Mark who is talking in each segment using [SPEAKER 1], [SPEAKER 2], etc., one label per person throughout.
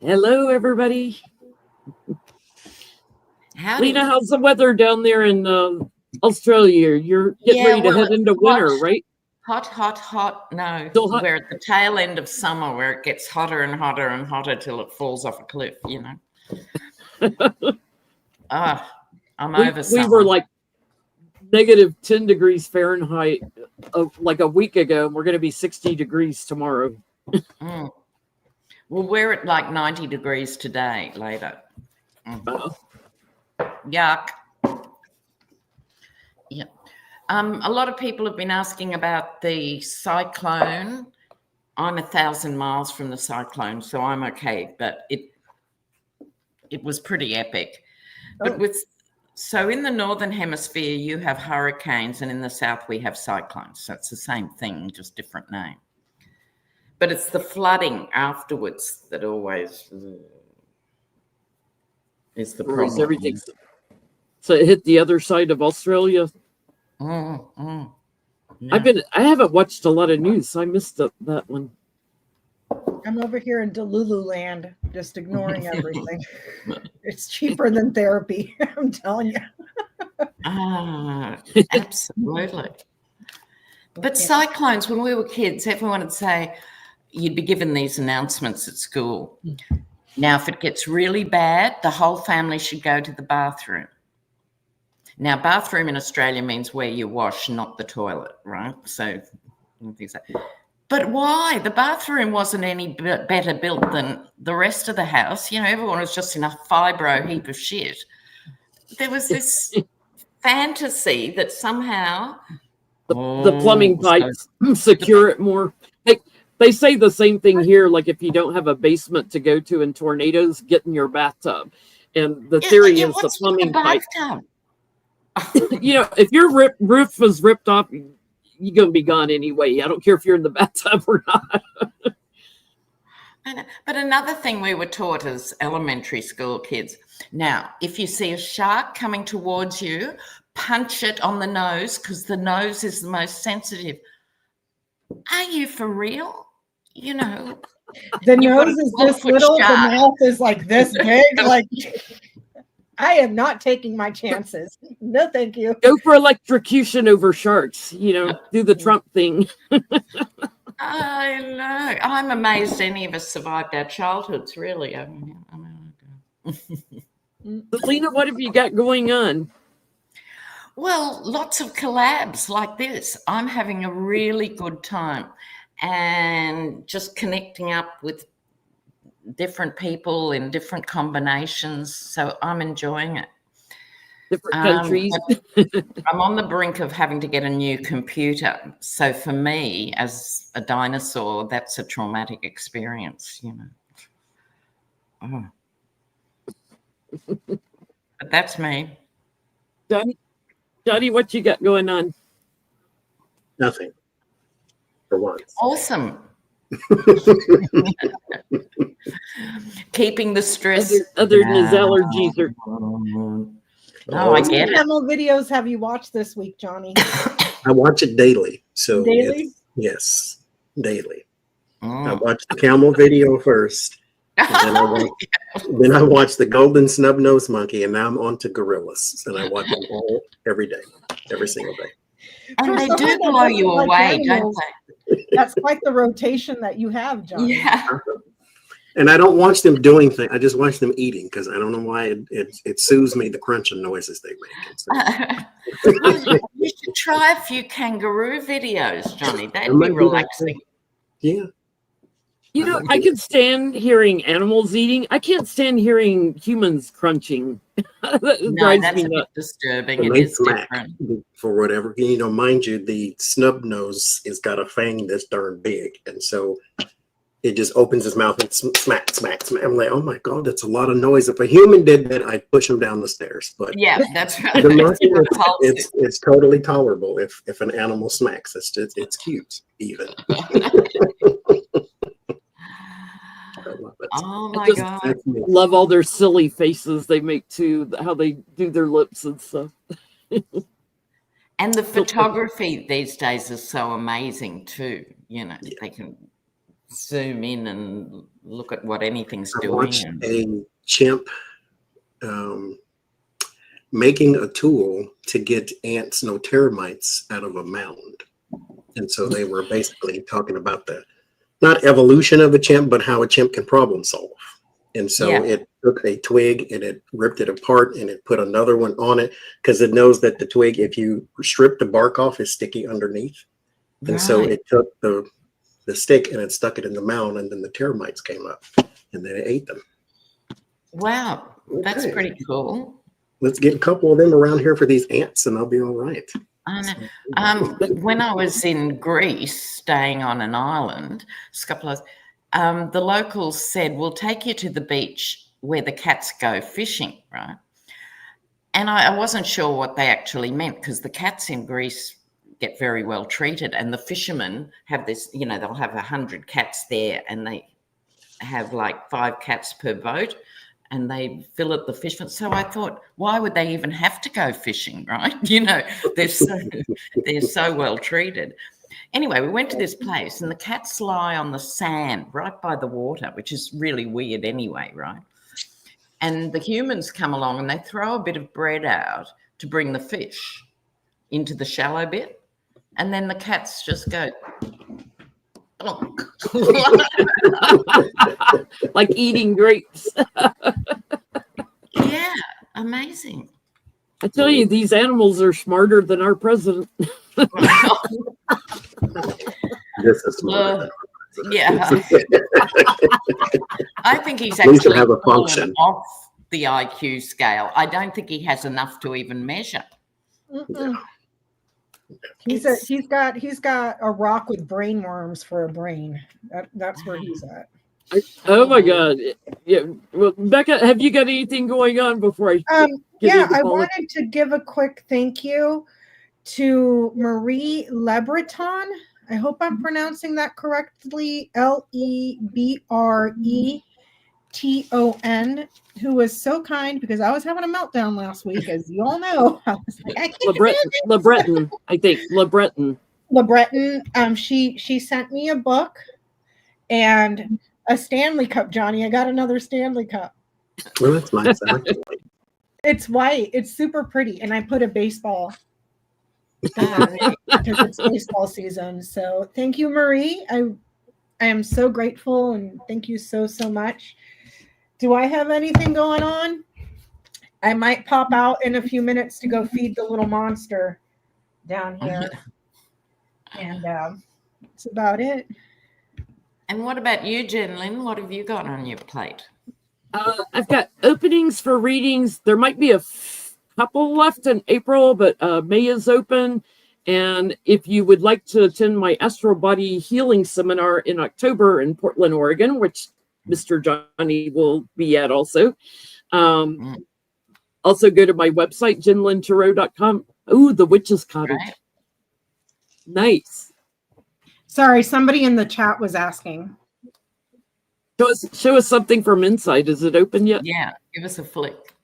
[SPEAKER 1] Hello, everybody.
[SPEAKER 2] Howdy.
[SPEAKER 1] Lena, how's the weather down there in Australia? You're getting ready to head into winter, right?
[SPEAKER 2] Hot. No,
[SPEAKER 1] Still hot?
[SPEAKER 2] we're at the tail end of summer where it gets hotter and hotter and hotter till it falls off a cliff, I'm over summer.
[SPEAKER 1] We were like negative 10 degrees Fahrenheit like a week ago, and we're going to be 60 degrees tomorrow.
[SPEAKER 2] Well, we're at like 90 degrees today, later. Yuck. Yeah. A lot of people have been asking about the cyclone. I'm 1,000 miles from the cyclone, so I'm okay, but it was pretty epic. But so in the northern hemisphere, you have hurricanes, and in the south, we have cyclones. So it's the same thing, just different name. But it's the flooding afterwards that always is the problem.
[SPEAKER 1] Everything. So it hit the other side of Australia.
[SPEAKER 2] Yeah.
[SPEAKER 1] I haven't watched a lot of news, so I missed that one.
[SPEAKER 3] I'm over here in Delulu land, just ignoring everything. It's cheaper than therapy, I'm telling you.
[SPEAKER 2] Absolutely. But cyclones, when we were kids, everyone would say, you'd be given these announcements at school. Now, if it gets really bad, the whole family should go to the bathroom. Now, bathroom in Australia means where you wash, not the toilet, right? So, but why? The bathroom wasn't any better built than the rest of the house. Everyone was just in a fibro heap of shit. There was this fantasy that somehow
[SPEAKER 1] the plumbing pipes secure it more. They say the same thing here, like if you don't have a basement to go to in tornadoes, get in your bathtub. And the theory is the plumbing pipe. If your roof was ripped off, you're going to be gone anyway. I don't care if you're in the bathtub or not.
[SPEAKER 2] But another thing we were taught as elementary school kids, now, if you see a shark coming towards you, punch it on the nose because the nose is the most sensitive. Are you for real?
[SPEAKER 3] The nose is this little, the mouth is like this big. Like, I am not taking my chances. No, thank you.
[SPEAKER 1] Go for electrocution over sharks. Do the Trump thing.
[SPEAKER 2] I know. I'm amazed any of us survived our childhoods, really.
[SPEAKER 1] Lena, what have you got going on?
[SPEAKER 2] Well, lots of collabs like this. I'm having a really good time and just connecting up with different people in different combinations. So I'm enjoying it.
[SPEAKER 1] Different countries.
[SPEAKER 2] I'm on the brink of having to get a new computer. So for me, as a dinosaur, that's a traumatic experience, But that's me.
[SPEAKER 1] Johnny, what you got going on?
[SPEAKER 4] Nothing. For once.
[SPEAKER 2] Awesome. Keeping the stress.
[SPEAKER 1] Other than his allergies are.
[SPEAKER 2] No, I get it.
[SPEAKER 3] What animal videos have you watched this week, Johnny?
[SPEAKER 4] I watch it daily. So
[SPEAKER 3] daily?
[SPEAKER 4] Yes, daily. I watched the camel video first. And then I watched the golden snub-nosed monkey, and now I'm on to gorillas. And I watch them all every day, every single day.
[SPEAKER 2] And they do blow you away, don't they?
[SPEAKER 3] That's quite the rotation that you have, Johnny.
[SPEAKER 2] Yeah.
[SPEAKER 4] And I don't watch them doing things. I just watch them eating because I don't know why it soothes me, the crunching noises they make.
[SPEAKER 2] You should try a few kangaroo videos, Johnny. That'd be relaxing.
[SPEAKER 4] Yeah.
[SPEAKER 1] I can stand hearing animals eating. I can't stand hearing humans crunching.
[SPEAKER 2] No, that's a bit disturbing. It is different.
[SPEAKER 4] For whatever, mind you, the snub nose has got a fang that's darn big. And so it just opens his mouth and smack. I'm like, oh my God, that's a lot of noise. If a human did that, I'd push him down the stairs. But
[SPEAKER 2] yeah, that's right.
[SPEAKER 4] It's totally tolerable if an animal smacks. It's cute, even.
[SPEAKER 2] Oh my God.
[SPEAKER 1] Love all their silly faces they make too, how they do their lips and stuff.
[SPEAKER 2] And the photography these days is so amazing too. They can zoom in and look at what anything's
[SPEAKER 4] I
[SPEAKER 2] doing.
[SPEAKER 4] watched a chimp making a tool to get ants, no termites, out of a mound. And so they were basically talking about the, not evolution of a chimp, but how a chimp can problem solve. And so it took a twig and it ripped it apart and it put another one on it because it knows that the twig, if you strip the bark off, is sticky underneath. And so it took the stick and it stuck it in the mound, and then the termites came up and then it ate them.
[SPEAKER 2] Wow, that's pretty cool.
[SPEAKER 4] Let's get a couple of them around here for these ants and I'll be all right.
[SPEAKER 2] When I was in Greece, staying on an island, the locals said, we'll take you to the beach where the cats go fishing, right? And I wasn't sure what they actually meant, because the cats in Greece get very well treated, and the fishermen have this, they'll have 100 cats there, and they have like 5 cats per boat, and they fillet the fish. So I thought, why would they even have to go fishing, right? They're so well treated. Anyway, we went to this place, and the cats lie on the sand right by the water, which is really weird anyway, right? And the humans come along and they throw a bit of bread out to bring the fish into the shallow bit, and then the cats just go...
[SPEAKER 1] like eating grapes.
[SPEAKER 2] Yeah, amazing.
[SPEAKER 1] I tell you, these animals are smarter than our president.
[SPEAKER 4] This is smart.
[SPEAKER 2] Yeah. I think he's actually
[SPEAKER 4] have a function
[SPEAKER 2] off the IQ scale. I don't think he has enough to even measure.
[SPEAKER 3] He's got a rock with brain worms for a brain. That's where he's at.
[SPEAKER 1] Oh my God! Yeah, well, Becca, have you got anything going on before I?
[SPEAKER 3] I wanted to give a quick thank you to Marie Lebreton. I hope I'm pronouncing that correctly. Lebreton, who was so kind, because I was having a meltdown last week, as you all know. I was like, I can't
[SPEAKER 1] LeBreton, I think LeBreton. She sent me a book and a Stanley Cup, Johnny. I got another Stanley Cup.
[SPEAKER 4] Well, that's nice.
[SPEAKER 3] It's white. It's super pretty. And I put a baseball on it because it's baseball season. So thank you, Marie. I am so grateful, and thank you so much. Do I have anything going on? I might pop out in a few minutes to go feed the little monster down here. And that's about it.
[SPEAKER 2] And what about you, Jen Lynn? What have you got on your plate?
[SPEAKER 1] I've got openings for readings. There might be a couple left in April, but May is open. And if you would like to attend my astral body healing seminar in October in Portland, Oregon, which Mr. Johnny will be at also. Also go to my website, jenlintarot.com. Ooh, the Witch's Cottage. Right. Nice.
[SPEAKER 3] Sorry, somebody in the chat was asking.
[SPEAKER 1] Show us something from inside. Is it open yet?
[SPEAKER 2] Yeah, give us a flick.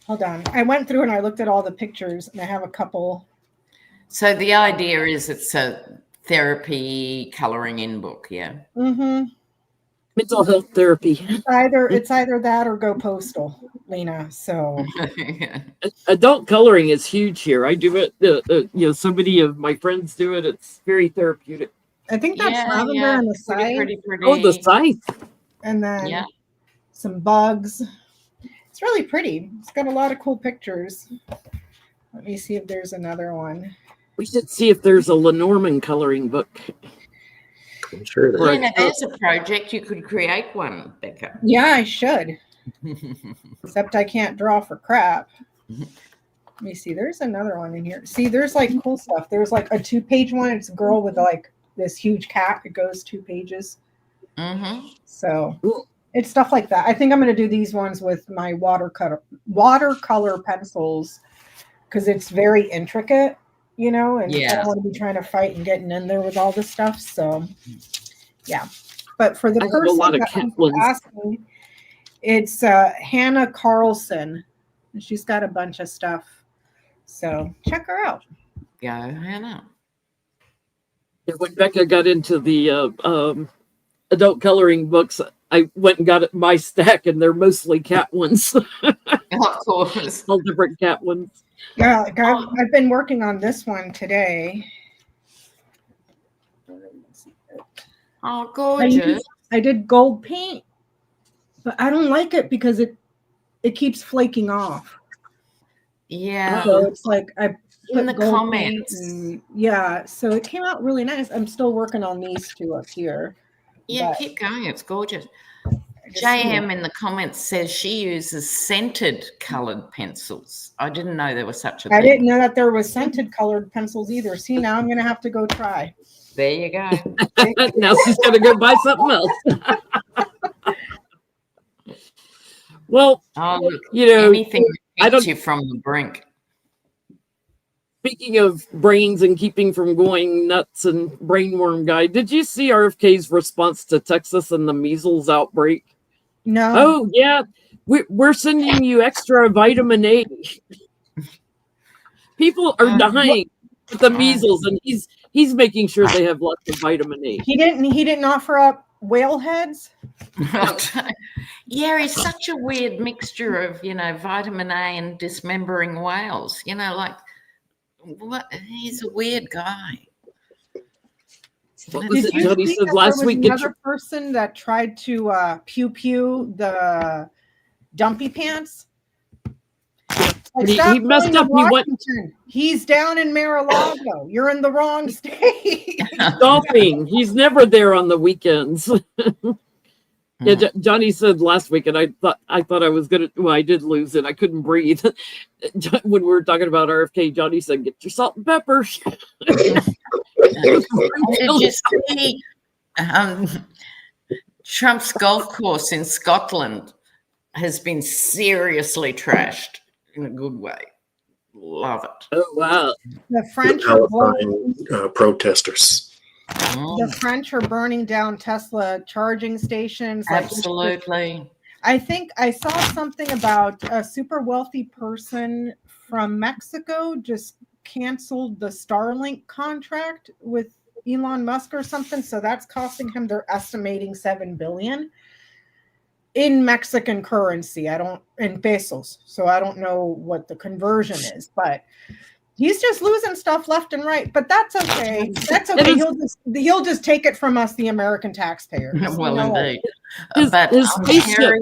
[SPEAKER 3] Hold on. I went through and I looked at all the pictures, and I have a couple.
[SPEAKER 2] So the idea is it's a therapy coloring in book, yeah?
[SPEAKER 3] Mm-hmm.
[SPEAKER 1] Mental health therapy.
[SPEAKER 3] It's either that or go postal, Lena. So
[SPEAKER 1] adult coloring is huge here. I do it. So many of my friends do it. It's very therapeutic.
[SPEAKER 3] I think that's lavender and the scythe.
[SPEAKER 2] Pretty.
[SPEAKER 1] Oh, the scythe.
[SPEAKER 3] And then some bugs. It's really pretty. It's got a lot of cool pictures. Let me see if there's another one.
[SPEAKER 1] We should see if there's a Lenormand coloring book.
[SPEAKER 4] I'm sure
[SPEAKER 2] Lena, there's a project. You could create one, Becca.
[SPEAKER 3] Yeah, I should. Except I can't draw for crap. Let me see. There's another one in here. See, there's like cool stuff. There's like a 2-page one. It's a girl with like this huge cat. It goes 2 pages.
[SPEAKER 2] Mm-hmm.
[SPEAKER 3] So it's stuff like that. I think I'm going to do these ones with my watercolor pencils because it's very intricate. And I don't want to be trying to fight and getting in there with all this stuff. So, yeah. But for the person that asking, it's Hannah Carlson. And she's got a bunch of stuff. So check her out.
[SPEAKER 2] Go, Hannah.
[SPEAKER 1] When Becca got into the adult coloring books, I went and got my stack, and they're mostly cat ones.
[SPEAKER 2] Of course.
[SPEAKER 1] All different cat ones.
[SPEAKER 3] Yeah, like I've been working on this one today.
[SPEAKER 2] Oh, gorgeous.
[SPEAKER 3] I did gold paint, but I don't like it because it keeps flaking off.
[SPEAKER 2] Yeah.
[SPEAKER 3] So it's like I
[SPEAKER 2] In the
[SPEAKER 3] put gold
[SPEAKER 2] comments.
[SPEAKER 3] paint and, yeah, so it came out really nice. I'm still working on these two up here.
[SPEAKER 2] Yeah,
[SPEAKER 3] but
[SPEAKER 2] keep going. It's gorgeous.
[SPEAKER 3] I just-
[SPEAKER 2] JM in the comments says she uses scented coloured pencils. I didn't know there was such a thing.
[SPEAKER 3] I didn't know that there was scented colored pencils either. See, now I'm gonna have to go try.
[SPEAKER 2] There you go.
[SPEAKER 1] Now she's got to go buy something else. Well,
[SPEAKER 2] Oh, look,
[SPEAKER 1] you know,
[SPEAKER 2] anything
[SPEAKER 1] I
[SPEAKER 2] that keeps
[SPEAKER 1] don't-
[SPEAKER 2] you from the brink.
[SPEAKER 1] speaking of brains and keeping from going nuts and brainworm guy, did you see RFK's response to Texas and the measles outbreak?
[SPEAKER 3] No.
[SPEAKER 1] Oh, yeah. We're sending you extra vitamin A. People are dying with the measles, and he's making sure they have lots of vitamin A.
[SPEAKER 3] He didn't offer up whale heads.
[SPEAKER 2] Yeah, he's such a weird mixture of, vitamin A and dismembering whales. Like, what? He's a weird guy.
[SPEAKER 1] What was
[SPEAKER 3] Did
[SPEAKER 1] it
[SPEAKER 3] you
[SPEAKER 1] Jody
[SPEAKER 3] see
[SPEAKER 1] said
[SPEAKER 3] that
[SPEAKER 1] last
[SPEAKER 3] there was
[SPEAKER 1] week?
[SPEAKER 3] another person that tried to pew the dumpy pants? Like,
[SPEAKER 1] He
[SPEAKER 3] stop
[SPEAKER 1] messed
[SPEAKER 3] going to
[SPEAKER 1] up. He went
[SPEAKER 3] Washington. He's down in Mar-a-Lago. You're in the wrong state.
[SPEAKER 1] golfing. He's never there on the weekends. Yeah, Johnny said last week, and I thought I was gonna. Well, I did lose it. I couldn't breathe when we were talking about RFK. Johnny said, "Get your salt and pepper."
[SPEAKER 2] Did you see Trump's golf course in Scotland has been seriously trashed in a good way? Love it.
[SPEAKER 1] Oh wow!
[SPEAKER 3] The French are
[SPEAKER 4] Palestine protesters.
[SPEAKER 3] the French are burning down Tesla charging stations.
[SPEAKER 2] Absolutely.
[SPEAKER 3] I think I saw something about a super wealthy person from Mexico just canceled the Starlink contract with Elon Musk or something. So that's costing him, they're estimating $7 billion in Mexican currency. In pesos. So I don't know what the conversion is, but he's just losing stuff left and right. But that's okay. That's okay. He'll just take it from us, the American taxpayers.
[SPEAKER 2] Well, indeed.
[SPEAKER 1] His spaceship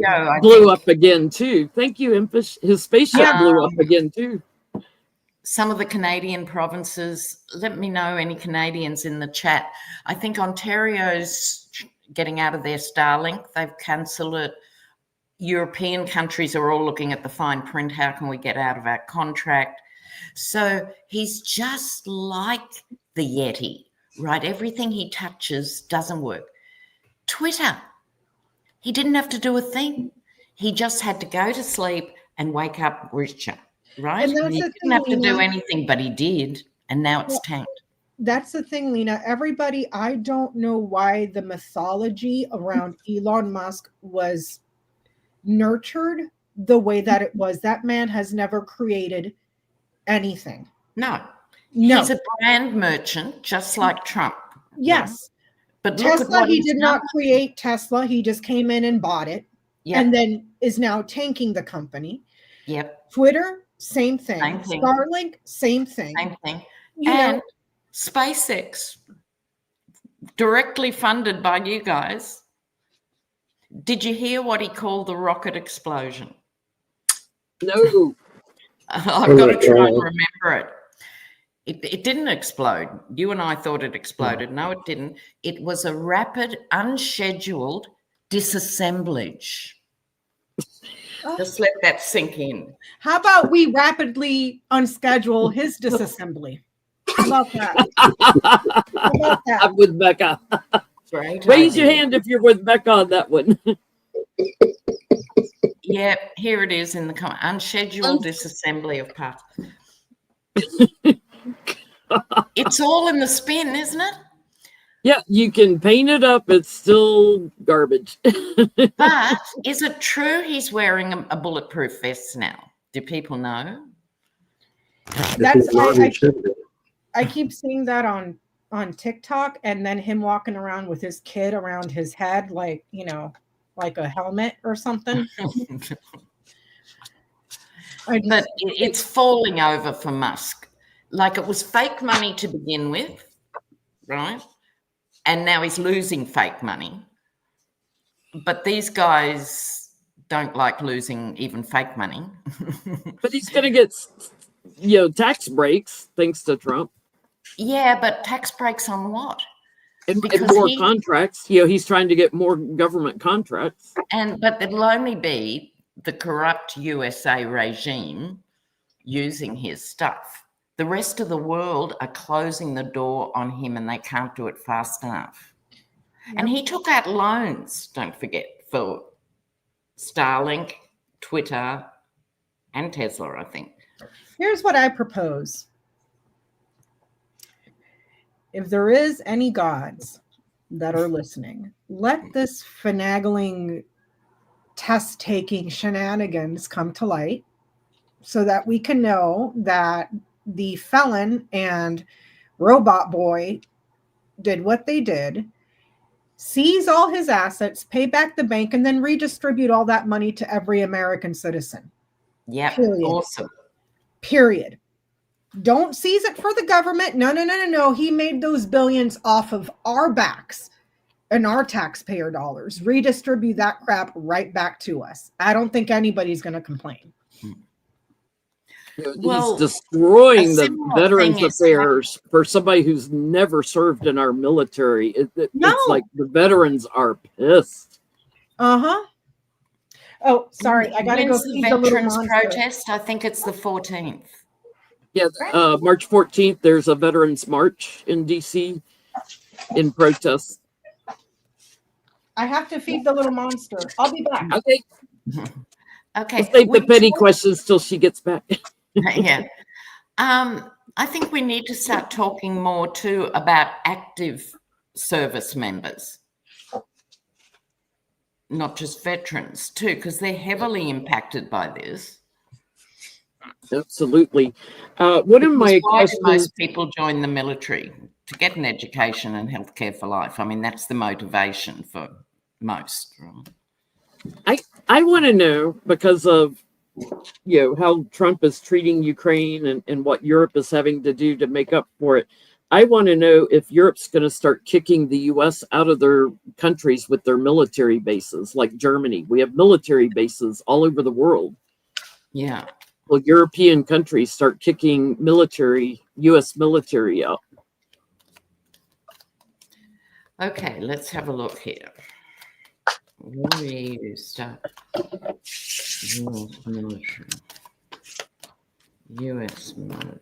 [SPEAKER 1] blew up again too. Thank you, Impish. His spaceship blew up again too.
[SPEAKER 2] Some of the Canadian provinces, let me know, any Canadians in the chat. I think Ontario's getting out of their Starlink. They've cancelled it. European countries are all looking at the fine print. How can we get out of our contract? So he's just like the Yeti, right? Everything he touches doesn't work. Twitter, he didn't have to do a thing. He just had to go to sleep and wake up richer, right? He didn't have to do anything, but he did, and now it's tanked.
[SPEAKER 3] That's the thing, Lena. Everybody, I don't know why the mythology around Elon Musk was nurtured the way that it was. That man has never created anything.
[SPEAKER 2] No. He's a brand merchant, just like Trump.
[SPEAKER 3] Yes.
[SPEAKER 2] But
[SPEAKER 3] Tesla, he did not create Tesla. He just came in and bought it. Yep. And then is now tanking the company.
[SPEAKER 2] Yep.
[SPEAKER 3] Twitter, same thing.
[SPEAKER 2] Same thing.
[SPEAKER 3] Starlink, same thing.
[SPEAKER 2] Same thing. And SpaceX, directly funded by you guys. Did you hear what he called the rocket explosion?
[SPEAKER 1] No.
[SPEAKER 2] I've got to try and remember it. It didn't explode. You and I thought it exploded. No, it didn't. It was a rapid, unscheduled disassemblage. Just let that sink in.
[SPEAKER 3] How about we rapidly unschedule his disassembly? How about that?
[SPEAKER 1] I'm with Becca.
[SPEAKER 2] Great
[SPEAKER 1] Raise
[SPEAKER 2] idea.
[SPEAKER 1] your hand if you're with Becca on that one.
[SPEAKER 2] Yeah, here it is in the comment. Unscheduled disassembly of parts. It's all in the spin, isn't it?
[SPEAKER 1] Yeah, you can paint it up. It's still garbage.
[SPEAKER 2] But is it true he's wearing a bulletproof vest now? Do people know?
[SPEAKER 3] I keep seeing that on on TikTok, and then him walking around with his kid around his head, like, you know, like a helmet or something.
[SPEAKER 2] But it's falling over for Musk. Like, it was fake money to begin with, right? And now he's losing fake money. But these guys don't like losing even fake money.
[SPEAKER 1] But he's going to get, you know, tax breaks thanks to Trump.
[SPEAKER 2] Yeah, but tax breaks on what?
[SPEAKER 1] And
[SPEAKER 2] Because
[SPEAKER 1] more contracts. You know, he's trying to get more government contracts.
[SPEAKER 2] But it'll only be the corrupt USA regime using his stuff. The rest of the world are closing the door on him, and they can't do it fast enough. Yep. And he took out loans, don't forget, for Starlink, Twitter, and Tesla, I think.
[SPEAKER 3] Here's what I propose. If there is any gods that are listening, let this finagling, test-taking shenanigans come to light so that we can know that the felon and robot boy did what they did, seize all his assets, pay back the bank, and then redistribute all that money to every American citizen.
[SPEAKER 2] Yeah, awesome.
[SPEAKER 3] Period. Don't seize it for the government. No. He made those billions off of our backs and our taxpayer dollars. Redistribute that crap right back to us. I don't think anybody's going to complain.
[SPEAKER 1] Well, he's destroying the Veterans Affairs for somebody who's never served in our military. It's like the veterans are pissed.
[SPEAKER 3] Uh-huh. Oh, sorry. I got to go feed the
[SPEAKER 2] veterans protest. I think it's the 14th.
[SPEAKER 1] Yeah, March 14th, there's a veterans march in DC in protest.
[SPEAKER 3] I have to feed the little monster. I'll be back.
[SPEAKER 1] Okay.
[SPEAKER 2] Okay.
[SPEAKER 1] We'll save the petty questions till she gets back.
[SPEAKER 2] Yeah. I think we need to start talking more too about active service members, not just veterans too, because they're heavily impacted by this.
[SPEAKER 1] Absolutely. One of my
[SPEAKER 2] why
[SPEAKER 1] questions,
[SPEAKER 2] do most people join the military? To get an education and healthcare for life. I mean, that's the motivation for most.
[SPEAKER 1] I want to know, because of how Trump is treating Ukraine and what Europe is having to do to make up for it. I want to know if Europe's going to start kicking the U.S. out of their countries with their military bases, like Germany. We have military bases all over the world.
[SPEAKER 2] Yeah.
[SPEAKER 1] Well, European countries start kicking U.S. military out.
[SPEAKER 2] Okay, let's have a look here. Where do you start? U.S. military. U.S. military.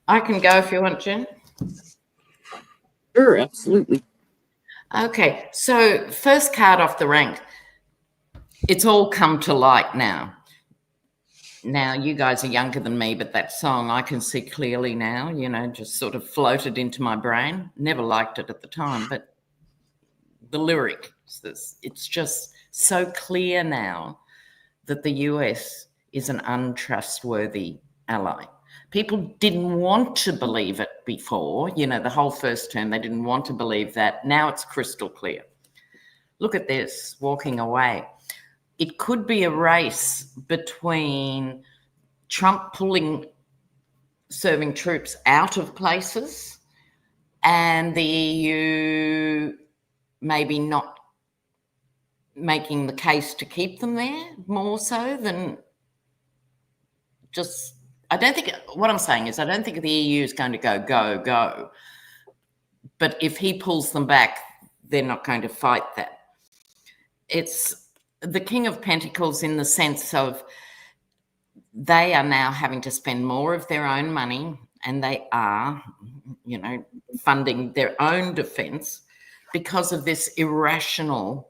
[SPEAKER 2] I can go if you want, Jen.
[SPEAKER 1] Sure, absolutely.
[SPEAKER 2] Okay, so first card off the rank. It's all come to light now. Now, you guys are younger than me, but that song I can see clearly now, just sort of floated into my brain. Never liked it at the time, but the lyric, it's just so clear now that the US is an untrustworthy ally. People didn't want to believe it before, the whole first term, they didn't want to believe that. Now it's crystal clear. Look at this, walking away. It could be a race between Trump serving troops out of places and the EU maybe not making the case to keep them there more so than just... what I'm saying is I don't think the EU is going to go. But if he pulls them back, they're not going to fight that. It's the King of Pentacles in the sense of they are now having to spend more of their own money, and they are, funding their own defense because of this irrational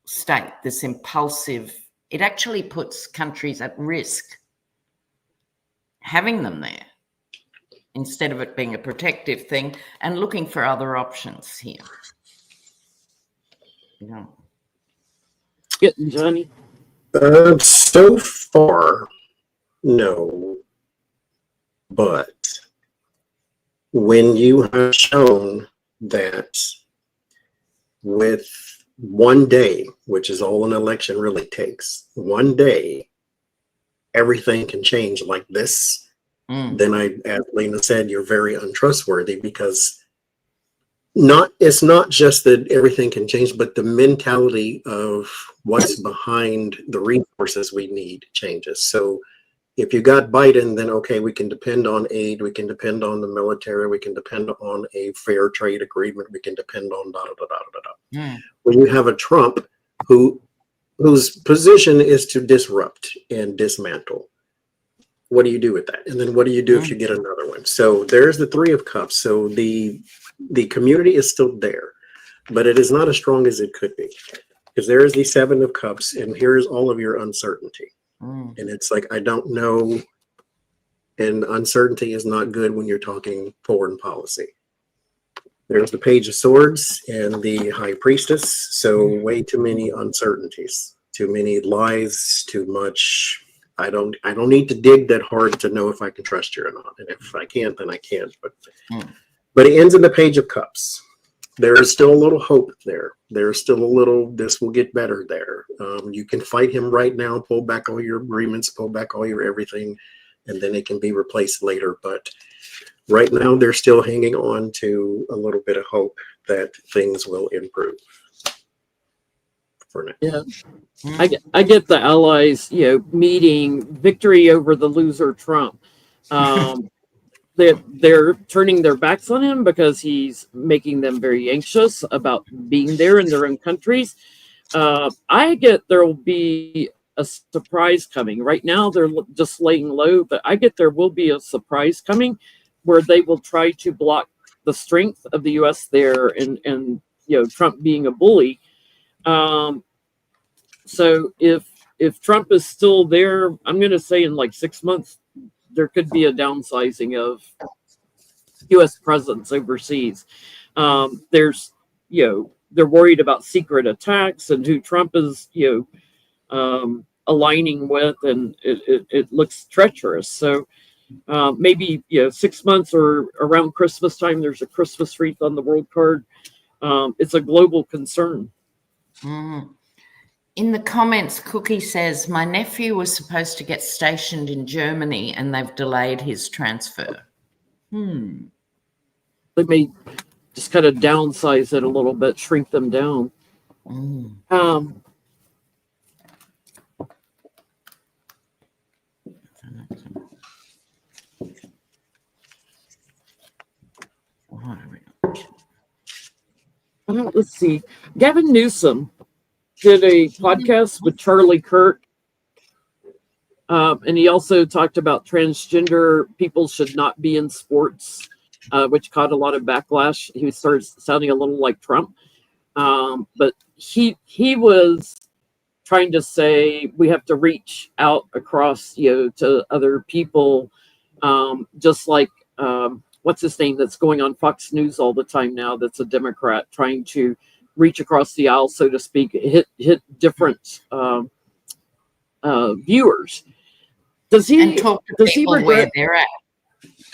[SPEAKER 2] state, this impulsive. It actually puts countries at risk having them there instead of it being a protective thing and looking for other options here. Yeah.
[SPEAKER 1] Getting Johnny.
[SPEAKER 4] So far, no. But when you have shown that with one day, which is all an election really takes, one day, everything can change like this, then as Lena said, you're very untrustworthy, because it's not just that everything can change, but the mentality of what's behind the resources we need changes. So if you got Biden, then okay, we can depend on aid, we can depend on the military, we can depend on a fair trade agreement, we can depend on da da da da da da. When you have a Trump whose position is to disrupt and dismantle, what do you do with that? And then what do you do if you get another one? So there's the Three of Cups. So the community is still there, but it is not as strong as it could be, because there is the Seven of Cups, and here's all of your uncertainty. And it's like, I don't know. And uncertainty is not good when you're talking foreign policy. There's the Page of Swords and the High Priestess. So way too many uncertainties, too many lies, too much. I don't need to dig that hard to know if I can trust you or not. And if I can't, then I can't. But it ends in the Page of Cups. There is still a little hope there. There's still a little, this will get better there. You can fight him right now, pull back all your agreements, pull back all your everything, and then it can be replaced later. But right now, they're still hanging on to a little bit of hope that things will improve. For now.
[SPEAKER 1] Yeah. I get the allies, meeting victory over the loser Trump. They're turning their backs on him because he's making them very anxious about being there in their own countries. I get there will be a surprise coming. Right now, they're just laying low, but I get there will be a surprise coming where they will try to block the strength of the U.S. there, and Trump being a bully. So if Trump is still there, I'm going to say in like 6 months, there could be a downsizing of U.S. presence overseas. There's, they're worried about secret attacks and who Trump is, aligning with, and it looks treacherous. So maybe 6 months or around Christmas time, there's a Christmas wreath on the world card. It's a global concern.
[SPEAKER 2] In the comments, Cookie says, my nephew was supposed to get stationed in Germany and they've delayed his transfer.
[SPEAKER 1] They may just kind of downsize it a little bit, shrink them down. Let's see. Gavin Newsom did a podcast with Charlie Kirk. And he also talked about transgender people should not be in sports, which caught a lot of backlash. He started sounding a little like Trump. But he was trying to say we have to reach out across, to other people, just like what's his name that's going on Fox News all the time now, that's a Democrat, trying to reach across the aisle, so to speak, hit different viewers. Does he
[SPEAKER 2] and talk to people where they're at?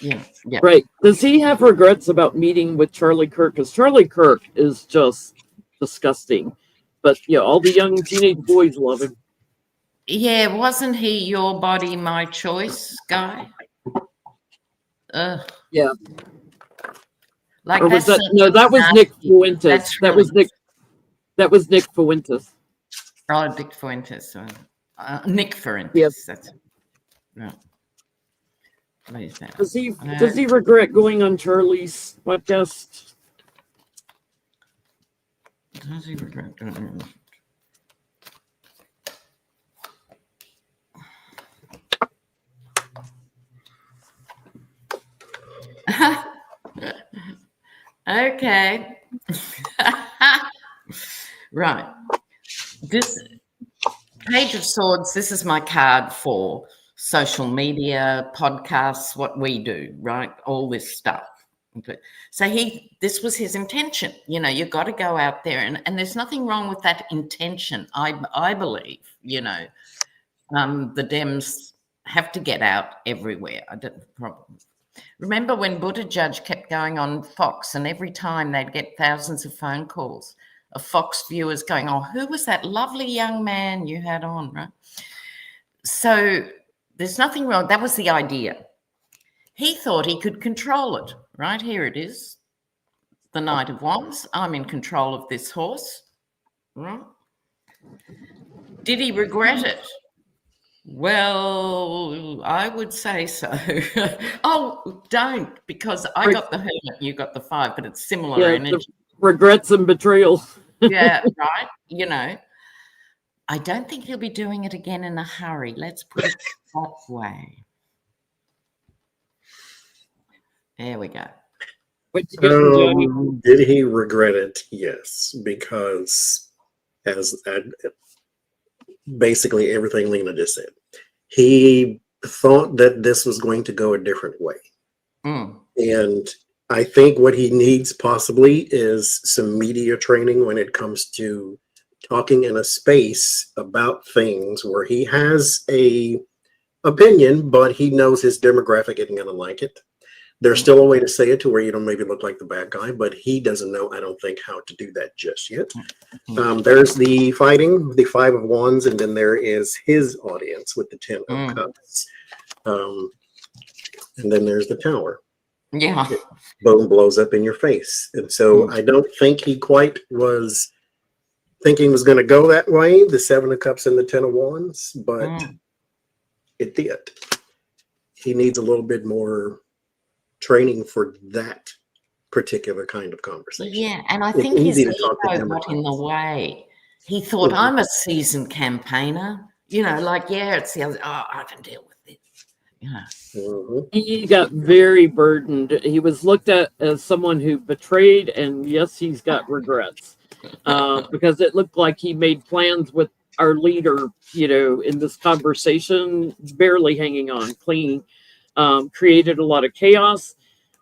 [SPEAKER 2] Yeah.
[SPEAKER 1] Right. Does he have regrets about meeting with Charlie Kirk? Because Charlie Kirk is just disgusting. But all the young teenage boys love him.
[SPEAKER 2] Yeah, wasn't he your body, my choice guy?
[SPEAKER 1] Yeah.
[SPEAKER 2] Like,
[SPEAKER 1] or was that no? That was Nick Fuentes. That was Nick Fuentes.
[SPEAKER 2] Oh, Nick Fuentes. Nick Fuentes.
[SPEAKER 1] Yes.
[SPEAKER 2] That's right. What is that?
[SPEAKER 1] Does he regret going on Charlie's podcast?
[SPEAKER 2] Does he regret doing it? Okay. Right. This Page of Swords, this is my card for social media, podcasts, what we do, right? All this stuff. So this was his intention. You know, you've got to go out there, and there's nothing wrong with that intention. I believe, you know, the Dems have to get out everywhere. I don't have a problem. Remember when Buttigieg kept going on Fox, and every time they'd get thousands of phone calls of Fox viewers going, "Oh, who was that lovely young man you had on?" Right? So there's nothing wrong. That was the idea. He thought he could control it. Right, here it is. The Knight of Wands. I'm in control of this horse. Right? Did he regret it? Well, I would say so. Oh, don't, because I got the Hermit, you got the 5, but it's similar energy.
[SPEAKER 1] Regrets and betrayal.
[SPEAKER 2] Yeah, right. You know, I don't think he'll be doing it again in a hurry. Let's put it that way. There we go.
[SPEAKER 4] Did he regret it? Yes, because as basically everything Lena just said, he thought that this was going to go a different way. And I think what he needs possibly is some media training when it comes to talking in a space about things where he has a opinion, but he knows his demographic isn't going to like it. There's still a way to say it to where you don't maybe look like the bad guy, but he doesn't know, I don't think, how to do that just yet. There's the fighting, the 5 of Wands, and then there is his audience with the 10 of Cups. And then there's the Tower.
[SPEAKER 2] Yeah.
[SPEAKER 4] Boom, blows up in your face. And so I don't think he quite was thinking was going to go that way, the 7 of Cups and the 10 of Wands, but it did. He needs a little bit more training for that particular kind of conversation.
[SPEAKER 2] Yeah, and I think his ego got in the way. He thought, I'm a seasoned campaigner. You know, like, yeah, it's the other, I can deal with it. Yeah.
[SPEAKER 1] He got very burdened. He was looked at as someone who betrayed, and yes, he's got regrets because it looked like he made plans with our leader, you know, in this conversation, barely hanging on, clean. Created a lot of chaos.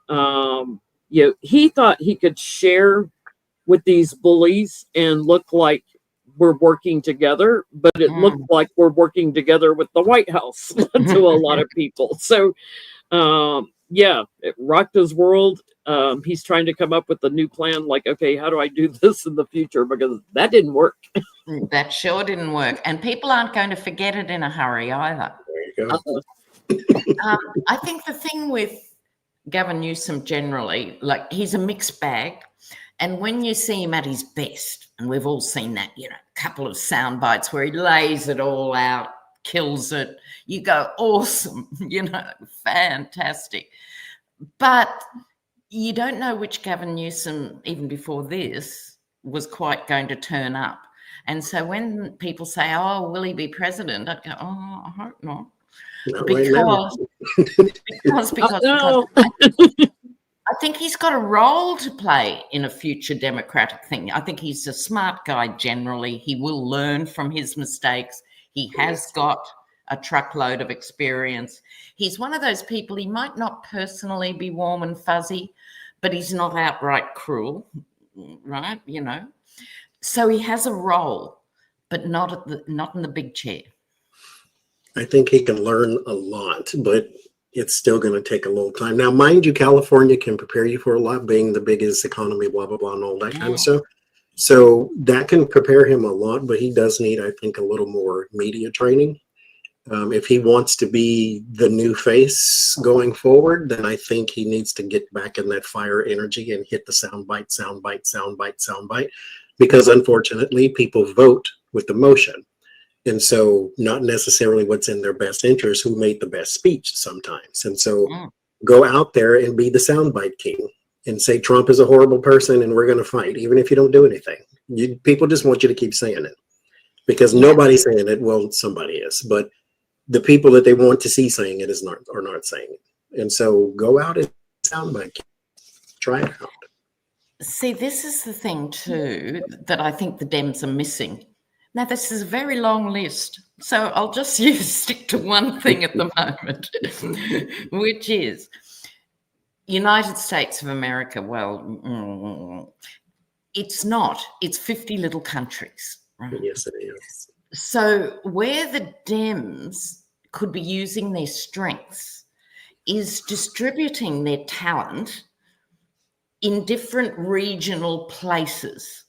[SPEAKER 1] You know, he thought he could share with these bullies and look like we're working together, but it looked like we're working together with the White House to a lot of people. So, yeah, it rocked his world. He's trying to come up with a new plan. Like, okay, how do I do this in the future? Because that didn't work.
[SPEAKER 2] That sure didn't work. And people aren't going to forget it in a hurry either.
[SPEAKER 4] There you go.
[SPEAKER 2] I think the thing with Gavin Newsom generally, like, he's a mixed bag. And when you see him at his best, and we've all seen that, you know, a couple of sound bites where he lays it all out, kills it, you go, awesome, you know, fantastic. But you don't know which Gavin Newsom, even before this, was quite going to turn up. And so when people say, oh, will he be president? I'd go, oh, I hope not. Because I think he's got a role to play in a future democratic thing. I think he's a smart guy generally. He will learn from his mistakes. He has got a truckload of experience. He's one of those people, he might not personally be warm and fuzzy, but he's not outright cruel, right? You know, so he has a role, but not in the big chair.
[SPEAKER 4] I think he can learn a lot, but it's still going to take a little time. Now, mind you, California can prepare you for a lot, being the biggest economy, blah, blah, blah, and all that kind of stuff. So that can prepare him a lot, but he does need, I think, a little more media training. If he wants to be the new face going forward, then I think he needs to get back in that fire energy and hit the soundbite, because unfortunately people vote with emotion. And so not necessarily what's in their best interest, who made the best speech sometimes. And so go out there and be the soundbite king and say Trump is a horrible person and we're going to fight, even if you don't do anything. People just want you to keep saying it because nobody's saying it. Well, somebody is, but the people that they want to see saying it are not saying it. And so go out and soundbite king. Try it out.
[SPEAKER 2] See, this is the thing too that I think the Dems are missing. Now, this is a very long list, so I'll just stick to one thing at the moment, which is United States of America. Well, it's not. It's 50 little countries. Right?
[SPEAKER 4] Yes, it is.
[SPEAKER 2] So where the Dems could be using their strengths is distributing their talent in different regional places.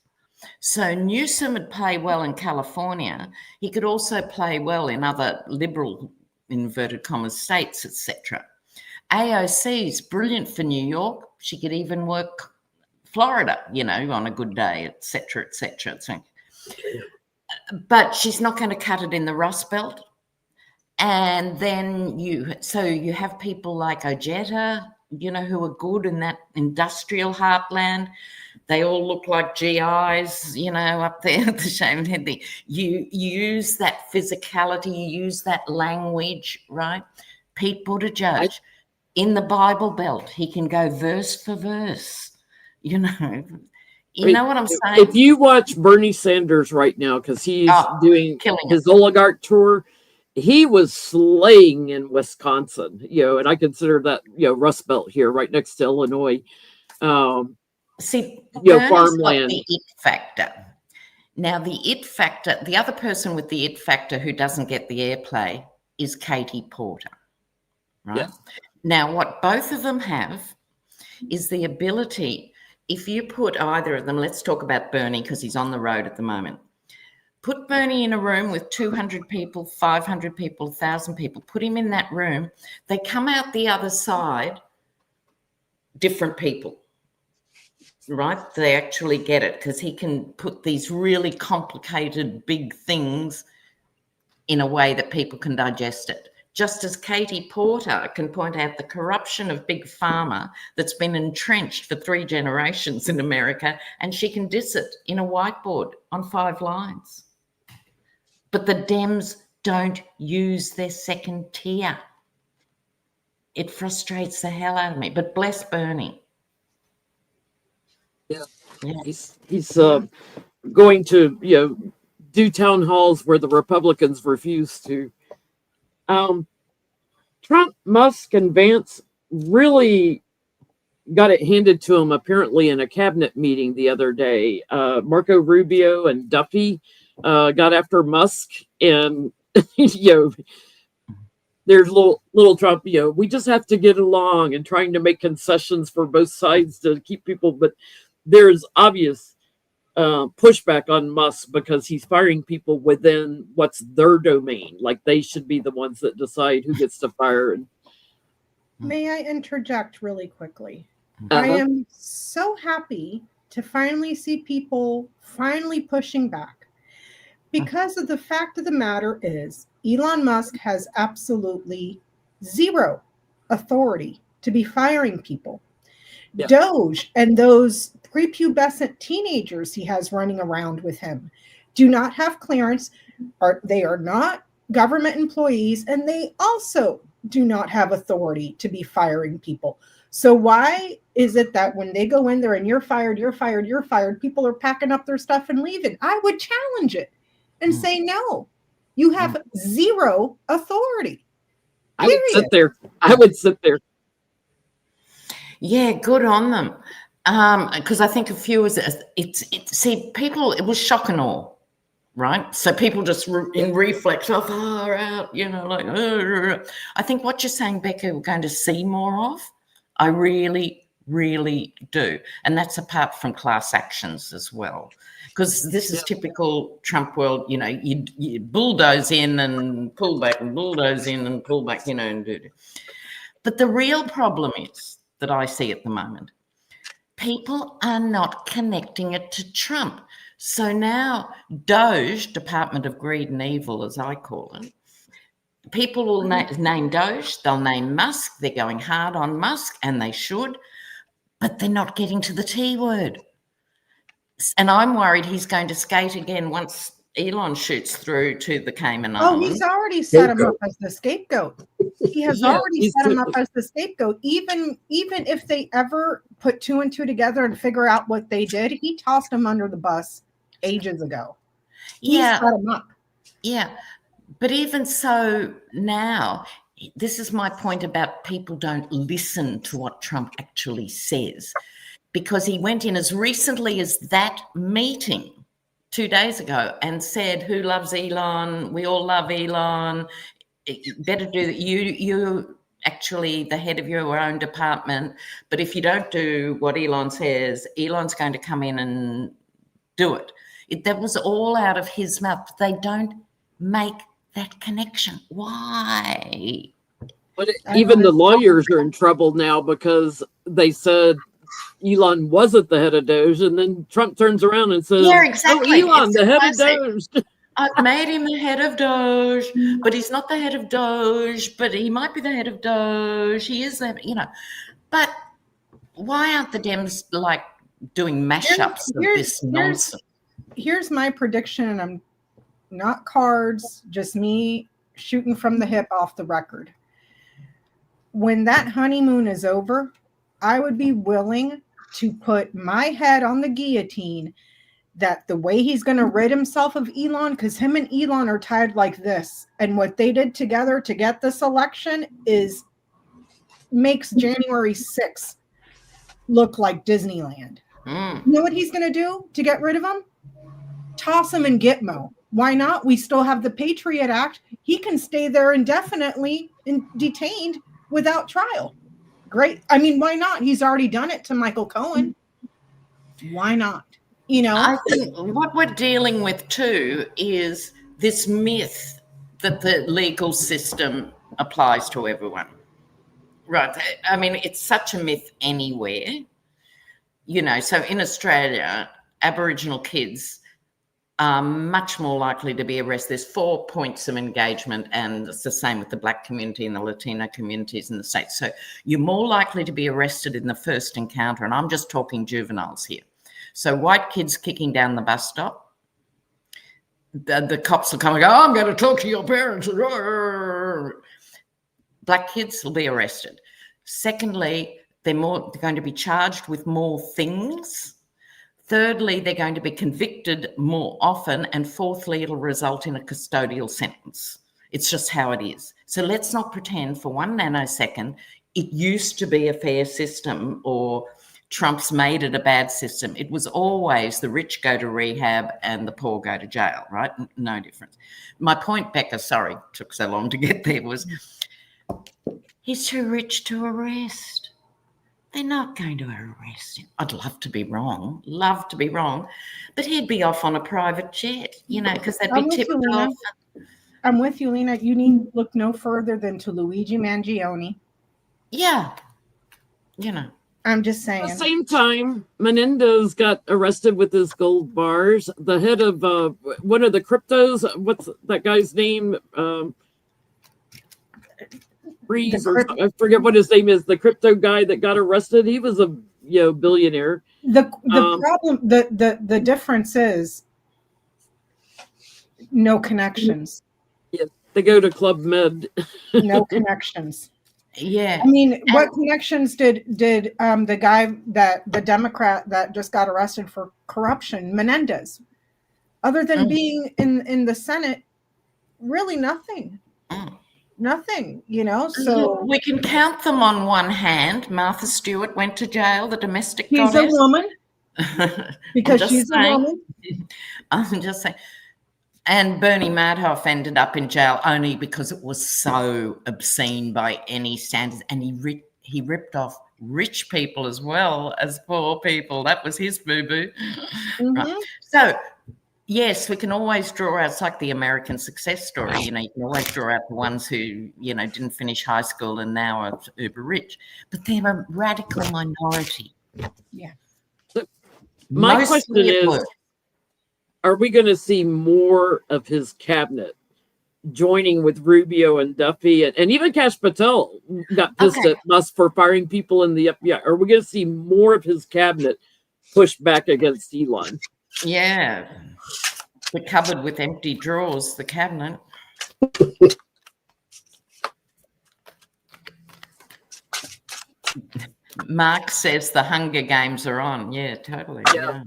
[SPEAKER 2] So Newsom would play well in California. He could also play well in other liberal, inverted commas, states, etc. AOC is brilliant for New York. She could even work Florida, on a good day, etc., etc. But she's not going to cut it in the Rust Belt. And then you have people like Ojeda, who are good in that industrial heartland. They all look like GIs, up there at the shaven head. You use that physicality, you use that language, right? Pete Buttigieg, in the Bible Belt, he can go verse for verse, You know what I'm saying?
[SPEAKER 1] If you watch Bernie Sanders right now, because he's doing his oligarch tour, he was slaying in Wisconsin, and I consider that, Rust Belt here, right next to Illinois.
[SPEAKER 2] See,
[SPEAKER 1] farmland.
[SPEAKER 2] The it factor. Now, the it factor, the other person with the it factor who doesn't get the airplay is Katie Porter, right? Yeah. Now, what both of them have is the ability, if you put either of them, let's talk about Bernie because he's on the road at the moment. Put Bernie in a room with 200 people, 500 people, 1,000 people, put him in that room. They come out the other side, different people. Right? They actually get it because he can put these really complicated big things in a way that people can digest it. Just as Katie Porter can point out the corruption of Big Pharma that's been entrenched for 3 generations in America, and she can diss it in a whiteboard on 5 lines. But the Dems don't use their second tier. It frustrates the hell out of me, but bless Bernie.
[SPEAKER 1] Yeah, he's going to do town halls where the Republicans refuse to. Trump, Musk, and Vance really got it handed to him apparently in a cabinet meeting the other day. Marco Rubio and Duffy got after Musk, and there's little Trump. We just have to get along and trying to make concessions for both sides to keep people, but there's obvious pushback on Musk because he's firing people within what's their domain. Like they should be the ones that decide who gets to fire.
[SPEAKER 3] May I interject really quickly? I am so happy to finally see people finally pushing back, because of the fact of the matter is Elon Musk has absolutely zero authority to be firing people. Yeah. DOGE and those prepubescent teenagers he has running around with him do not have clearance, they are not government employees, and they also do not have authority to be firing people. So why is it that when they go in there and you're fired, people are packing up their stuff and leaving? I would challenge it and say, no, you have zero authority.
[SPEAKER 1] I would sit there.
[SPEAKER 2] Yeah, good on them. Because I think a few it was shock and awe, right? So people just in reflex, far out, I think what you're saying, Becca, we're going to see more of. I really, really do. And that's apart from class actions as well. Because this is typical Trump world, you bulldoze in and pull back and bulldoze in and pull back, and do. But the real problem is that I see at the moment, people are not connecting it to Trump. So now DOGE, Department of Greed and Evil, as I call it, people will name DOGE, they'll name Musk, they're going hard on Musk, and they should, but they're not getting to the T word. And I'm worried he's going to skate again once Elon shoots through to the Cayman Islands.
[SPEAKER 3] Oh, he's already set him up as the scapegoat. He has already set him up as the scapegoat. Even if they ever put 2 and 2 together and figure out what they did, he tossed him under the bus ages ago.
[SPEAKER 2] Yeah.
[SPEAKER 3] He's got them up.
[SPEAKER 2] Yeah. But even so now, this is my point about people don't listen to what Trump actually says, because he went in as recently as that meeting 2 days ago and said, who loves Elon? We all love Elon. Better do that. You actually the head of your own department. But if you don't do what Elon says, Elon's going to come in and do it. That was all out of his mouth. They don't make that connection. Why?
[SPEAKER 1] But even the lawyers are in trouble now because they said Elon wasn't the head of DOGE, and then Trump turns around and says,
[SPEAKER 2] Yeah, exactly.
[SPEAKER 1] "Oh, Elon,
[SPEAKER 2] It's
[SPEAKER 1] the head
[SPEAKER 2] classic.
[SPEAKER 1] of DOGE."
[SPEAKER 2] I've made him the head of DOGE, but he's not the head of DOGE, but he might be the head of DOGE. He is that, But why aren't the Dems like doing mashups of this nonsense?
[SPEAKER 3] Here's my prediction, and I'm not cards, just me shooting from the hip off the record. When that honeymoon is over, I would be willing to put my head on the guillotine that the way he's going to rid himself of Elon, because him and Elon are tied like this, and what they did together to get this election makes January 6th look like Disneyland. You know what he's going to do to get rid of him? Toss him in Gitmo. Why not? We still have the Patriot Act. He can stay there indefinitely and detained without trial. Great. I mean, why not? He's already done it to Michael Cohen. Why not?
[SPEAKER 2] I think what we're dealing with too is this myth that the legal system applies to everyone. Right. I mean, it's such a myth anywhere. So in Australia, Aboriginal kids are much more likely to be arrested. There's 4 points of engagement, and it's the same with the Black community and the Latino communities in the States. So you're more likely to be arrested in the first encounter, and I'm just talking juveniles here. So white kids kicking down the bus stop, the cops will come and go, I'm going to talk to your parents. Black kids will be arrested. Secondly, they're going to be charged with more things. Thirdly, they're going to be convicted more often. And fourthly, it'll result in a custodial sentence. It's just how it is. So let's not pretend for 1 nanosecond it used to be a fair system or Trump's made it a bad system. It was always the rich go to rehab and the poor go to jail, right? No difference. My point, Becca, sorry, took so long to get there, was he's too rich to arrest. They're not going to arrest him. I'd love to be wrong, but he'd be off on a private jet, because they'd be tipped off.
[SPEAKER 3] I'm with you, Lena. You need look no further than to Luigi Mangione.
[SPEAKER 2] Yeah.
[SPEAKER 3] I'm just saying.
[SPEAKER 1] At the same time, Menendez got arrested with his gold bars. The head of one of the cryptos, what's that guy's name? Breeze, I forget what his name is. The crypto guy that got arrested. He was a billionaire.
[SPEAKER 3] The problem, the difference is no connections.
[SPEAKER 1] Yeah, they go to Club Med.
[SPEAKER 3] No connections.
[SPEAKER 2] Yeah.
[SPEAKER 3] I mean, what connections did the guy the Democrat that just got arrested for corruption, Menendez, other than being in the Senate, really nothing. Nothing, so
[SPEAKER 2] we can count them on one hand. Martha Stewart went to jail, the domestic
[SPEAKER 3] goddess. She's a woman. Because she's a woman.
[SPEAKER 2] I'm just saying. And Bernie Madoff ended up in jail only because it was so obscene by any standards. And he ripped off rich people as well as poor people. That was his boo-boo. Mm-hmm. Right. So, yes, we can always draw out, it's like the American success story. You can always draw out the ones who, didn't finish high school and now are uber rich. But they're a radical minority.
[SPEAKER 3] Yeah.
[SPEAKER 1] So my question is, are we going to see more of his cabinet joining with Rubio and Duffy and even Kash Patel got pissed at Musk for firing people in the FBI? Are we going to see more of his cabinet push back against Elon?
[SPEAKER 2] Yeah. The cupboard with empty drawers, the cabinet. Mark says the Hunger Games are on. Yeah, totally. Yeah.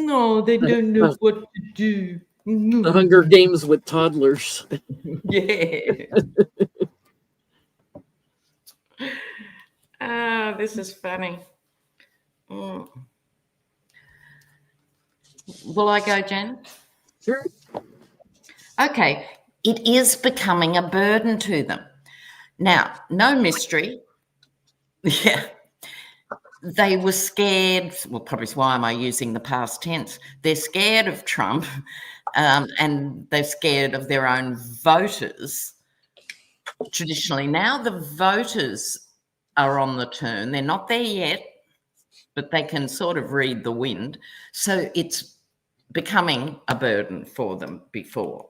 [SPEAKER 2] No, they don't know what to do.
[SPEAKER 1] The Hunger Games with toddlers.
[SPEAKER 2] Yeah. This is funny. Will I go, Jen?
[SPEAKER 1] Sure.
[SPEAKER 2] Okay. It is becoming a burden to them. Now, no mystery. Yeah. They were scared. Well, probably why am I using the past tense? They're scared of Trump, and they're scared of their own voters. Traditionally, now the voters are on the turn. They're not there yet, but they can sort of read the wind. So it's becoming a burden for them before.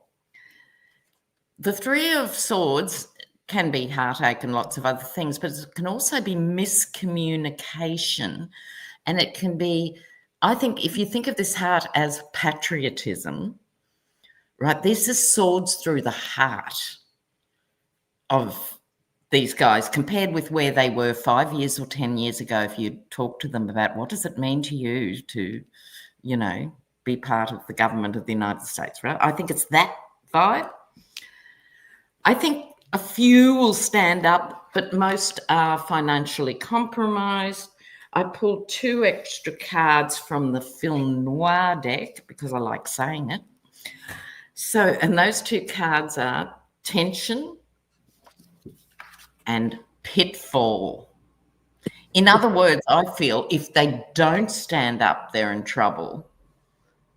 [SPEAKER 2] The Three of Swords can be heartache and lots of other things, but it can also be miscommunication. And it can be, I think, if you think of this heart as patriotism, right, this is swords through the heart of these guys compared with where they were 5 years or 10 years ago. If you talk to them about what does it mean to you to, you know, be part of the government of the United States, right? I think it's that vibe. I think a few will stand up, but most are financially compromised. I pulled 2 extra cards from the film noir deck because I like saying it. So, and those 2 cards are tension and pitfall. In other words, I feel if they don't stand up, they're in trouble.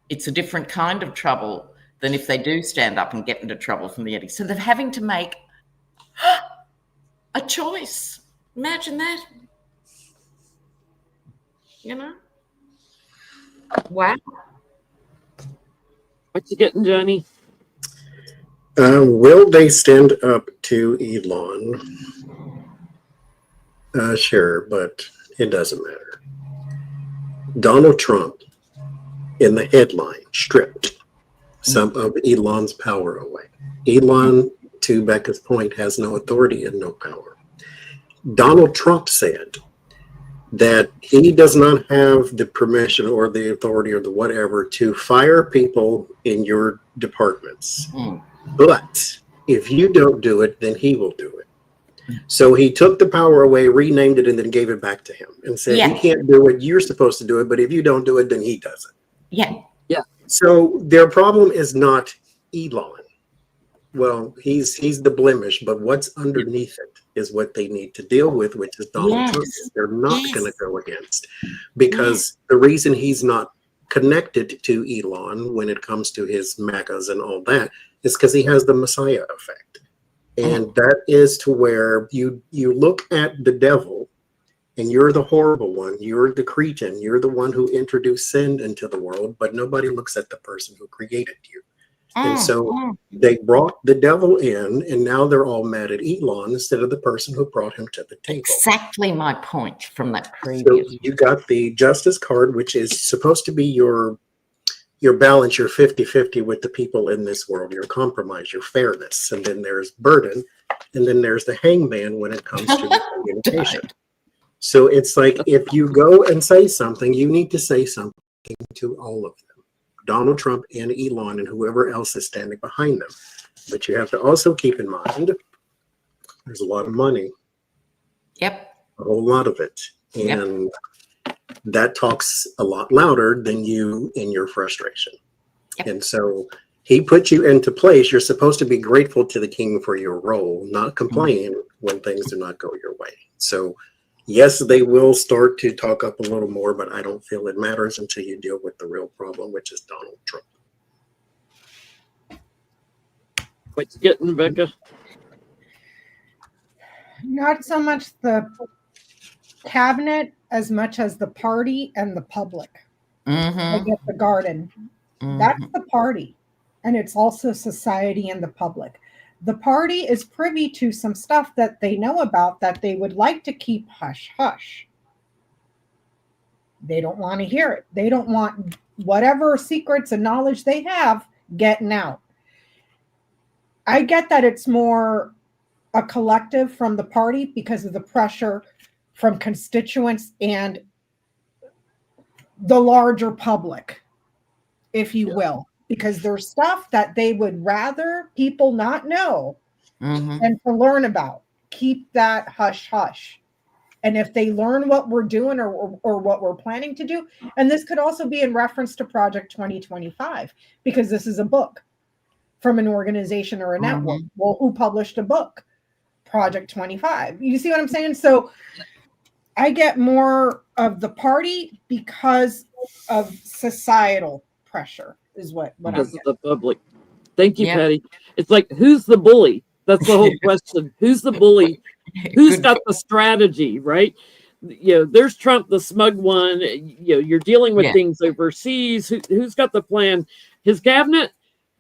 [SPEAKER 2] It's a different kind of trouble than if they do stand up and get into trouble from the eddies. So they're having to make a choice. Imagine that. You know? Wow.
[SPEAKER 1] What you getting, Johnny?
[SPEAKER 4] Will they stand up to Elon? Sure, but it doesn't matter. Donald Trump, in the headline, stripped some of Elon's power away. Elon, to Becca's point, has no authority and no power. Donald Trump said that he does not have the permission or the authority or the whatever to fire people in your departments. But if you don't do it, then he will do it. So he took the power away, renamed it, and then gave it back to him and said, you can't do it. You're supposed to do it. But if you don't do it, then he does it.
[SPEAKER 2] Yeah.
[SPEAKER 1] Yeah.
[SPEAKER 4] So their problem is not Elon. Well, he's the blemish, but what's underneath it is what they need to deal with, which is Donald Trump. They're not going to go against, because the reason he's not connected to Elon when it comes to his MAGAs and all that is because he has the Messiah effect. And that is to where you look at the devil and you're the horrible one, you're the cretin, you're the one who introduced sin into the world, but nobody looks at the person who created you. And so they brought the devil in, and now they're all mad at Elon instead of the person who brought him to the table.
[SPEAKER 2] Exactly my point from that previous.
[SPEAKER 4] So you got the justice card, which is supposed to be your balance, your 50-50 with the people in this world, your compromise, your fairness. And then there's burden, and then there's the hangman when it comes to communication. So it's like, if you go and say something, you need to say something to all of them. Donald Trump and Elon and whoever else is standing behind them. But you have to also keep in mind, there's a lot of money.
[SPEAKER 2] Yep.
[SPEAKER 4] A whole lot of it. And that talks a lot louder than you in your frustration. And so he put you into place. You're supposed to be grateful to the king for your role, not complain when things do not go your way. So yes, they will start to talk up a little more, but I don't feel it matters until you deal with the real problem, which is Donald Trump.
[SPEAKER 1] What you getting, Becca?
[SPEAKER 3] Not so much the cabinet as much as the party and the public. I get the garden. That's the party. And it's also society and the public. The party is privy to some stuff that they know about that they would like to keep hush-hush. They don't want to hear it. They don't want whatever secrets and knowledge they have getting out. I get that it's more a collective from the party because of the pressure from constituents and the larger public. if you will, because there's stuff that they would rather people not know and to learn about. Keep that hush hush. And if they learn what we're doing or what we're planning to do, and this could also be in reference to Project 2025, because this is a book from an organization or a network. Well, who published a book? Project 25. You see what I'm saying? So I get more of the party because of societal pressure is what I'm
[SPEAKER 1] Because
[SPEAKER 3] getting.
[SPEAKER 1] of the public. Thank you, Patty. It's like, who's the bully? That's the whole question. Who's the bully? Who's got the strategy, right? You know, there's Trump, the smug one. You know, you're dealing with things overseas. Who's got the plan? His cabinet,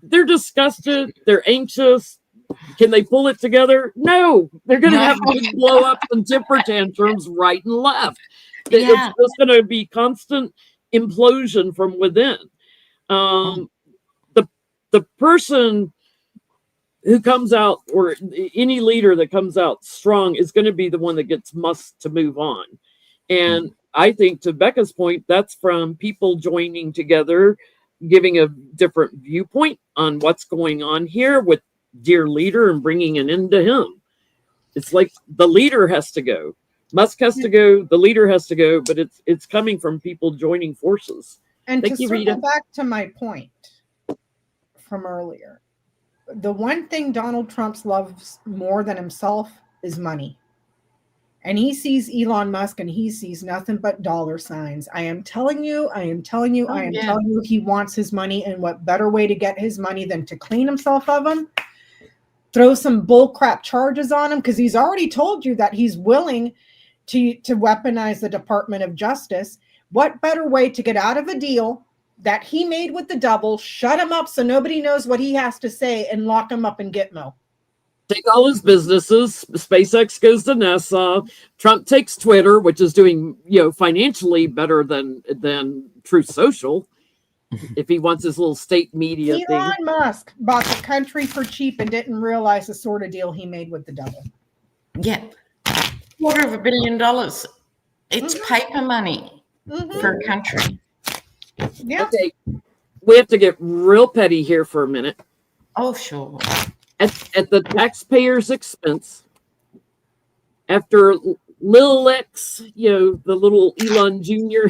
[SPEAKER 1] they're disgusted. They're anxious. Can they pull it together? No. They're going to have big blow-ups and temper tantrums right and left. It's just going to be constant implosion from within. The person who comes out, or any leader that comes out strong, is going to be the one that gets Musk to move on. And I think, to Becca's point, that's from people joining together, giving a different viewpoint on what's going on here with dear leader and bringing an end to him. It's like the leader has to go. Musk has to go. The leader has to go. But it's coming from people joining forces.
[SPEAKER 3] And
[SPEAKER 1] Thank
[SPEAKER 3] to
[SPEAKER 1] you,
[SPEAKER 3] circle
[SPEAKER 1] Rita.
[SPEAKER 3] back to my point from earlier, the one thing Donald Trump loves more than himself is money. And he sees Elon Musk and he sees nothing but dollar signs. I am telling you, telling you he wants his money. And what better way to get his money than to clean himself of him? Throw some bullcrap charges on him, because he's already told you that he's willing to weaponize the Department of Justice. What better way to get out of a deal that he made with the devil, shut him up so nobody knows what he has to say, and lock him up in Gitmo?
[SPEAKER 1] Take all his businesses. SpaceX goes to NASA. Trump takes Twitter, which is doing, financially better than Truth Social. If he wants his little state media thing.
[SPEAKER 3] Elon Musk bought the country for cheap and didn't realize the sort of deal he made with the devil.
[SPEAKER 2] Yeah. $250 million. It's paper money for a country.
[SPEAKER 3] Yeah.
[SPEAKER 1] Okay. We have to get real petty here for a minute.
[SPEAKER 2] Oh, sure.
[SPEAKER 1] At the taxpayer's expense, after Lil X, the little Elon Jr.,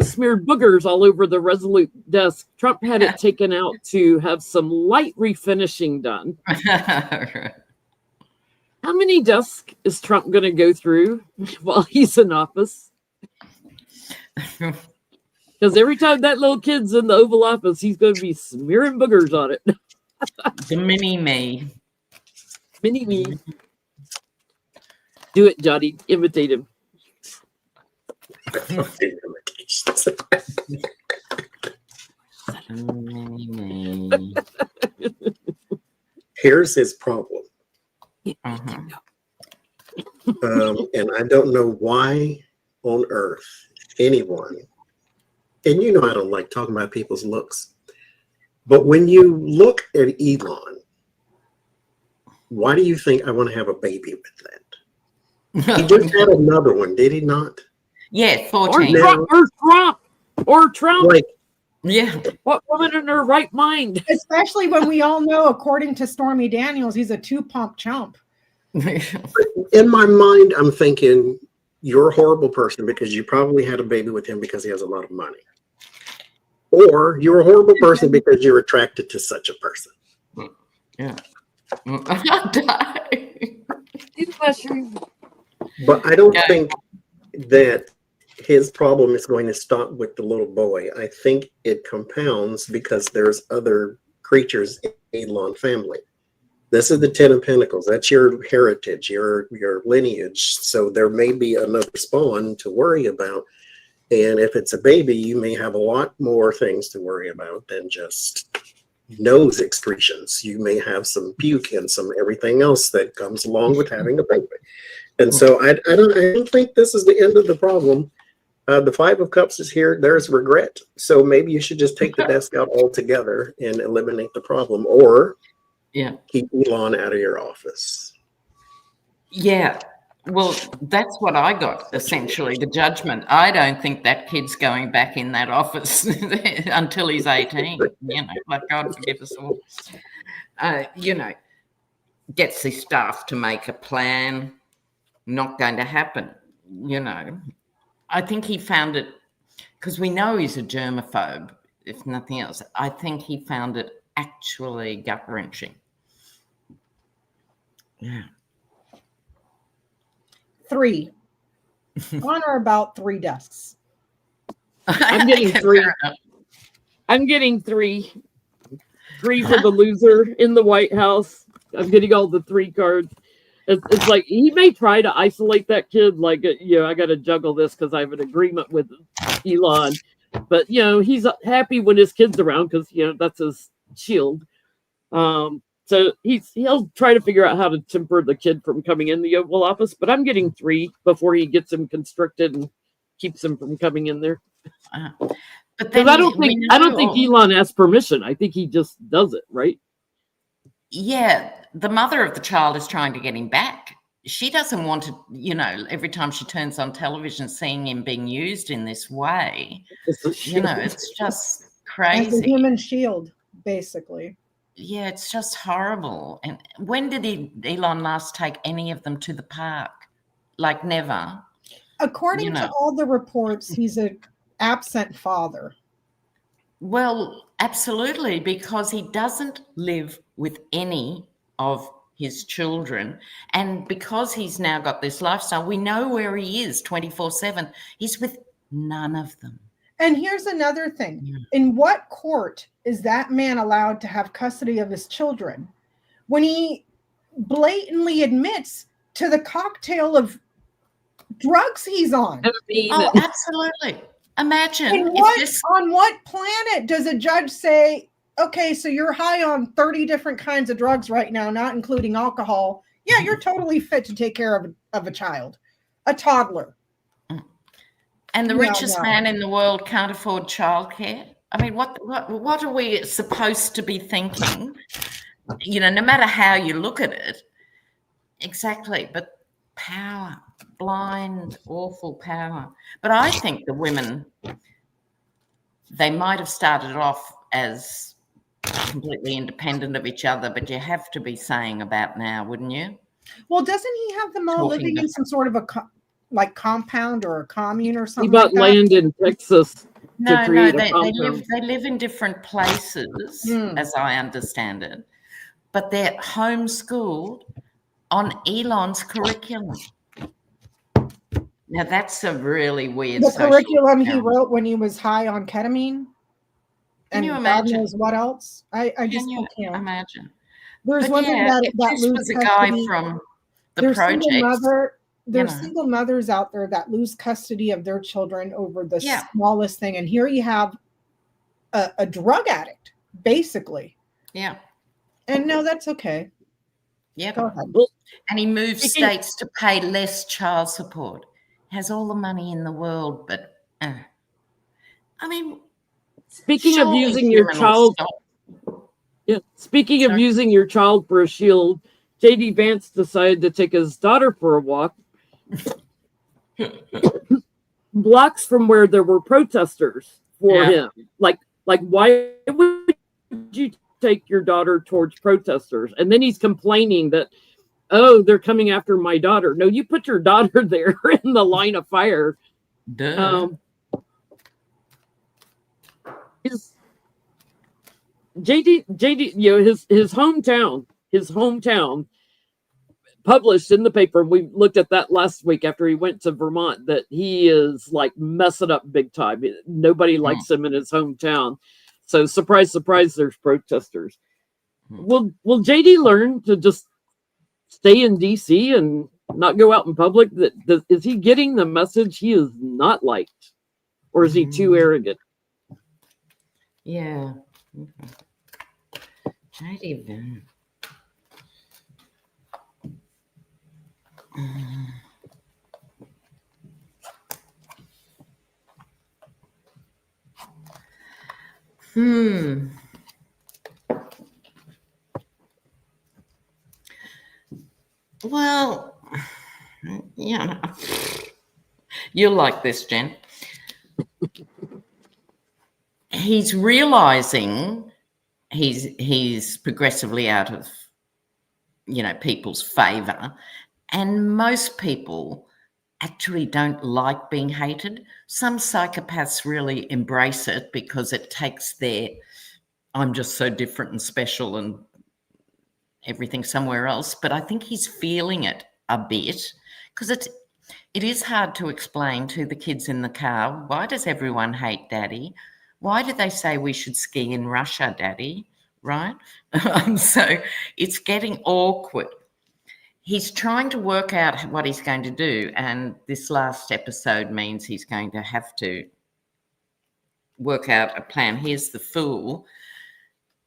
[SPEAKER 1] smeared boogers all over the Resolute desk, Trump had it taken out to have some light refinishing done. How many desks is Trump going to go through while he's in office? Because every time that little kid's in the Oval Office, he's going to be smearing boogers on it.
[SPEAKER 2] The mini-me.
[SPEAKER 1] Mini-me. Do it, Johnny. Imitate him.
[SPEAKER 4] Here's his problem. And I don't know why on earth anyone, and I don't like talking about people's looks, but when you look at Elon, why do you think I want to have a baby with that? He just had another one, did he not?
[SPEAKER 2] Yeah, 14.
[SPEAKER 1] Or Trump.
[SPEAKER 4] Like,
[SPEAKER 2] yeah.
[SPEAKER 1] What woman in her right mind?
[SPEAKER 3] Especially when we all know, according to Stormy Daniels, he's a two-pump chump.
[SPEAKER 4] In my mind, I'm thinking, you're a horrible person because you probably had a baby with him because he has a lot of money. Or you're a horrible person because you're attracted to such a person.
[SPEAKER 2] Yeah.
[SPEAKER 4] But I don't think that his problem is going to stop with the little boy. I think it compounds because there's other creatures in the Elon family. This is the 10 of Pentacles. That's your heritage, your lineage. So there may be another spawn to worry about. And if it's a baby, you may have a lot more things to worry about than just nose excretions. You may have some puke and some everything else that comes along with having a baby. And so I don't think this is the end of the problem. The 5 of Cups is here. There's regret. So maybe you should just take the desk out altogether and eliminate the problem, or keep Elon out of your office.
[SPEAKER 2] Yeah. Well, that's what I got, essentially, the judgment. I don't think that kid's going back in that office until he's 18, like God forgive us all. Gets his staff to make a plan, not going to happen, I think he found it, because we know he's a germaphobe, if nothing else. I think he found it actually gut-wrenching. Yeah.
[SPEAKER 3] 3. On or about 3 desks.
[SPEAKER 1] I'm getting 3. I'm getting 3. 3 for the loser in the White House. I'm getting all the 3 cards. It's like he may try to isolate that kid. Like, I got to juggle this because I have an agreement with Elon. But, he's happy when his kid's around because, that's his shield. So he'll try to figure out how to temper the kid from coming in the Oval Office. But I'm getting 3 before he gets him constricted and keeps him from coming in there.
[SPEAKER 2] But then
[SPEAKER 1] I don't think Elon asks permission. I think he just does it, right?
[SPEAKER 2] Yeah, the mother of the child is trying to get him back. She doesn't want to, every time she turns on television, seeing him being used in this way. It's just crazy.
[SPEAKER 3] As a human shield, basically.
[SPEAKER 2] Yeah, it's just horrible. And when did Elon last take any of them to the park? Like never.
[SPEAKER 3] According to all the reports, he's an absent father.
[SPEAKER 2] Well, absolutely, because he doesn't live with any of his children. And because he's now got this lifestyle, we know where he is 24/7. He's with none of them.
[SPEAKER 3] And here's another thing. Yeah. In what court is that man allowed to have custody of his children when he blatantly admits to the cocktail of drugs he's on?
[SPEAKER 2] Oh, absolutely. Imagine
[SPEAKER 3] on what planet does a judge say, okay, so you're high on 30 different kinds of drugs right now, not including alcohol. Yeah, you're totally fit to take care of a child, a toddler.
[SPEAKER 2] And the richest man in the world can't afford childcare. I mean, what are we supposed to be thinking? No matter how you look at it. Exactly. But power, blind, awful power. But I think the women, they might have started off as completely independent of each other, but you have to be saying about now, wouldn't you?
[SPEAKER 3] Well, doesn't he have them all living in some sort of a compound or a commune or something?
[SPEAKER 1] He bought land in Texas.
[SPEAKER 2] No, they live in different places, as I understand it, but they're homeschooled on Elon's curriculum. Now that's a really weird.
[SPEAKER 3] The curriculum he wrote when he was high on ketamine.
[SPEAKER 2] Can you imagine?
[SPEAKER 3] God knows what else? I just can't
[SPEAKER 2] imagine.
[SPEAKER 3] There's women that lose
[SPEAKER 2] was a guy from the project.
[SPEAKER 3] There's single mothers out there that lose custody of their children over the smallest thing. And here you have a drug addict, basically.
[SPEAKER 2] Yeah.
[SPEAKER 3] And no, that's okay.
[SPEAKER 2] Yeah.
[SPEAKER 3] Go ahead.
[SPEAKER 2] And he moves states to pay less child support. Has all the money in the world, but I mean,
[SPEAKER 1] speaking of using your child, of using your child for a shield, JD Vance decided to take his daughter for a walk blocks from where there were protesters for him. Like why would you take your daughter towards protesters? And then he's complaining that, oh, they're coming after my daughter. No, you put your daughter there in the line of fire. JD, his hometown published in the paper. We looked at that last week after he went to Vermont, that he is like messing up big time. Nobody likes him in his hometown. So surprise, surprise, there's protesters. Will JD learn to just stay in DC and not go out in public? Is he getting the message he is not liked, or is he too arrogant?
[SPEAKER 2] Yeah. JD Vance. Well, Yeah. You'll like this, Jen. He's realizing he's progressively out of, people's favor, and most people actually don't like being hated. Some psychopaths really embrace it because it takes their I'm just so different and special and everything somewhere else. But I think he's feeling it a bit because it is hard to explain to the kids in the car, why does everyone hate Daddy? Why do they say we should ski in Russia, Daddy? Right? So it's getting awkward. He's trying to work out what he's going to do, and this last episode means he's going to have to work out a plan. Here's the fool.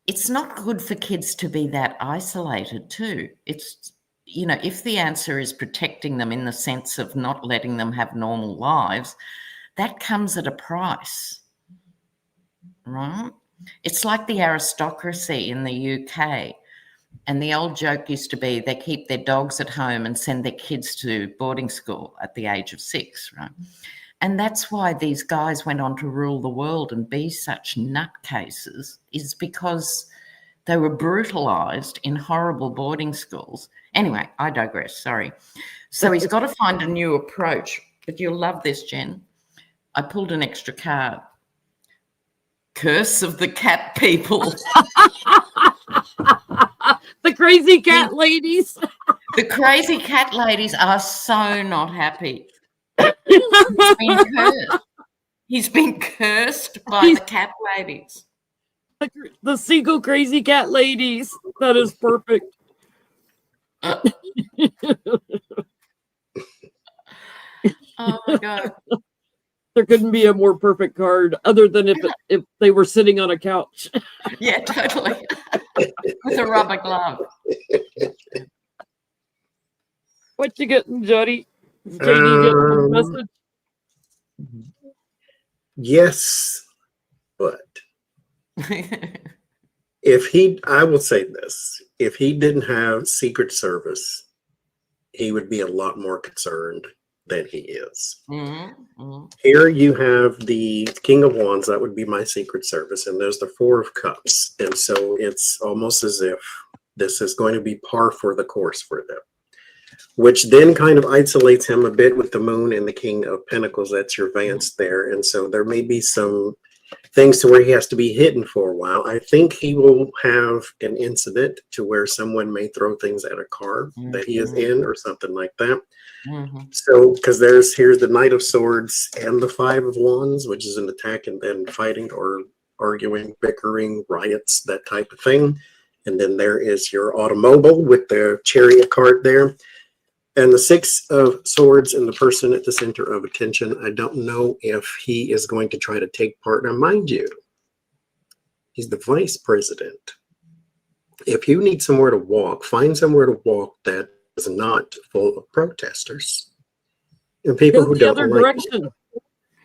[SPEAKER 2] It's not good for kids to be that isolated too. It's, if the answer is protecting them in the sense of not letting them have normal lives, that comes at a price, right? It's like the aristocracy in the UK. And the old joke used to be they keep their dogs at home and send their kids to boarding school at the age of 6, right? And that's why these guys went on to rule the world and be such nutcases, is because they were brutalised in horrible boarding schools. Anyway, I digress, sorry. So he's got to find a new approach. But you'll love this, Jen. I pulled an extra card. Curse of the cat people.
[SPEAKER 1] The crazy cat ladies.
[SPEAKER 2] The crazy cat ladies are so not happy. He's been cursed by the cat ladies.
[SPEAKER 1] The single crazy cat ladies. That is perfect.
[SPEAKER 2] Oh my God.
[SPEAKER 1] There couldn't be a more perfect card other than if they were sitting on a couch.
[SPEAKER 2] Yeah, totally. With a rubber glove.
[SPEAKER 1] What you getting, Jody? Is JD getting a message?
[SPEAKER 4] Yes, but I will say this, if he didn't have Secret Service, he would be a lot more concerned than he is.
[SPEAKER 2] Mm-hmm.
[SPEAKER 4] Here you have the King of Wands, that would be my Secret Service, and there's the Four of Cups. And so it's almost as if this is going to be par for the course for them, which then kind of isolates him a bit with the Moon and the King of Pentacles. That's your Vance there. And so there may be some things to where he has to be hidden for a while. I think he will have an incident to where someone may throw things at a car that he is in or something like that.
[SPEAKER 2] Mm-hmm.
[SPEAKER 4] So, because here's the Knight of Swords and the Five of Wands, which is an attack and then fighting or arguing, bickering, riots, that type of thing. And then there is your automobile with the Chariot card there. And the Six of Swords and the person at the center of attention. I don't know if he is going to try to take part. Now, mind you, he's the vice president. If you need somewhere to walk, find somewhere to walk that is not full of protesters and people who don't like you.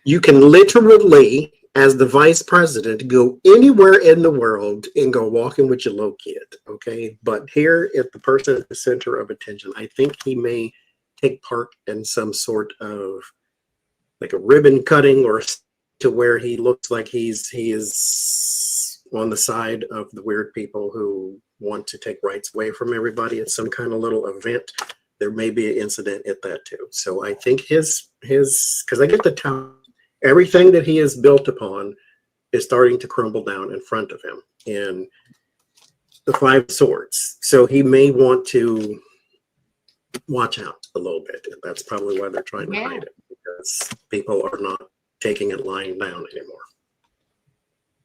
[SPEAKER 4] You can literally, as the vice president, go anywhere in the world and go walking with your little kid, okay? But here at the person at the center of attention, I think he may take part in some sort of like a ribbon cutting, or to where he looks like he is on the side of the weird people who want to take rights away from everybody at some kind of little event. There may be an incident at that too. So I think his because I get the town. Everything that he is built upon is starting to crumble down in front of him in the Five Swords. So he may want to watch out a little bit. And that's probably why they're trying to hide it, because people are not taking it lying down anymore.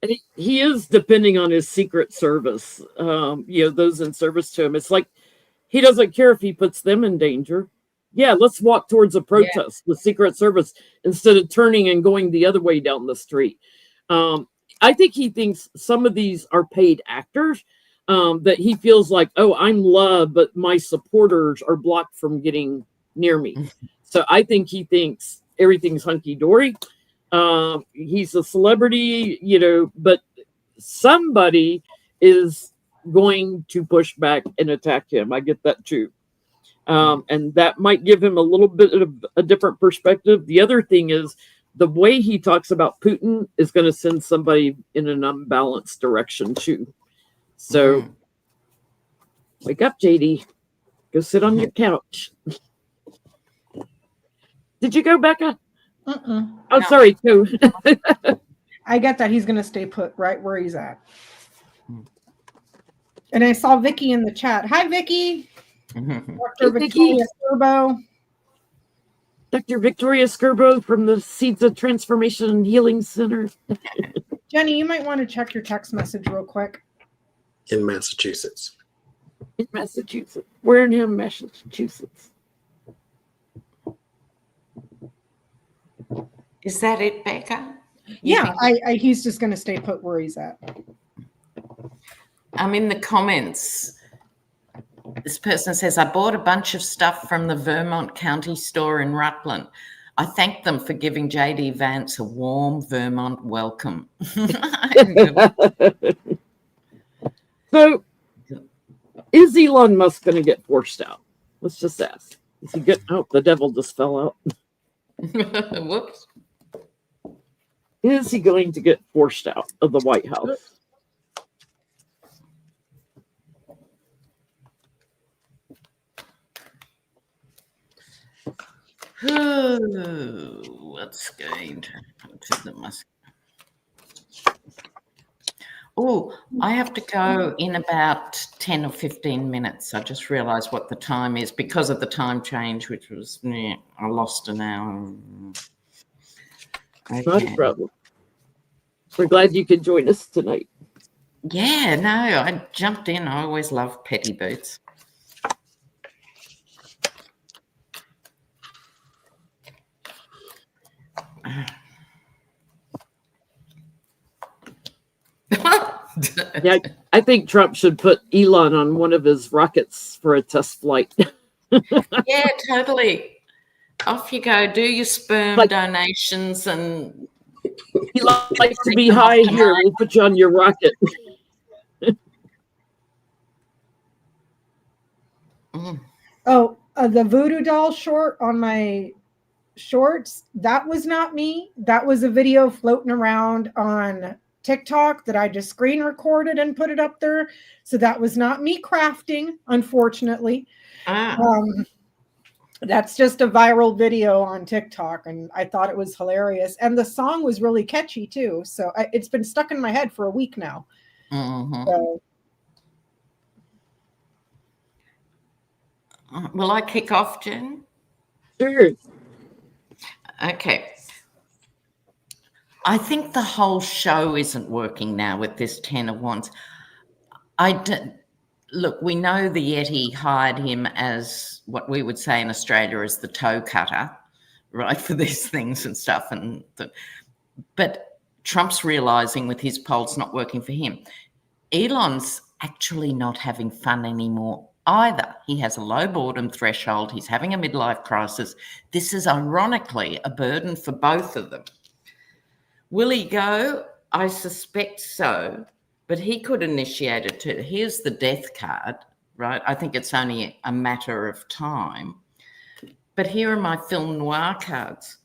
[SPEAKER 1] And he is depending on his Secret Service, those in service to him. It's like he doesn't care if he puts them in danger. Yeah, let's walk towards a protest with Secret Service instead of turning and going the other way down the street. I think he thinks some of these are paid actors, that he feels like, oh, I'm loved, but my supporters are blocked from getting near me. So I think he thinks everything's hunky-dory. He's a celebrity, but somebody is going to push back and attack him. I get that too. And that might give him a little bit of a different perspective. The other thing is the way he talks about Putin is going to send somebody in an unbalanced direction too. So wake up, JD. Go sit on your couch. Did you go, Becca? Oh, no. Sorry, too.
[SPEAKER 3] I get that he's going to stay put right where he's at. And I saw Vicky in the chat. Hi, Vicky. Dr. Victoria Skirbo.
[SPEAKER 1] Dr. Victoria Skirbo from the Seeds of Transformation and Healing Center.
[SPEAKER 3] Jenny, you might want to check your text message real quick.
[SPEAKER 4] In Massachusetts.
[SPEAKER 1] In Massachusetts. Wareham, Massachusetts.
[SPEAKER 2] Is that it, Becca?
[SPEAKER 3] Yeah, he's just going to stay put where he's at.
[SPEAKER 2] I'm in the comments. This person says, I bought a bunch of stuff from the Vermont County store in Rutland. I thank them for giving JD Vance a warm Vermont welcome.
[SPEAKER 1] So, is Elon Musk going to get forced out? Let's just ask. Is he getting out? The devil just fell out.
[SPEAKER 2] Whoops.
[SPEAKER 1] Is he going to get forced out of the White House?
[SPEAKER 2] What's going to happen to the Musk? Oh, I have to go in about 10 or 15 minutes. I just realized what the time is because of the time change, which was, I lost an hour.
[SPEAKER 1] Okay. Not a problem. We're glad you could join us tonight.
[SPEAKER 2] Yeah, no, I jumped in. I always love petty boots.
[SPEAKER 1] Yeah, I think Trump should put Elon on one of his rockets for a test flight.
[SPEAKER 2] Yeah, totally. Off you go. Do your sperm donations and.
[SPEAKER 1] He likes to be high here. We'll put you on your rocket.
[SPEAKER 3] Oh, the voodoo doll short on my shorts, that was not me. That was a video floating around on TikTok that I just screen recorded and put it up there. So that was not me crafting, unfortunately. That's just a viral video on TikTok, and I thought it was hilarious. And the song was really catchy too. So it's been stuck in my head for a week now. So.
[SPEAKER 2] Will I kick off, Jen?
[SPEAKER 1] Sure.
[SPEAKER 2] Okay. I think the whole show isn't working now with this 10 of Wands. Look, we know the Yeti hired him as what we would say in Australia as the toe cutter, right, for these things and stuff. But Trump's realizing with his polls not working for him. Elon's actually not having fun anymore either. He has a low boredom threshold. He's having a midlife crisis. This is ironically a burden for both of them. Will he go? I suspect so, but he could initiate it too. Here's the death card, right? I think it's only a matter of time. But here are my film noir cards.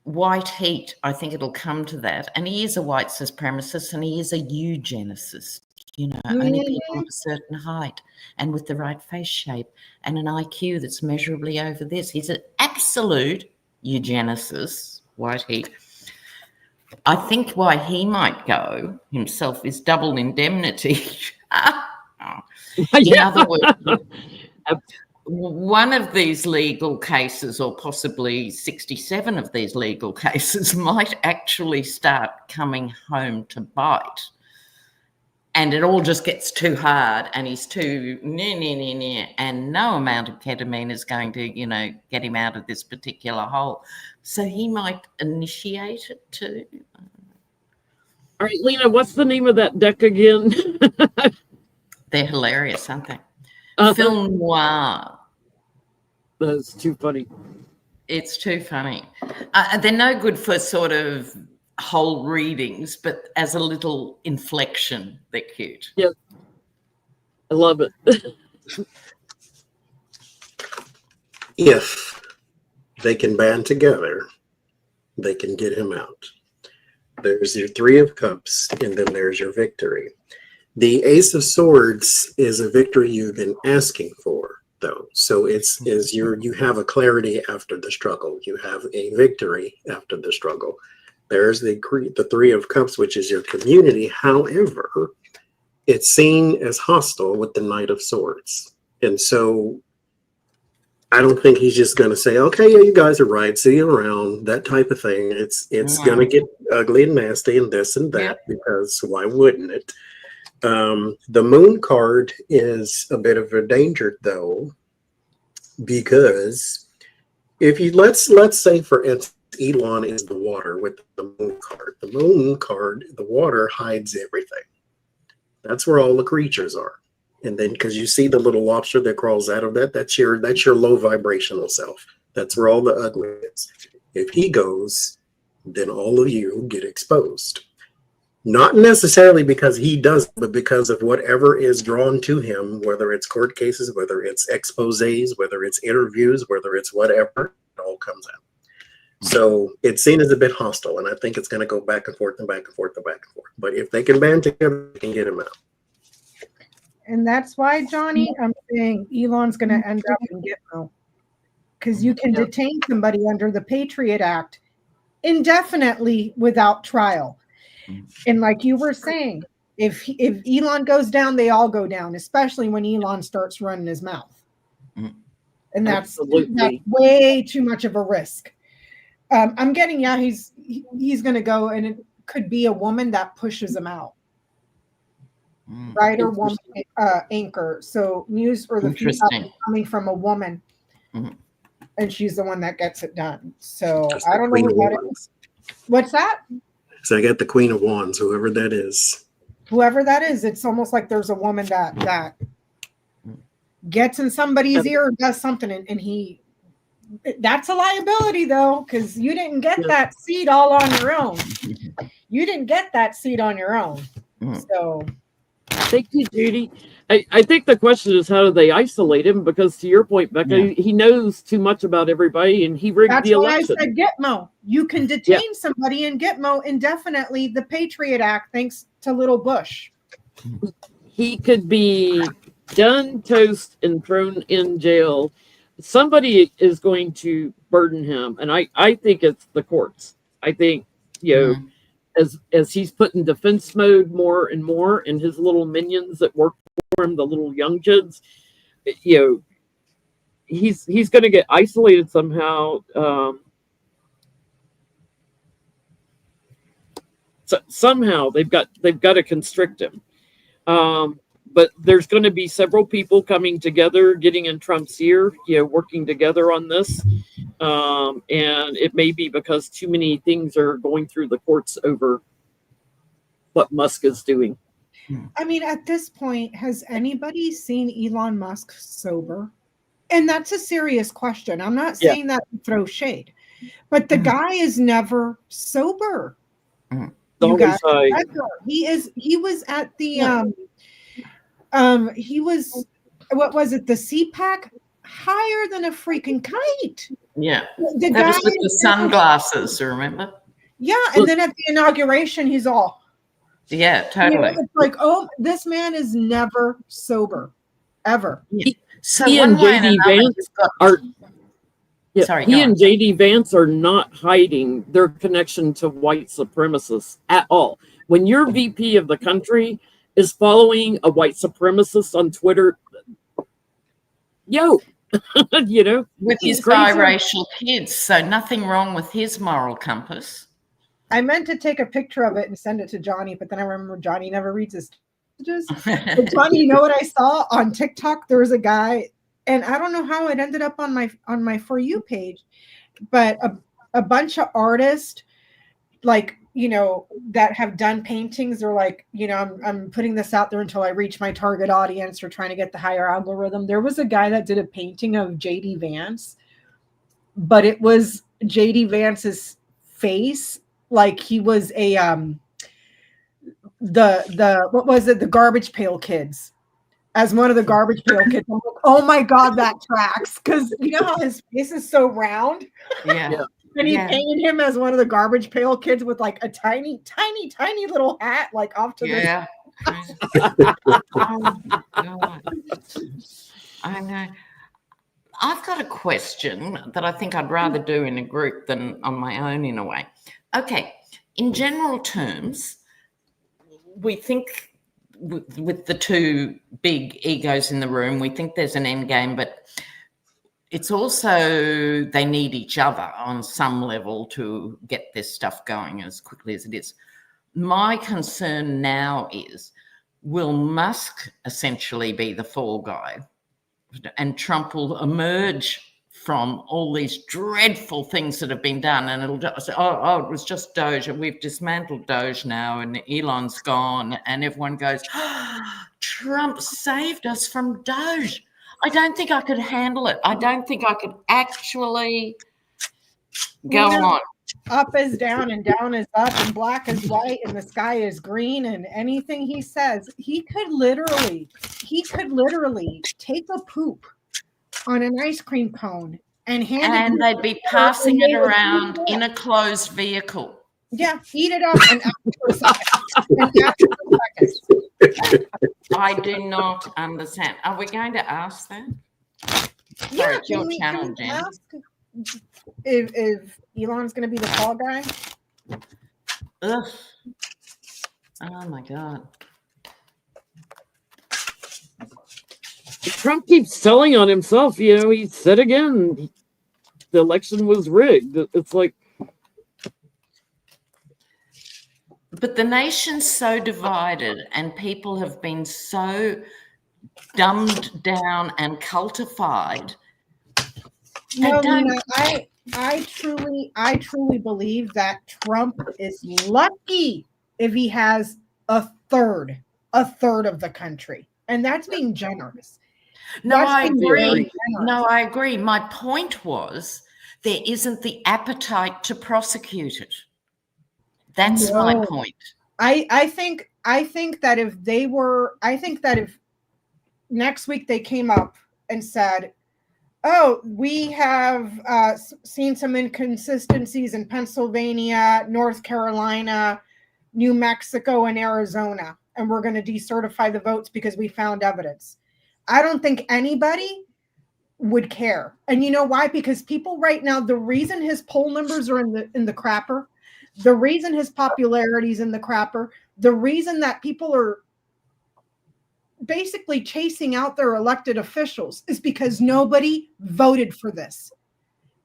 [SPEAKER 2] White heat, I think it'll come to that. And he is a white supremacist and he is a eugenicist. You know, only people of a certain height and with the right face shape and an IQ that's measurably over this. He's an absolute eugenicist, white heat. I think why he might go himself is double indemnity. In other words, one of these legal cases, or possibly 67 of these legal cases, might actually start coming home to bite. And it all just gets too hard and he's too and no amount of ketamine is going to, get him out of this particular hole. So he might initiate it too.
[SPEAKER 1] All right, Lena, what's the name of that deck again?
[SPEAKER 2] They're hilarious, aren't they? Film noir.
[SPEAKER 1] That's too funny.
[SPEAKER 2] It's too funny. They're no good for sort of whole readings, but as a little inflection, they're cute.
[SPEAKER 1] Yeah, I love it.
[SPEAKER 4] if they can band together, they can get him out. There's your Three of Cups, and then there's your victory. The Ace of Swords is a victory you've been asking for, though. So you have a clarity after the struggle. You have a victory after the struggle. There's the Three of Cups, which is your community. However, it's seen as hostile with the Knight of Swords. And so I don't think he's just going to say, okay, yeah, you guys are right. See you around, that type of thing. It's going to get ugly and nasty and this and that, because why wouldn't it? The Moon card is a bit of a danger, though, because if you let's say, for instance, Elon is the water with the Moon card. The Moon card, the water hides everything. That's where all the creatures are. And then, because you see the little lobster that crawls out of that, that's your low vibrational self. That's where all the ugly is. If he goes, then all of you get exposed. Not necessarily because he does, but because of whatever is drawn to him, whether it's court cases, whether it's exposés, whether it's interviews, whether it's whatever, it all comes out. So it's seen as a bit hostile, and I think it's going to go back and forth and back and forth and back and forth. But if they can band together, they can get him out.
[SPEAKER 3] And that's why, Johnny, I'm saying Elon's going to end up in Gitmo, because you can detain somebody under the Patriot Act indefinitely without trial. And like you were saying, if Elon goes down, they all go down, especially when Elon starts running his mouth. And that's way too much of a risk. I'm getting, he's going to go, and it could be a woman that pushes him out. Right, or woman anchor. So news or the feed coming from a woman, and she's the one that gets it done. So I don't know who that is. What's that?
[SPEAKER 4] So I got the Queen of Wands, whoever that is.
[SPEAKER 3] Whoever that is, it's almost like there's a woman that gets in somebody's ear or does something, and he. That's a liability, though, because you didn't get that seed all on your own. You didn't get that seed on your own. So.
[SPEAKER 1] Thank you, Judy. I think the question is, how do they isolate him? Because to your point, Becca, he knows too much about everybody, and he rigged the election.
[SPEAKER 3] That's why I said Gitmo. You can detain somebody in Gitmo indefinitely. The Patriot Act, thanks to Little Bush.
[SPEAKER 1] He could be done, toast, and thrown in jail. Somebody is going to burden him, and I think it's the courts. I think, as he's put in defense mode more and more, and his little minions that work for him, the little young kids, he's going to get isolated somehow. So somehow they've got to constrict him. But there's going to be several people coming together, getting in Trump's ear, working together on this. And it may be because too many things are going through the courts over what Musk is doing.
[SPEAKER 3] I mean, at this point, has anybody seen Elon Musk sober? And that's a serious question. I'm not saying that to throw shade, but the guy is never sober. You guys, he was at the he was, what was it, the CPAC, higher than a freaking kite.
[SPEAKER 2] Yeah, that was with the sunglasses, remember?
[SPEAKER 3] Yeah, and then at the inauguration, he's all.
[SPEAKER 2] Yeah, totally.
[SPEAKER 3] It's like, oh, this man is never sober, ever.
[SPEAKER 2] So
[SPEAKER 1] he and JD Vance are. He and JD Vance are not hiding their connection to white supremacists at all. When your VP of the country is following a white supremacist on Twitter, with
[SPEAKER 2] his biracial kids, so nothing wrong with his moral compass.
[SPEAKER 3] I meant to take a picture of it and send it to Johnny, but then I remember Johnny never reads his messages. But Johnny, you know what I saw on TikTok? There was a guy, and I don't know how it ended up on my For You page, but a bunch of artists, that have done paintings, or I'm putting this out there until I reach my target audience, or trying to get the higher algorithm. There was a guy that did a painting of JD Vance, but it was JD Vance's face, like he was a what was it, the Garbage Pail Kids as one of the garbage pail kids. I'm like, oh my God, that tracks. Because you know how his face is so round?
[SPEAKER 2] Yeah.
[SPEAKER 3] And he painted him as one of the garbage pail kids with like a tiny, tiny, tiny little hat, like off to
[SPEAKER 2] Yeah. Oh my God. I know. I've got a question that I think I'd rather do in a group than on my own in a way. Okay. In general terms, we think with the two big egos in the room, we think there's an end game, but it's also they need each other on some level to get this stuff going as quickly as it is. My concern now is, will Musk essentially be the fall guy and Trump will emerge from all these dreadful things that have been done, and it'll just, oh, it was just DOGE, and we've dismantled DOGE now, and Elon's gone, and everyone goes, oh, Trump saved us from DOGE. I don't think I could handle it. I don't think I could actually go on.
[SPEAKER 3] Up is down and down is up and black is white and the sky is green, and anything he says, he could literally take a poop on an ice cream cone and
[SPEAKER 2] they'd be passing it around in a closed vehicle.
[SPEAKER 3] Yeah, eat it up and after a second.
[SPEAKER 2] I do not understand. Are we going to ask that? Sorry, it's your channel, Jen.
[SPEAKER 3] If Elon's going to be the fall guy?
[SPEAKER 2] Ugh. Oh my God.
[SPEAKER 1] Trump keeps telling on himself. You know, he said again, the election was rigged. It's like.
[SPEAKER 2] But the nation's so divided and people have been so dumbed down and cultified.
[SPEAKER 3] No, Lena, I truly believe that Trump is lucky if he has a third of the country. And that's being generous.
[SPEAKER 2] No, I agree. No, I agree. My point was there isn't the appetite to prosecute it. That's my point.
[SPEAKER 3] I think that if next week they came up and said, oh, we have seen some inconsistencies in Pennsylvania, North Carolina, New Mexico, and Arizona, and we're going to decertify the votes because we found evidence. I don't think anybody would care. And you know why? Because people right now, the reason his poll numbers are in the crapper, the reason his popularity is in the crapper, the reason that people are basically chasing out their elected officials is because nobody voted for this.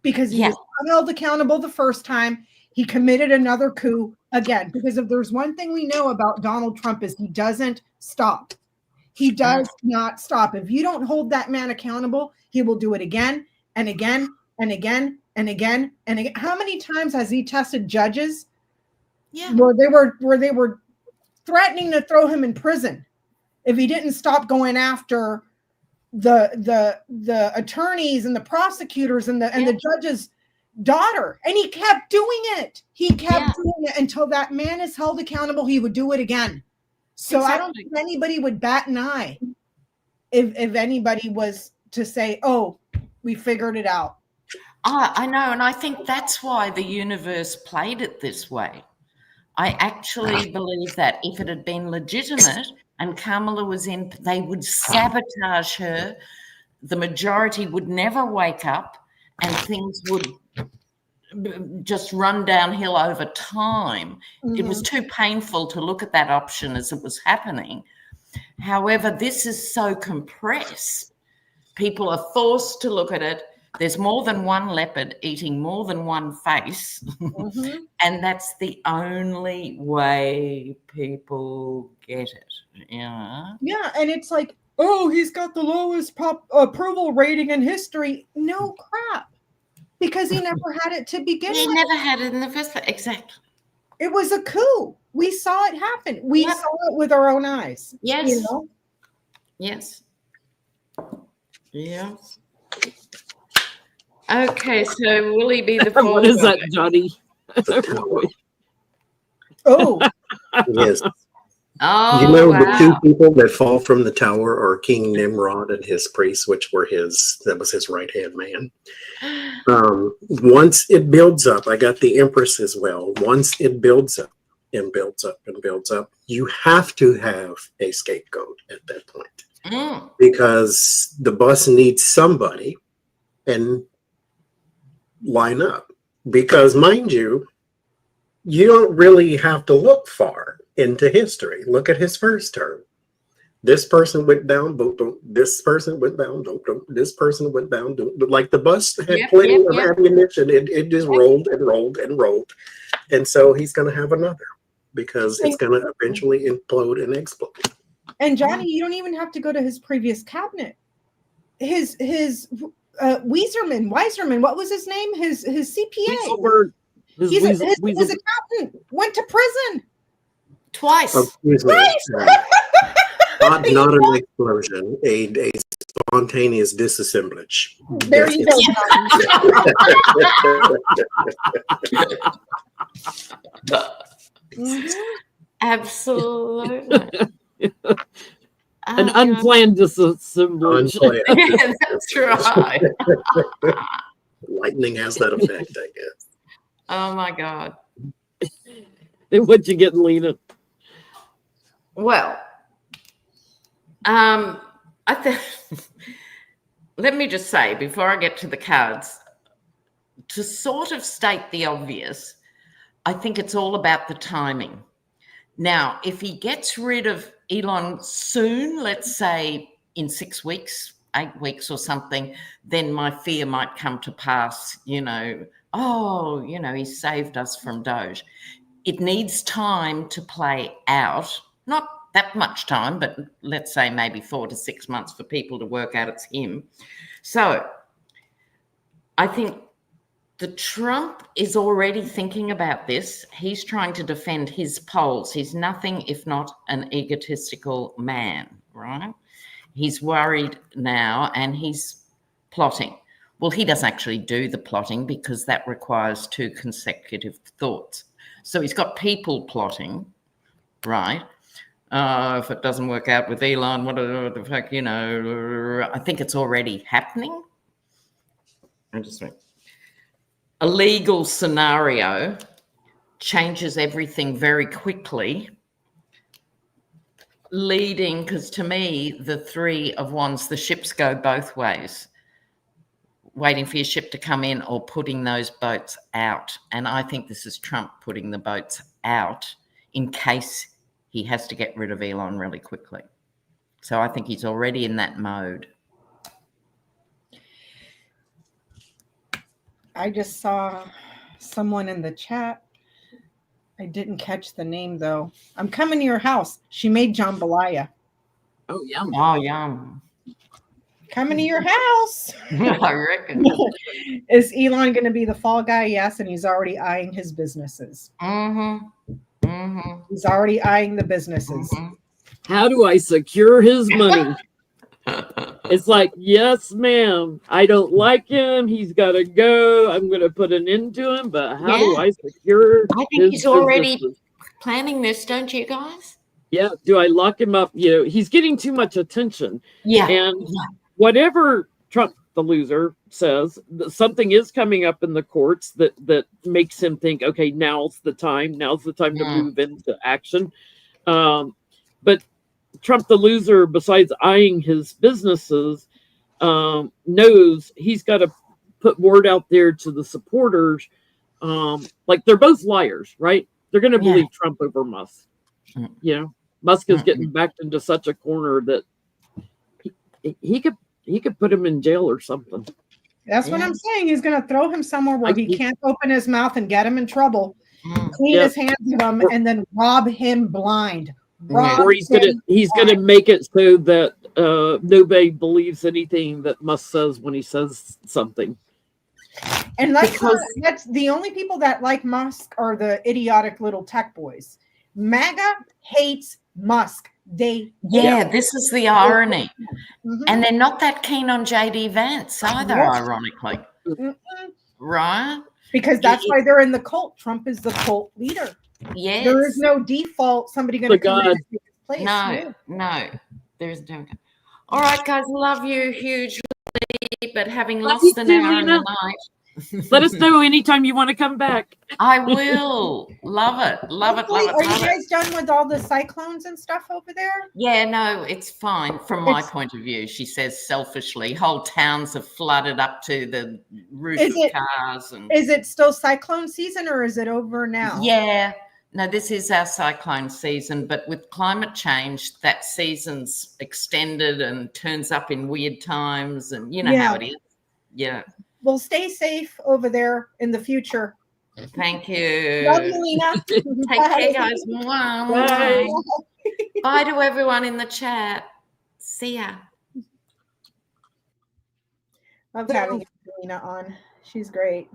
[SPEAKER 3] Because he was held accountable the first time, he committed another coup again. Because if there's one thing we know about Donald Trump is he doesn't stop. He does not stop. If you don't hold that man accountable, he will do it again and again and again and again and again. How many times has he tested judges where they were threatening to throw him in prison if he didn't stop going after the attorneys and the prosecutors and the judge's daughter? And he kept doing it. He kept doing it until that man is held accountable. He would do it again. So I don't think anybody would bat an eye if anybody was to say, oh, we figured it out.
[SPEAKER 2] I know. And I think that's why the universe played it this way. I actually believe that if it had been legitimate and Kamala was in, they would sabotage her. The majority would never wake up and things would just run downhill over time. It was too painful to look at that option as it was happening. However, this is so compressed. People are forced to look at it. There's more than one leopard eating more than one face. And that's the only way people get it. Yeah.
[SPEAKER 3] Yeah. And it's like, oh, he's got the lowest approval rating in history. No crap. Because he never had it to begin with.
[SPEAKER 2] He never had it in the first place. Exactly.
[SPEAKER 3] It was a coup. We saw it happen. We saw it with our own eyes.
[SPEAKER 2] Yes.
[SPEAKER 3] You know?
[SPEAKER 2] Yes. Yeah. Okay, so will he be the fall
[SPEAKER 1] What is
[SPEAKER 2] guy?
[SPEAKER 1] that, Johnny?
[SPEAKER 3] Oh.
[SPEAKER 4] Yes.
[SPEAKER 2] Oh,
[SPEAKER 4] You know, the two
[SPEAKER 2] wow.
[SPEAKER 4] people that fall from the tower are King Nimrod and his priests, which were that was his right hand man. Once it builds up, I got the Empress as well. Once it builds up and builds up and builds up, you have to have a scapegoat at that point because the bus needs somebody and line up. Because, mind you, you don't really have to look far into history. Look at his first term. This person went down, boom, boom. This person went down, boom, boom. This person went down, boom. But like the bus had plenty of ammunition, it just rolled and rolled and rolled. And so he's going to have another because it's going to eventually implode and explode.
[SPEAKER 3] And Johnny, you don't even have to go to his previous cabinet. His Weiserman, what was his name? His CPA. His accountant went to prison.
[SPEAKER 2] Twice.
[SPEAKER 4] Excuse me. Not an explosion, a spontaneous disassemblage.
[SPEAKER 3] There you go.
[SPEAKER 2] Absolutely.
[SPEAKER 1] An unplanned disassemblage.
[SPEAKER 2] Yeah, that's right.
[SPEAKER 4] Lightning has that effect, I guess.
[SPEAKER 2] Oh my God.
[SPEAKER 1] What'd you get, Lena?
[SPEAKER 2] Well, let me just say before I get to the cards, to sort of state the obvious, I think it's all about the timing. Now, if he gets rid of Elon soon, let's say in 6 weeks, 8 weeks or something, then my fear might come to pass, he saved us from DOGE. It needs time to play out, not that much time, but let's say maybe 4 to 6 months for people to work out it's him. So I think the Trump is already thinking about this. He's trying to defend his polls. He's nothing if not an egotistical man, right? He's worried now and he's plotting. Well, he doesn't actually do the plotting because that requires 2 consecutive thoughts. So he's got people plotting, right? If it doesn't work out with Elon, what the fuck, I think it's already happening. A legal scenario changes everything very quickly, leading, because to me, the 3 of Wands, the ships go both ways, waiting for your ship to come in or putting those boats out. And I think this is Trump putting the boats out in case he has to get rid of Elon really quickly. So I think he's already in that mode.
[SPEAKER 3] I just saw someone in the chat. I didn't catch the name, though. I'm coming to your house. She made jambalaya.
[SPEAKER 1] Oh, yum.
[SPEAKER 2] Oh, yum.
[SPEAKER 3] Coming to your house.
[SPEAKER 2] I reckon.
[SPEAKER 3] Is Elon going to be the fall guy? Yes, and he's already eyeing his businesses. He's already eyeing the businesses.
[SPEAKER 1] How do I secure his money? It's like, yes, ma'am. I don't like him. He's got to go. I'm going to put an end to him. But how do I secure?
[SPEAKER 2] I think he's already planning this, don't you guys?
[SPEAKER 1] Yeah. Do I lock him up? He's getting too much attention.
[SPEAKER 2] Yeah.
[SPEAKER 1] And whatever Trump, the loser, says, something is coming up in the courts that makes him think, okay, now's the time. Now's the time to move into action. But Trump, the loser, besides eyeing his businesses, knows he's got to put word out there to the supporters. Like they're both liars, right? They're going to believe Trump over Musk. Musk is getting backed into such a corner that he could put him in jail or something.
[SPEAKER 3] That's what I'm saying. He's going to throw him somewhere where he can't open his mouth and get him in trouble. Clean his hands of him and then rob him blind.
[SPEAKER 1] Or he's gonna make it so that nobody believes anything that Musk says when he says something.
[SPEAKER 3] And that's the only people that like Musk are the idiotic little tech boys. MAGA hates Musk.
[SPEAKER 2] This is the irony. And they're not that keen on JD Vance either, ironically. Right?
[SPEAKER 3] Because that's why they're in the cult. Trump is the cult leader.
[SPEAKER 2] Yes.
[SPEAKER 3] There is no default somebody going to come in and take his place.
[SPEAKER 2] No, there's no. All right, guys, love you hugely, but having
[SPEAKER 1] Love
[SPEAKER 2] lost
[SPEAKER 1] you
[SPEAKER 2] an
[SPEAKER 1] too,
[SPEAKER 2] hour in the
[SPEAKER 1] Lena.
[SPEAKER 2] night.
[SPEAKER 1] Let us know anytime you want to come back.
[SPEAKER 2] I will. Love it. Love it. Love it.
[SPEAKER 3] Are you
[SPEAKER 2] Love it.
[SPEAKER 3] guys done with all the cyclones and stuff over there?
[SPEAKER 2] Yeah, no, it's fine from my point of view. She says selfishly, whole towns are flooded up to the roof of cars. And
[SPEAKER 3] is it still cyclone season or is it over now?
[SPEAKER 2] yeah, no, this is our cyclone season, but with climate change, that season's extended and turns up in weird times, and you know how it is. Yeah.
[SPEAKER 3] Well, stay safe over there in the future.
[SPEAKER 2] Thank you.
[SPEAKER 3] Love you, Lena.
[SPEAKER 2] Take care, guys.
[SPEAKER 1] Bye.
[SPEAKER 2] Bye to everyone in the chat. See ya.
[SPEAKER 3] Love having Lena on. She's great.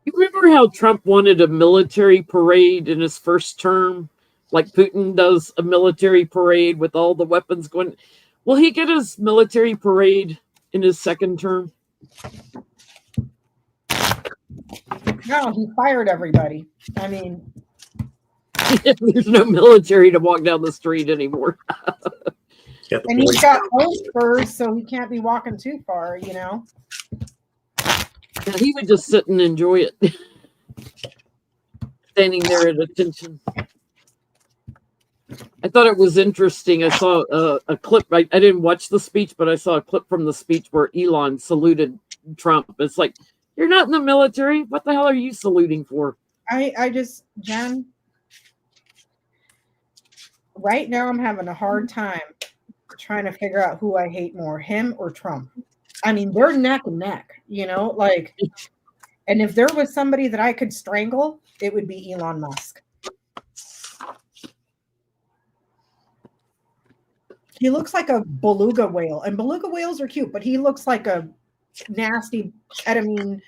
[SPEAKER 1] You remember how Trump wanted a military parade in his first term? Like Putin does a military parade with all the weapons going. Will he get his military parade in his second term?
[SPEAKER 3] No, he fired everybody. I mean,
[SPEAKER 1] there's no military to walk down the street anymore.
[SPEAKER 3] And he's got own spurs, so he can't be walking too far, you know.
[SPEAKER 1] Yeah, he would just sit and enjoy it. Standing there at attention. I thought it was interesting. I saw a clip. I didn't watch the speech, but I saw a clip from the speech where Elon saluted Trump. It's like, you're not in the military. What the hell are you saluting for?
[SPEAKER 3] I just, Jen, right now I'm having a hard time trying to figure out who I hate more, him or Trump. I mean, they're neck and neck, you know, like, and if there was somebody that I could strangle, it would be Elon Musk. He looks like a beluga whale, and beluga whales are cute, but he looks like a nasty ketamine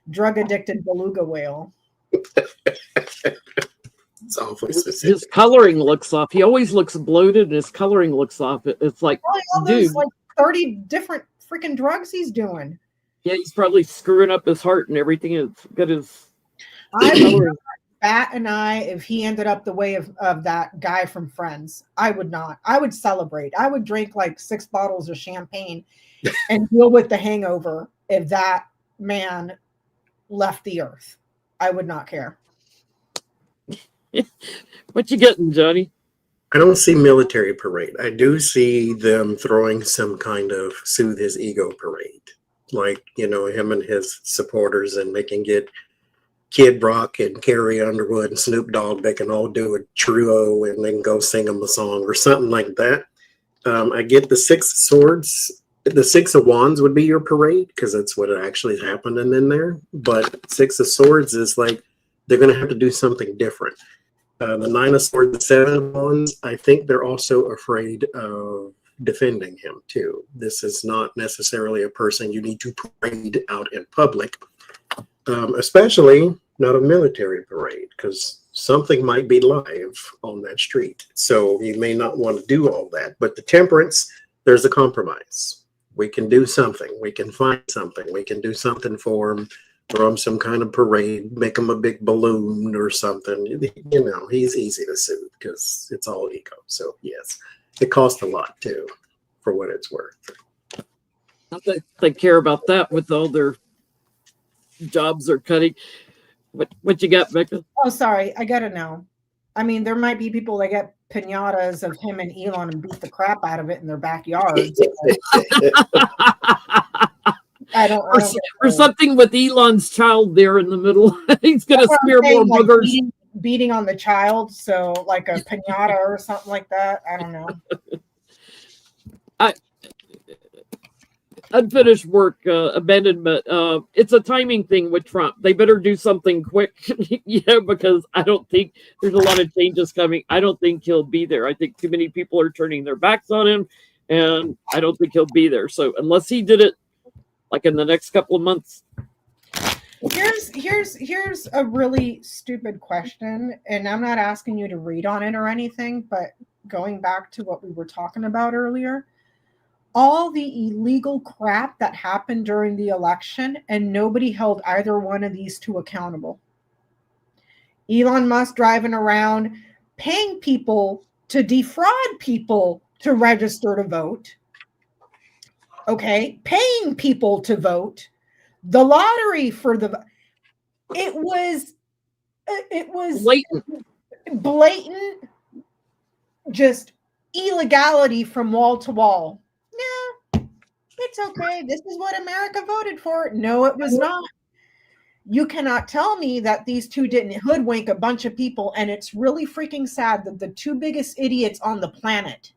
[SPEAKER 3] drug addicted beluga whale.
[SPEAKER 4] It's awfully specific.
[SPEAKER 1] His coloring looks off. He always looks bloated, and his coloring looks off. It's like,
[SPEAKER 3] all those like 30 different freaking drugs he's doing.
[SPEAKER 1] Yeah, he's probably screwing up his heart and everything. It's got his.
[SPEAKER 3] I would bat an eye if he ended up the way of that guy from Friends. I would not. I would celebrate. I would drink like 6 bottles of champagne and deal with the hangover if that man left the earth. I would not care.
[SPEAKER 1] What you getting, Johnny?
[SPEAKER 4] I don't see military parade. I do see them throwing some kind of soothe his ego parade. Like, you know, him and his supporters, and they can get Kid Rock and Carrie Underwood and Snoop Dogg. They can all do a trio and they can go sing them a song or something like that. I get the 6 of Swords. The 6 of Wands would be your parade because that's what actually is happening in there. But 6 of Swords is like they're going to have to do something different. The 9 of Swords, the 7 of Wands, I think they're also afraid of defending him too. This is not necessarily a person you need to parade out in public, especially not a military parade, because something might be live on that street. So you may not want to do all that. But the Temperance, there's a compromise. We can do something. We can find something. We can do something for him. Throw him some kind of parade, make him a big balloon or something. You know, he's easy to soothe because it's all ego. So yes, it costs a lot too, for what it's worth.
[SPEAKER 1] Not that they care about that with all their jobs are cutting. What you got, Becca?
[SPEAKER 3] Oh, sorry. I gotta know. I mean, there might be people that get pinatas of him and Elon and beat the crap out of it in their backyards. I don't
[SPEAKER 1] or something with Elon's child there in the middle. He's gonna smear more boogers.
[SPEAKER 3] Beating on the child, so like a pinata or something like that. I don't know.
[SPEAKER 1] Unfinished work, abandonment. It's a timing thing with Trump. They better do something quick, because I don't think there's a lot of changes coming. I don't think he'll be there. I think too many people are turning their backs on him, and I don't think he'll be there. So unless he did it like in the next couple of months.
[SPEAKER 3] Here's a really stupid question, and I'm not asking you to read on it or anything, but going back to what we were talking about earlier, all the illegal crap that happened during the election, and nobody held either one of these two accountable. Elon Musk driving around paying people to defraud people to register to vote. Okay, paying people to vote. The lottery for the it was blatant just illegality from wall to wall. No, it's okay. This is what America voted for. No, it was not. You cannot tell me that these two didn't hoodwink a bunch of people, and it's really freaking sad that the two biggest idiots on the planet,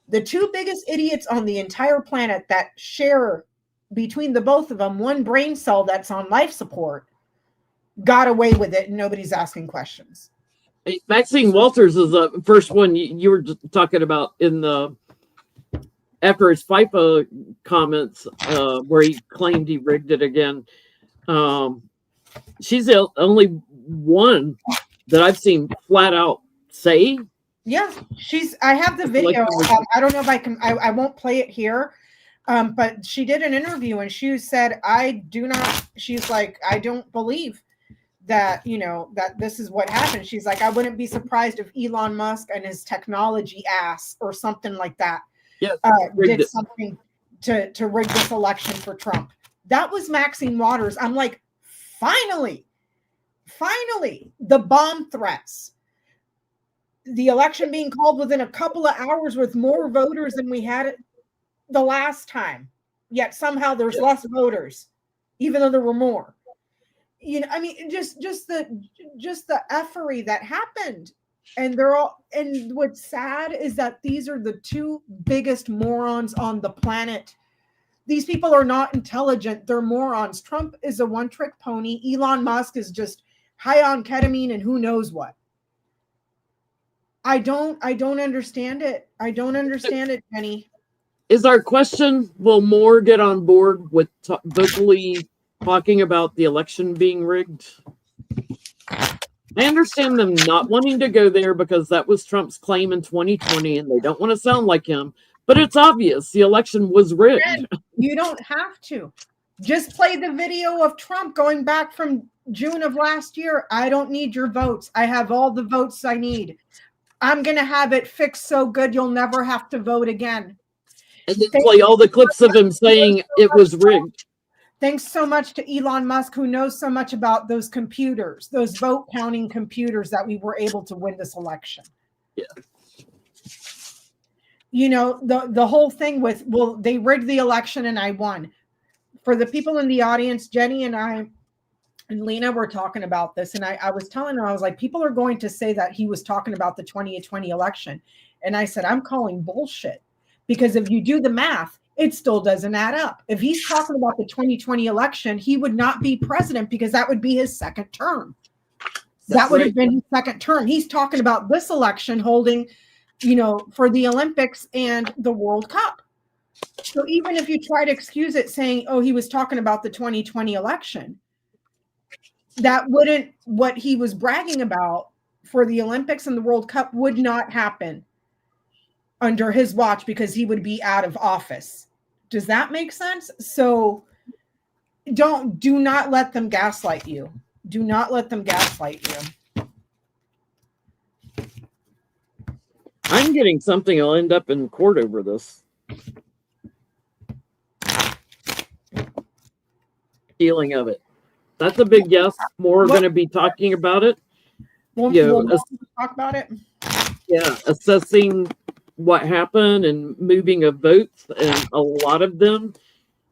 [SPEAKER 3] the two biggest idiots on the entire planet that share between the both of them one brain cell that's on life support, got away with it, and nobody's asking questions.
[SPEAKER 1] Maxine Walters is the first one you were talking about in the after his FIFA comments where he claimed he rigged it again. She's the only one that I've seen flat out say.
[SPEAKER 3] Yeah, I have the video. I don't know if I can. I won't play it here. But she did an interview and she said, she's like, I don't believe that, that this is what happened. She's like, I wouldn't be surprised if Elon Musk and his technology ass or something like that did something to rig this election for Trump. That was Maxine Waters. I'm like, finally, the bomb threats, the election being called within a couple of hours with more voters than we had it the last time, yet somehow there's less voters, even though there were more. I mean, just the effery that happened, and and what's sad is that these are the two biggest morons on the planet. These people are not intelligent; they're morons. Trump is a one-trick pony. Elon Musk is just high on ketamine and who knows what. I don't understand it. I don't understand it, Jenny.
[SPEAKER 1] Is our question, will more get on board with vocally talking about the election being rigged? I understand them not wanting to go there because that was Trump's claim in 2020 and they don't want to sound like him, but it's obvious the election was rigged.
[SPEAKER 3] You don't have to. Just play the video of Trump going back from June of last year. I don't need your votes. I have all the votes I need. I'm going to have it fixed so good you'll never have to vote again.
[SPEAKER 1] And then play all the clips of him saying it was rigged.
[SPEAKER 3] Thanks so much to Elon Musk, who knows so much about those computers, those vote counting computers that we were able to win this election.
[SPEAKER 1] Yeah.
[SPEAKER 3] The whole thing with, well, they rigged the election and I won. For the people in the audience, Jenny and I and Lena were talking about this, and I was telling her, I was like, people are going to say that he was talking about the 2020 election. And I said, I'm calling bullshit. Because if you do the math, it still doesn't add up. If he's talking about the 2020 election, he would not be president because that would be his second term. That would have been his second term. He's talking about this election holding, for the Olympics and the World Cup. So even if you try to excuse it saying, oh, he was talking about the 2020 election, that wouldn't, what he was bragging about for the Olympics and the World Cup would not happen under his watch because he would be out of office. Does that make sense? So do not let them gaslight you. Do not let them gaslight you.
[SPEAKER 1] I'm getting something. I'll end up in court over this. Feeling of it. That's a big yes. More are going to be talking about it.
[SPEAKER 3] We'll talk about it.
[SPEAKER 1] Yeah, assessing what happened and moving of votes, and a lot of them.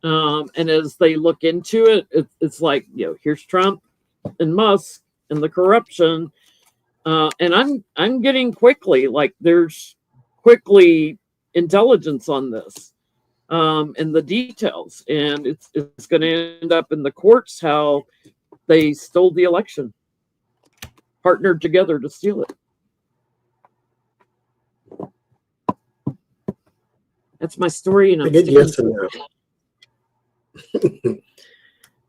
[SPEAKER 1] And as they look into it, it's like, here's Trump and Musk and the corruption. And I'm getting there's quickly intelligence on this, and the details, and it's going to end up in the courts how they stole the election, partnered together to steal it. That's my story, and
[SPEAKER 4] I get yes and no.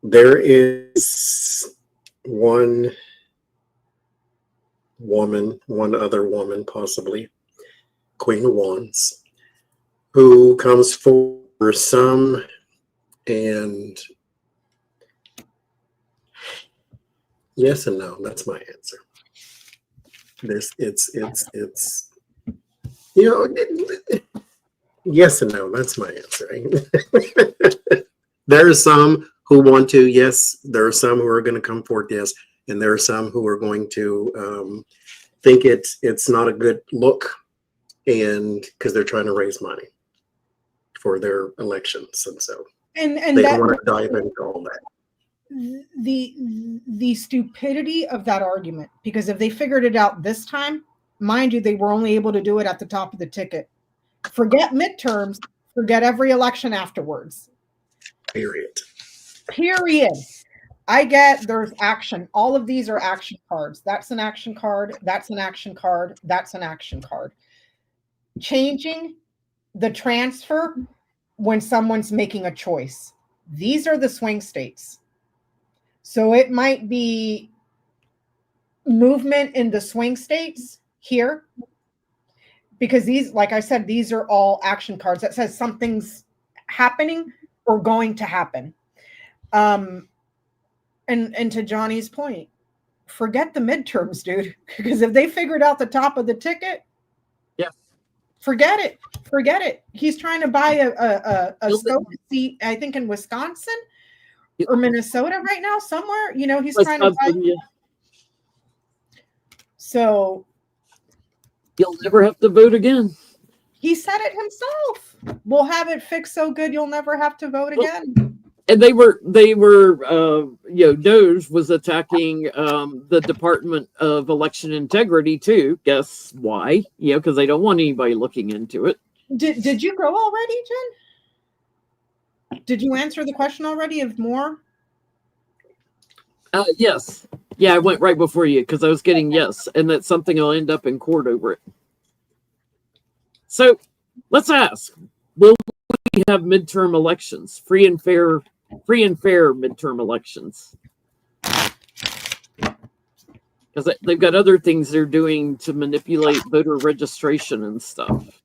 [SPEAKER 4] There is one other woman, possibly Queen of Wands, who comes for some, and Yes and no. That's my answer. It's yes and no. That's my answer. There are some who want to, yes. There are some who are going to come forward, yes, and there are some who are going to think it's not a good look, and because they're trying to raise money for their elections, and so
[SPEAKER 3] and
[SPEAKER 4] they
[SPEAKER 3] that,
[SPEAKER 4] don't want to dive into all that.
[SPEAKER 3] the stupidity of that argument, because if they figured it out this time, mind you, they were only able to do it at the top of the ticket. Forget midterms, forget every election afterwards.
[SPEAKER 4] Period.
[SPEAKER 3] I get there's action. All of these are action cards. That's an action card. That's an action card. That's an action card. Changing the transfer when someone's making a choice. These are the swing states. So it might be movement in the swing states here, because these, like I said, these are all action cards that says something's happening or going to happen. And to Johnny's point, forget the midterms, dude, because if they figured out the top of the ticket,
[SPEAKER 1] yeah,
[SPEAKER 3] forget it. He's trying to buy a seat, I think in Wisconsin or Minnesota right now, somewhere. He's trying to buy.
[SPEAKER 1] Yeah.
[SPEAKER 3] So
[SPEAKER 1] You'll never have to vote again.
[SPEAKER 3] he said it himself. We'll have it fixed so good you'll never have to vote again.
[SPEAKER 1] And they were DOGE was attacking the Department of Election Integrity too. Guess why? Because they don't want anybody looking into it.
[SPEAKER 3] Did you go already, Jen? Did you answer the question already of more?
[SPEAKER 1] Yes. Yeah, I went right before you because I was getting yes, and that's something I'll end up in court over it. So let's ask: will we have midterm elections, free and fair midterm elections? Because they've got other things they're doing to manipulate voter registration and stuff.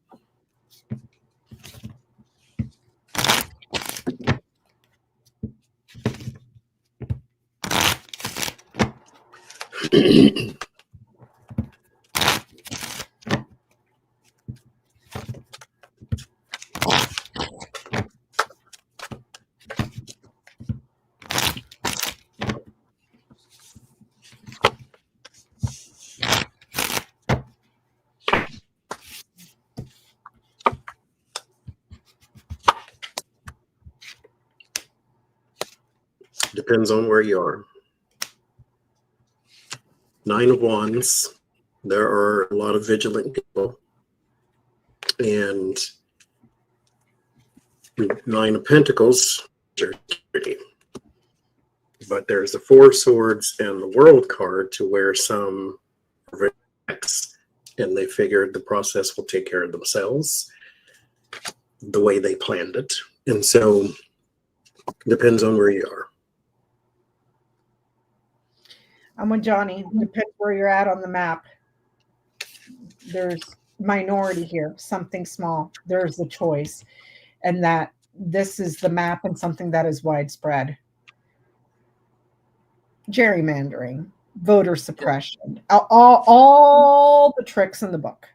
[SPEAKER 4] Depends on where you are. 9 of Wands, there are a lot of vigilant people. And 9 of Pentacles, but there's the 4 of Swords and the World card to where some relax, and they figured the process will take care of themselves the way they planned it. And so depends on where you are.
[SPEAKER 3] I'm with Johnny. Depends where you're at on the map. There's minority here, something small. There's the choice. And that this is the map and something that is widespread. Gerrymandering, voter suppression, all the tricks in the book.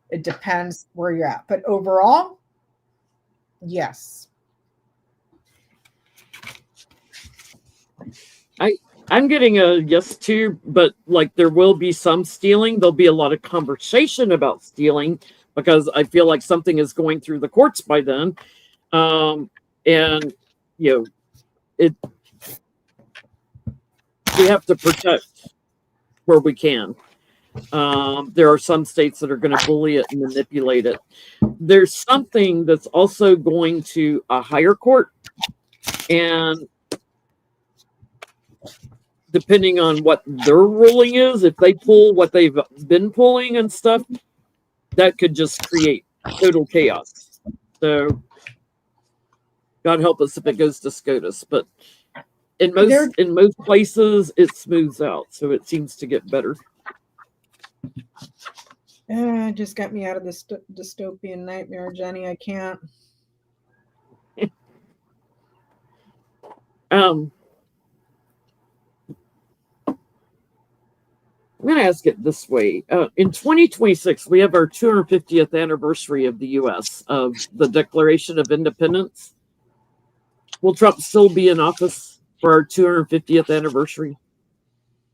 [SPEAKER 3] It depends where you're at. But overall, yes.
[SPEAKER 1] I'm getting a yes too, but like there will be some stealing. There'll be a lot of conversation about stealing because I feel like something is going through the courts by then. And we have to protect where we can. There are some states that are going to bully it and manipulate it. There's something that's also going to a higher court, and depending on what their ruling is, if they pull what they've been pulling and stuff, that could just create total chaos. So God help us if it goes to SCOTUS. But in most places, it smooths out. So it seems to get better.
[SPEAKER 3] Just got me out of this dystopian nightmare, Jenny. I can't.
[SPEAKER 1] I'm going to ask it this way. In 2026, we have our 250th anniversary of the U.S., of the Declaration of Independence. Will Trump still be in office for our 250th anniversary?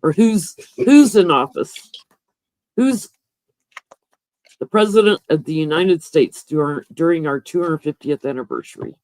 [SPEAKER 1] Or who's in office? Who's the president of the United States during our 250th anniversary?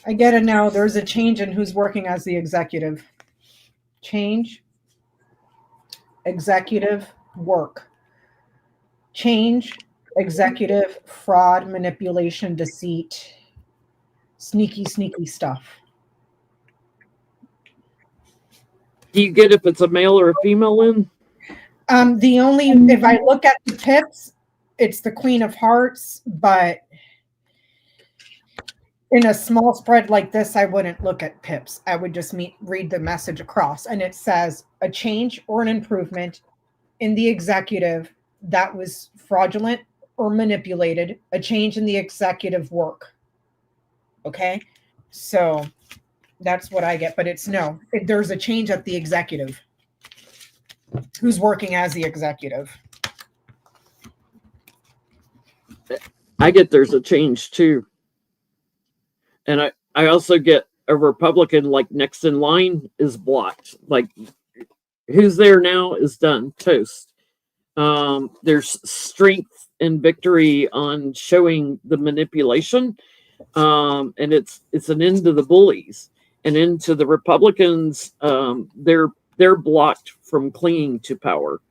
[SPEAKER 3] I get it now. There's a change in who's working as the executive. Change. Executive work. Change. Executive fraud, manipulation, deceit. Sneaky stuff.
[SPEAKER 1] Do you get if it's a male or a female in?
[SPEAKER 3] If I look at the pips, it's the Queen of Hearts, but in a small spread like this, I wouldn't look at pips. I would just read the message across, and it says a change or an improvement in the executive that was fraudulent or manipulated, a change in the executive work. Okay, so that's what I get, but it's no. There's a change at the executive. Who's working as the executive?
[SPEAKER 1] I get there's a change too. And I also get a Republican like next in line is blocked. Like who's there now is done, toast. There's strength and victory on showing the manipulation. And it's an end to the bullies and into the Republicans. They're blocked from clinging to power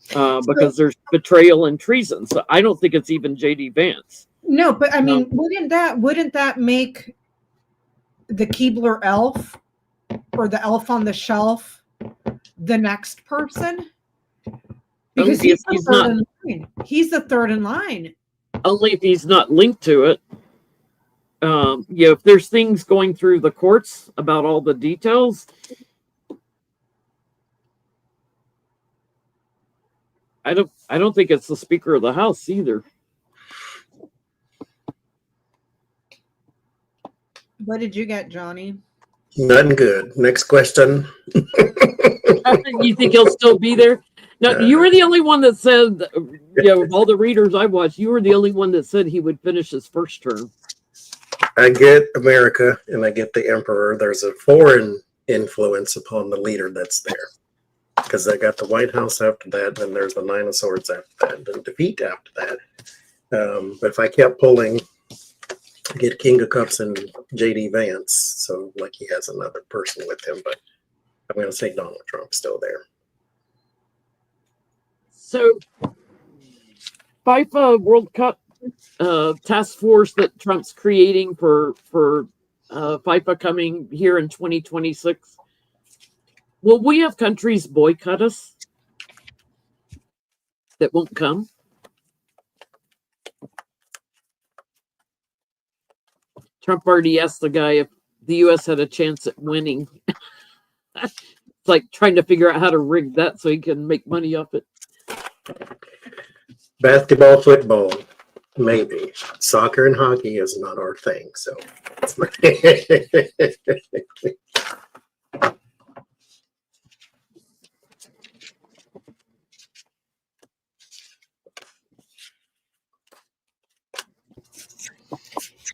[SPEAKER 1] because there's betrayal and treason. So I don't think it's even JD Vance.
[SPEAKER 3] No, but I mean, wouldn't that make the Keebler elf or the elf on the shelf the next person? Because he's the third in line. He's the third in line.
[SPEAKER 1] Only if he's not linked to it. If there's things going through the courts about all the details, I don't think it's the Speaker of the House either.
[SPEAKER 3] What did you get, Johnny?
[SPEAKER 4] Nothing good. Next question.
[SPEAKER 1] You think he'll still be there? No, you were the only one that said, of all the readers I watched, you were the only one that said he would finish his first term.
[SPEAKER 4] I get America and I get the emperor. There's a foreign influence upon the leader that's there. Because I got the White House after that, then there's the Nine of Swords after that, then defeat after that. But if I kept pulling, I get King of Cups and JD Vance. So like he has another person with him, but I'm going to say Donald Trump's still there.
[SPEAKER 1] So FIFA World Cup task force that Trump's creating for FIFA coming here in 2026. Will we have countries boycott us that won't come? Trump already asked the guy if the U.S. had a chance at winning. It's like trying to figure out how to rig that so he can make money off it.
[SPEAKER 4] Basketball, football, maybe. Soccer and hockey is not our thing. So.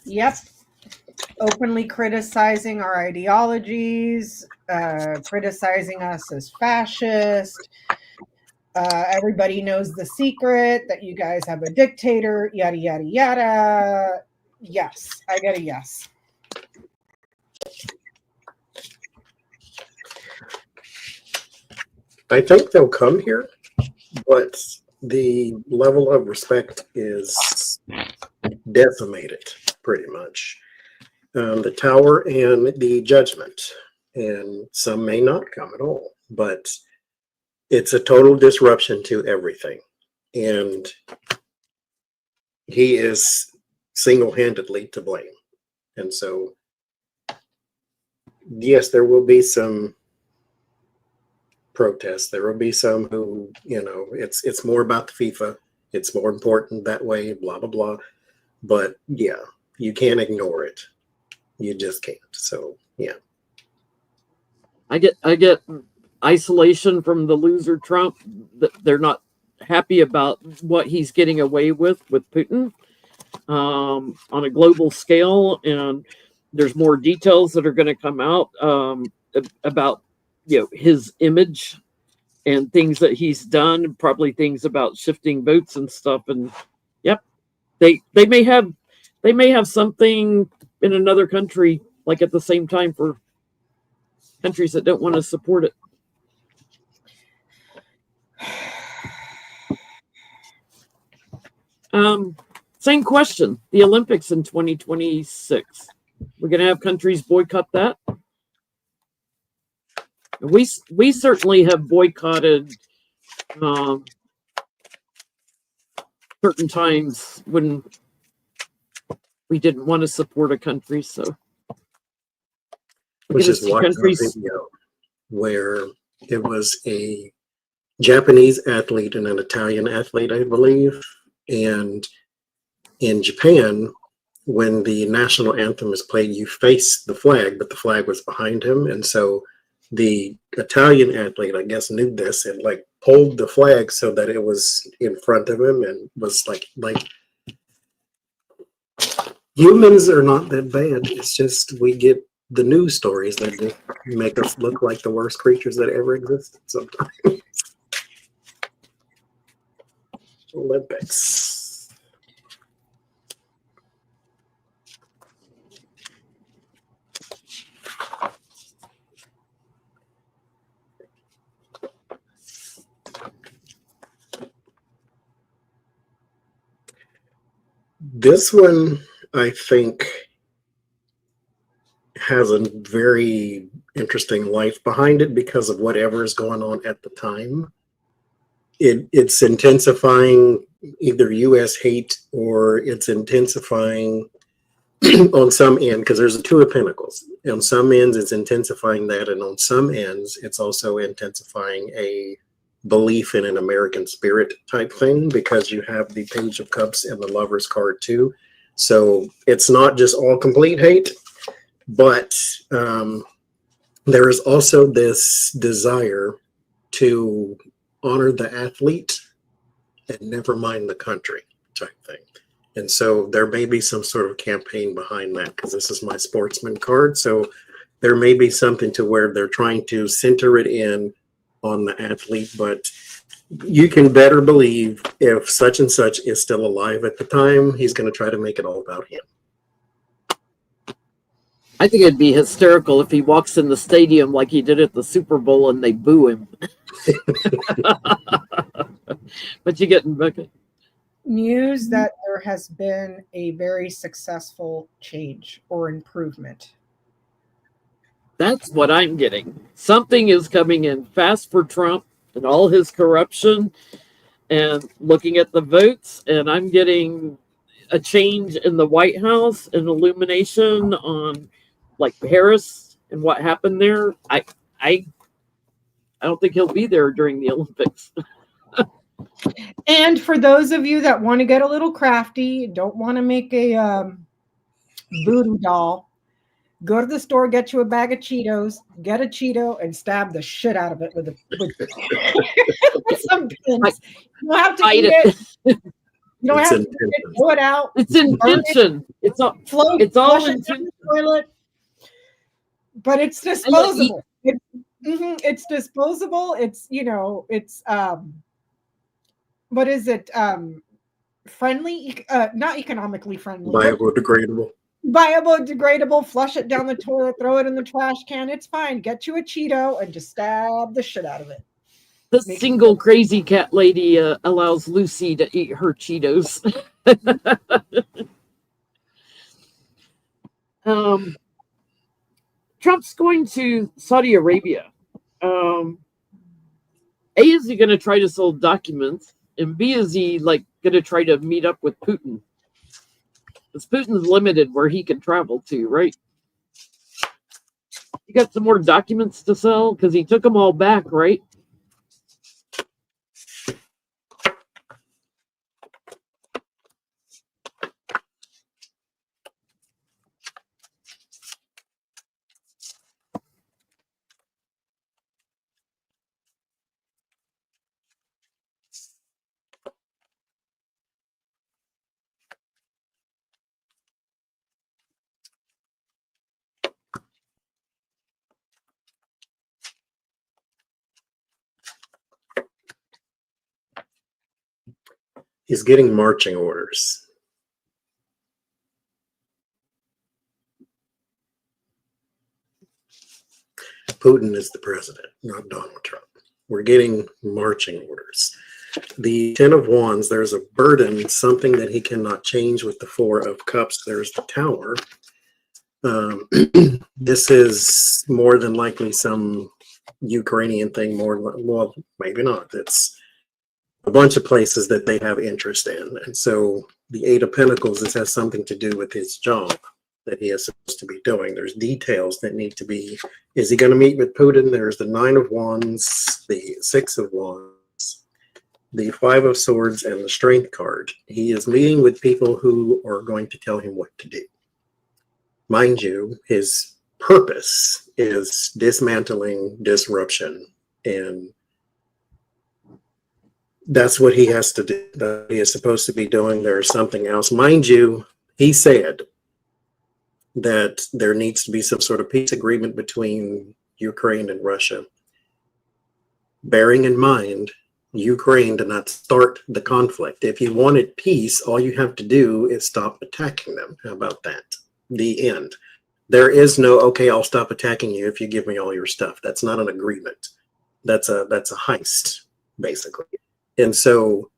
[SPEAKER 3] Yep. Openly criticizing our ideologies, criticizing us as fascist. Everybody knows the secret that you guys have a dictator, yada, yada, yada. Yes, I get a yes.
[SPEAKER 4] I think they'll come here, but the level of respect is decimated pretty much. The tower and the judgment, and some may not come at all, but it's a total disruption to everything. And he is single-handedly to blame. And so, yes, there will be some protests. There will be some who, it's more about the FIFA. It's more important that way, blah, blah, blah. But yeah, you can't ignore it. You just can't. So yeah.
[SPEAKER 1] I get isolation from the loser Trump. They're not happy about what he's getting away with Putin on a global scale, and there's more details that are going to come out about his image and things that he's done, probably things about shifting votes and stuff. And yep, they may have something in another country like at the same time for countries that don't want to support it. Same question. The Olympics in 2026. We're going to have countries boycott that. We certainly have boycotted certain times when we didn't want to support a country. So
[SPEAKER 4] Which is watching a video where it was a Japanese athlete and an Italian athlete, I believe. And in Japan, when the national anthem is played, you face the flag, but the flag was behind him. And so the Italian athlete, I guess, knew this and pulled the flag so that it was in front of him, and was like humans are not that bad. It's just we get the news stories that just make us look like the worst creatures that ever existed sometimes. Olympics. This one, I think, has a very interesting life behind it because of whatever is going on at the time. It's intensifying either U.S. hate, or it's intensifying on some end, because there's a two of pentacles. On some ends, it's intensifying that, and on some ends, it's also intensifying a belief in an American spirit type thing, because you have the Page of Cups and the Lover's card too. So it's not just all complete hate, but there is also this desire to honor the athlete and never mind the country type thing. And so there may be some sort of campaign behind that, because this is my sportsman card. So there may be something to where they're trying to center it in on the athlete, but you can better believe if such and such is still alive at the time, he's going to try to make it all about him.
[SPEAKER 1] I think it'd be hysterical if he walks in the stadium like he did at the Super Bowl and they boo him. But you get
[SPEAKER 3] news that there has been a very successful change or improvement.
[SPEAKER 1] That's what I'm getting. Something is coming in fast for Trump and all his corruption, and looking at the votes, and I'm getting a change in the White House, an illumination on Paris and what happened there. I don't think he'll be there during the Olympics.
[SPEAKER 3] And for those of you that want to get a little crafty, don't want to make a voodoo doll, go to the store, get you a bag of Cheetos, get a Cheeto, and stab the shit out of it with some pins. You don't have to eat it. You don't have to pull it out.
[SPEAKER 1] It's intention. It's all intention.
[SPEAKER 3] Toilet. But it's disposable. It's disposable. It's what is it? Friendly, not economically friendly.
[SPEAKER 4] Biodegradable.
[SPEAKER 3] Biodegradable, flush it down the toilet, throw it in the trash can. It's fine. Get you a Cheeto and just stab the shit out of it.
[SPEAKER 1] The single crazy cat lady allows Lucy to eat her Cheetos. Trump's going to Saudi Arabia. A, is he going to try to sell documents? And B, is he like going to try to meet up with Putin? Because Putin's limited where he can travel to, right? You got some more documents to sell? Because he took them all back, right?
[SPEAKER 4] He's getting marching orders. Putin is the president, not Donald Trump. We're getting marching orders. The 10 of Wands, there's a burden, something that he cannot change with the 4 of Cups. There's the Tower. This is more than likely some Ukrainian thing, well, maybe not. It's a bunch of places that they have interest in. And so the 8 of Pentacles, this has something to do with his job that he is supposed to be doing. There's details that need to be, is he going to meet with Putin? There's the 9 of Wands, the 6 of Wands, the 5 of Swords, and the Strength card. He is meeting with people who are going to tell him what to do. Mind you, his purpose is dismantling disruption, and that's what he has to do. That he is supposed to be doing. There's something else. Mind you, he said that there needs to be some sort of peace agreement between Ukraine and Russia. Bearing in mind, Ukraine did not start the conflict. If you wanted peace, all you have to do is stop attacking them. How about that? The end. There is no, okay, I'll stop attacking you if you give me all your stuff. That's not an agreement. That's a heist, basically. And so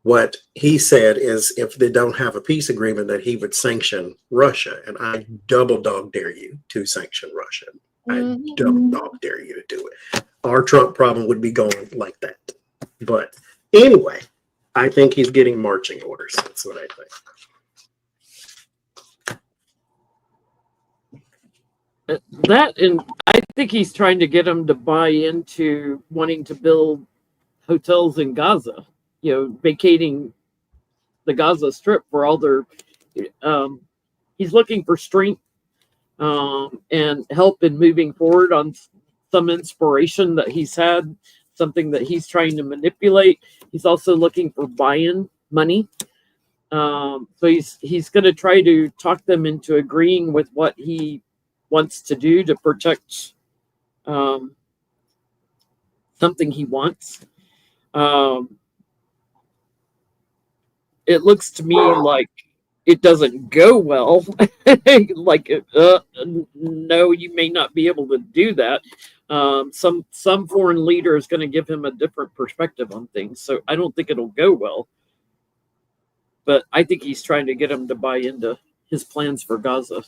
[SPEAKER 4] what he said is if they don't have a peace agreement, that he would sanction Russia. And I double dog dare you to sanction Russia. I double dog dare you to do it. Our Trump problem would be going like that. But anyway, I think he's getting marching orders. That's what I think.
[SPEAKER 1] That, and I think he's trying to get them to buy into wanting to build hotels in Gaza, vacating the Gaza Strip for all their, he's looking for strength and help in moving forward on some inspiration that he's had, something that he's trying to manipulate. He's also looking for buy-in money. So he's going to try to talk them into agreeing with what he wants to do to protect something he wants. It looks to me like it doesn't go well. Like, no, you may not be able to do that. Some foreign leader is going to give him a different perspective on things. So I don't think it'll go well. But I think he's trying to get him to buy into his plans for Gaza.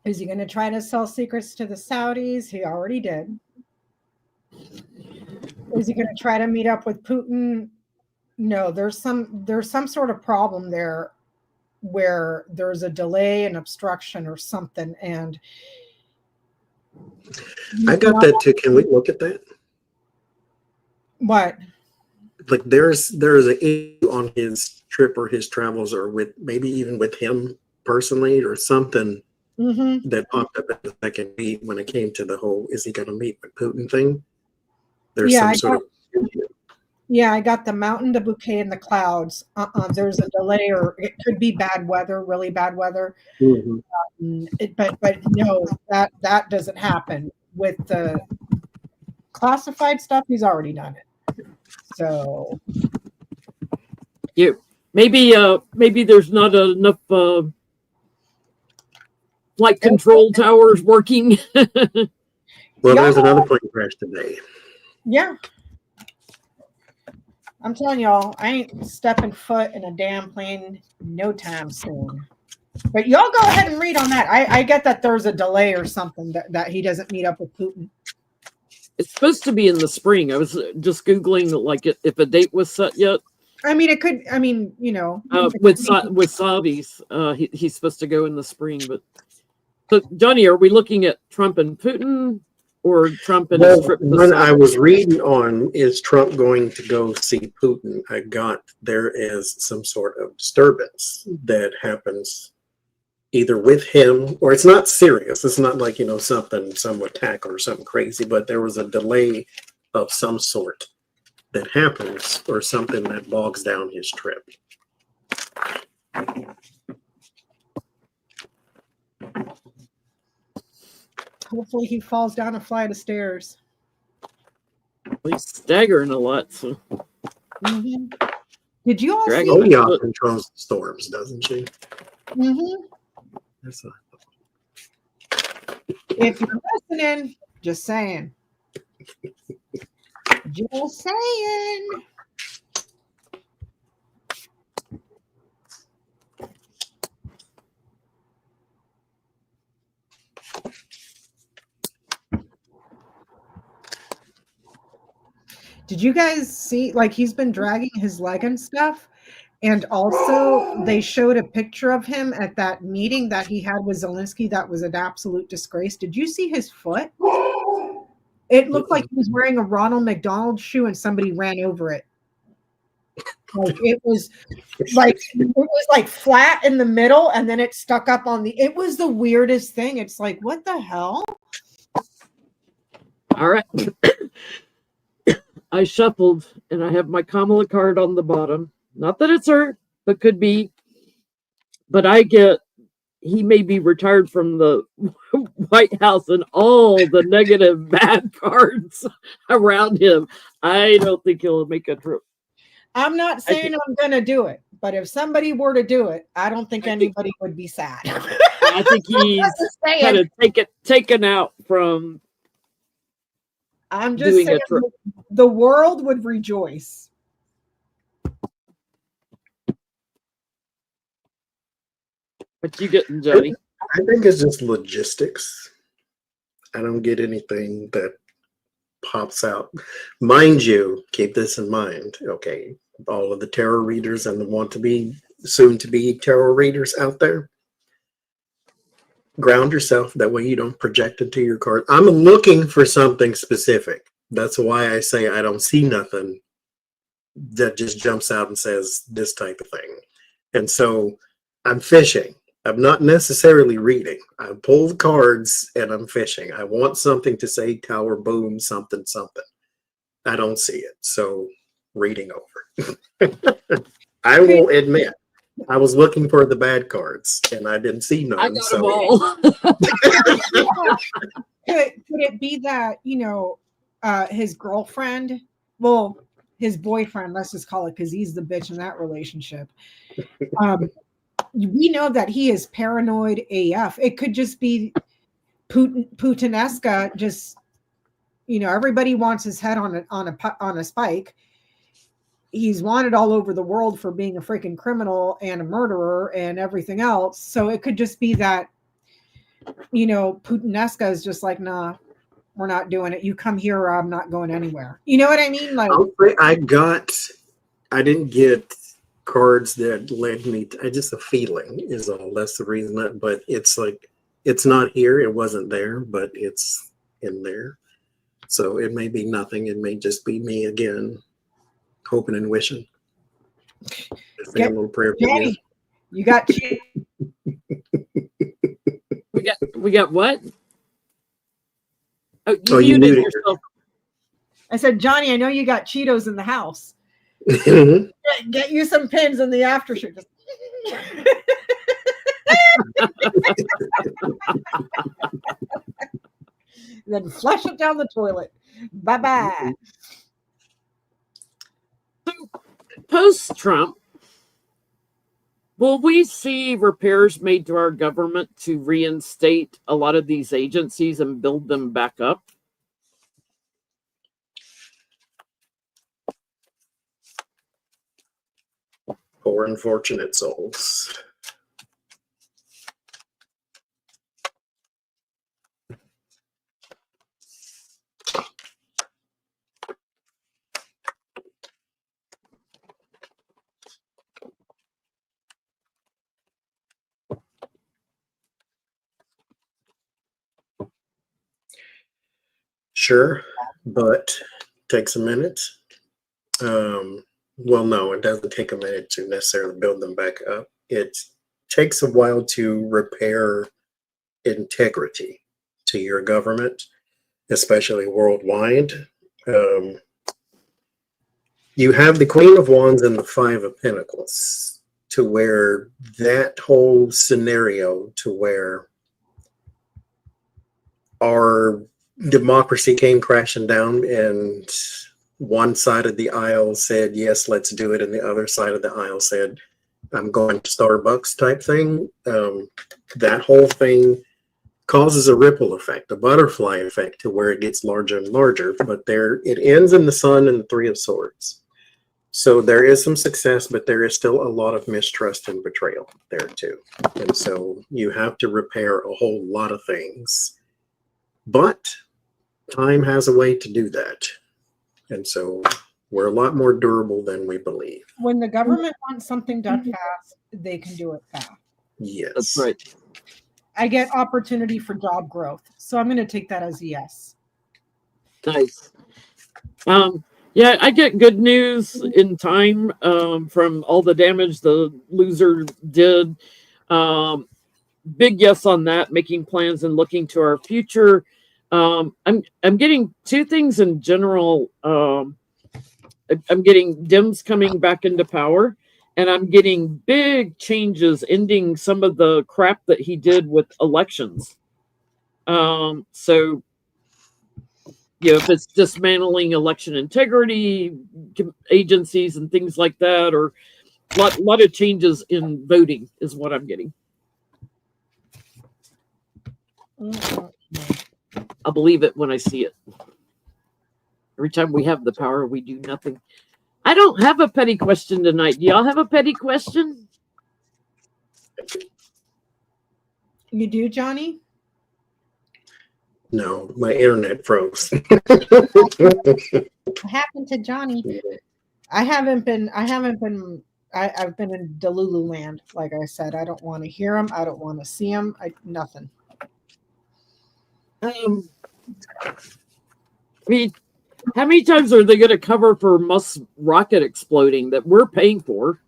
[SPEAKER 3] Is he going to try to sell secrets to the Saudis? He already did. Is he going to try to meet up with Putin? No, there's some sort of problem there where there's a delay and obstruction or something. And
[SPEAKER 4] I got that too. Can we look at that?
[SPEAKER 3] What?
[SPEAKER 4] Like there's an issue on his trip or his travels, or with maybe even with him personally, or something that popped up at the second meet when it came to the whole "is he going to meet with Putin" thing. There's some sort of.
[SPEAKER 3] Yeah, I got the mountain, the bouquet, and the clouds. There's a delay, or it could be bad weather, really bad weather. But no, that doesn't happen with the classified stuff. He's already done it. So
[SPEAKER 1] maybe there's not enough flight control towers working.
[SPEAKER 4] Well, there's another plane crash today.
[SPEAKER 3] yeah. I'm telling y'all, I ain't stepping foot in a damn plane no time soon. But y'all go ahead and read on that. I get that there's a delay or something that he doesn't meet up with Putin.
[SPEAKER 1] It's supposed to be in the spring. I was just Googling like if a date was set yet.
[SPEAKER 3] I mean, it could. I mean, you know,
[SPEAKER 1] with Saudis, he's supposed to go in the spring. But so, Johnny, are we looking at Trump and Putin, or Trump and his trip?
[SPEAKER 4] When I was reading on, is Trump going to go see Putin? I got there is some sort of disturbance that happens either with him, or it's not serious. It's not like, some attack or something crazy, but there was a delay of some sort that happens, or something that bogs down his trip.
[SPEAKER 3] hopefully he falls down a flight of stairs.
[SPEAKER 1] He's staggering a lot. So.
[SPEAKER 3] Mm-hmm. Did you all
[SPEAKER 1] Dragon.
[SPEAKER 3] see?
[SPEAKER 4] Oh, yeah, controls the storms, doesn't she?
[SPEAKER 3] Mm-hmm.
[SPEAKER 4] That's not...
[SPEAKER 3] If you're listening, just saying. Just saying. Did you guys see, like, he's been dragging his leg and stuff? And also, they showed a picture of him at that meeting that he had with Zelensky that was an absolute disgrace. Did you see his foot? It looked like he was wearing a Ronald McDonald shoe and somebody ran over it. Like it was like flat in the middle and then it stuck up on the, it was the weirdest thing. It's like, what the hell?
[SPEAKER 1] All right. I shuffled and I have my Kamala card on the bottom. Not that it's her, but could be. But he may be retired from the White House and all the negative bad cards around him. I don't think he'll make a trip.
[SPEAKER 3] I'm not saying I'm going to do it, but if somebody were to do it, I don't think anybody would be sad.
[SPEAKER 1] I think he's kind of taken out from.
[SPEAKER 3] I'm just saying the world would rejoice.
[SPEAKER 1] What you getting, Johnny?
[SPEAKER 4] I think it's just logistics. I don't get anything that pops out. Mind you, keep this in mind, okay? All of the tarot readers and the soon to be tarot readers out there, ground yourself. That way you don't project into your card. I'm looking for something specific. That's why I say I don't see nothing that just jumps out and says this type of thing. And so I'm fishing. I'm not necessarily reading. I pull the cards and I'm fishing. I want something to say tower, boom, something, something. I don't see it. So reading over. I will admit, I was looking for the bad cards and I didn't see none.
[SPEAKER 1] I got them all.
[SPEAKER 3] Could it be that, his girlfriend, well, his boyfriend, let's just call it, because he's the bitch in that relationship. We know that he is paranoid AF. It could just be Putinesca. Just everybody wants his head on a spike. He's wanted all over the world for being a freaking criminal and a murderer and everything else. So it could just be that Putinesca is just like, nah, we're not doing it. You come here or I'm not going anywhere. You know what I mean? Like
[SPEAKER 4] I didn't get cards that led me to, just a feeling is all. That's the reason but it's like, it's not here. It wasn't there, but it's in there. So it may be nothing. It may just be me again, hoping and wishing. A little prayer.
[SPEAKER 3] Daddy, you got
[SPEAKER 1] we got what? Oh,
[SPEAKER 4] you
[SPEAKER 1] muted
[SPEAKER 4] muted
[SPEAKER 1] yourself.
[SPEAKER 3] I said, Johnny, I know you got Cheetos in the house. Get you some pins in the aftershoot. Then flush it down the toilet. Bye-bye.
[SPEAKER 1] Post-Trump, will we see repairs made to our government to reinstate a lot of these agencies and build them back up?
[SPEAKER 4] Poor unfortunate souls. Sure, but takes a minute. Well, no, it doesn't take a minute to necessarily build them back up. It takes a while to repair integrity to your government, especially worldwide. You have the Queen of Wands and the Five of Pentacles, to where that whole scenario, to where our democracy came crashing down and one side of the aisle said, yes, let's do it. And the other side of the aisle said, I'm going to Starbucks type thing. That whole thing causes a ripple effect, a butterfly effect, to where it gets larger and larger. But there, it ends in the Sun and the Three of Swords. So there is some success, but there is still a lot of mistrust and betrayal there too. And so you have to repair a whole lot of things. But time has a way to do that. And so we're a lot more durable than we believe.
[SPEAKER 3] When the government wants something done fast, they can do it fast.
[SPEAKER 4] Yes.
[SPEAKER 1] That's right.
[SPEAKER 3] I get opportunity for job growth. So I'm going to take that as a yes.
[SPEAKER 1] Nice. Yeah, I get good news in time from all the damage the loser did. Big yes on that, making plans and looking to our future. I'm getting two things in general. I'm getting Dems coming back into power, and I'm getting big changes, ending some of the crap that he did with elections. So, if it's dismantling election integrity agencies and things like that, or a lot of changes in voting is what I'm getting. I'll believe it when I see it. Every time we have the power, we do nothing. I don't have a petty question tonight. Do y'all have a petty question?
[SPEAKER 3] You do, Johnny?
[SPEAKER 4] No, my internet froze.
[SPEAKER 3] What happened to Johnny? I've been in Delulu land. Like I said, I don't want to hear him. I don't want to see him. Nothing.
[SPEAKER 1] I mean, how many times are they going to cover for Musk's rocket exploding that we're paying for?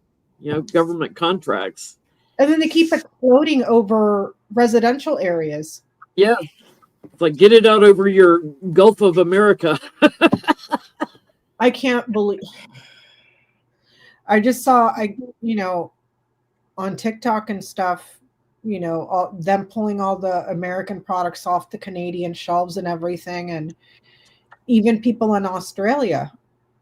[SPEAKER 1] Government contracts.
[SPEAKER 3] And then they keep exploding over residential areas.
[SPEAKER 1] Yeah. It's like, get it out over your Gulf of America.
[SPEAKER 3] I can't believe. I just saw, on TikTok and stuff, them pulling all the American products off the Canadian shelves and everything. And even people in Australia,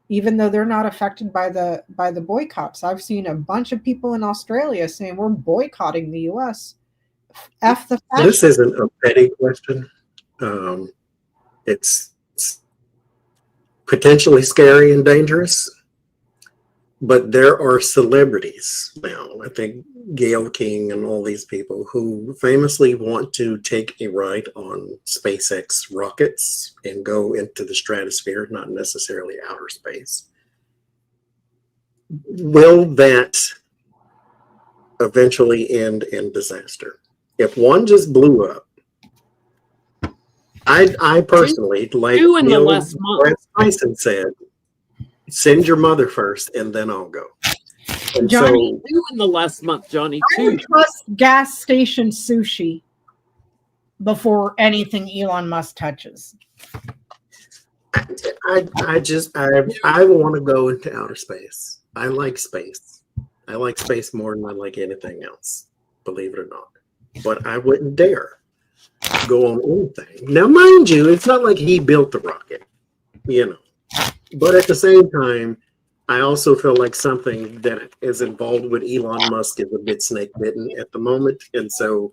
[SPEAKER 3] even though they're not affected by the boycotts, I've seen a bunch of people in Australia saying we're boycotting the U.S. F the fact.
[SPEAKER 4] This isn't a petty question. It's potentially scary and dangerous, but there are celebrities now, I think Gayle King and all these people, who famously want to take a ride on SpaceX rockets and go into the stratosphere, not necessarily outer space. Will that eventually end in disaster? If one just blew up, I personally, like
[SPEAKER 1] last month.
[SPEAKER 4] Tyson said, send your mother first and then I'll go. And
[SPEAKER 1] Johnny, two in the last month, Johnny.
[SPEAKER 3] I would trust gas station sushi before anything Elon Musk touches.
[SPEAKER 4] I want to go into outer space. I like space. I like space more than I like anything else, believe it or not. But I wouldn't dare go on anything. Now, mind you, it's not like he built the rocket, But at the same time, I also feel like something that is involved with Elon Musk is a bit snake bitten at the moment. And so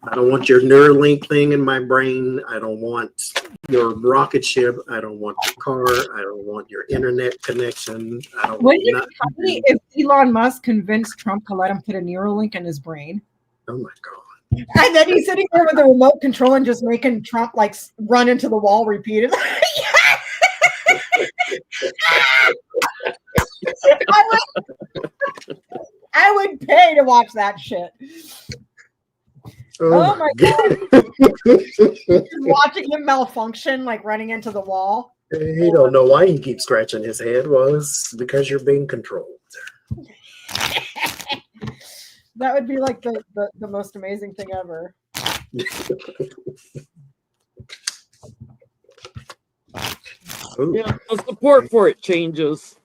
[SPEAKER 4] I don't want your Neuralink thing in my brain. I don't want your rocket ship. I don't want your car. I don't want your internet connection. I don't
[SPEAKER 3] Wouldn't it
[SPEAKER 4] want
[SPEAKER 3] be funny if Elon Musk convinced Trump to let him put a Neuralink in his brain?
[SPEAKER 4] Oh my God.
[SPEAKER 3] And then he's sitting there with the remote control and just making Trump like run into the wall repeatedly. I would pay to watch that shit. Oh my God. Watching him malfunction, like running into the wall.
[SPEAKER 4] He don't know why he keeps scratching his head. Well, it's because you're being controlled.
[SPEAKER 3] That would be like the most amazing thing ever.
[SPEAKER 1] Yeah, the support for it changes.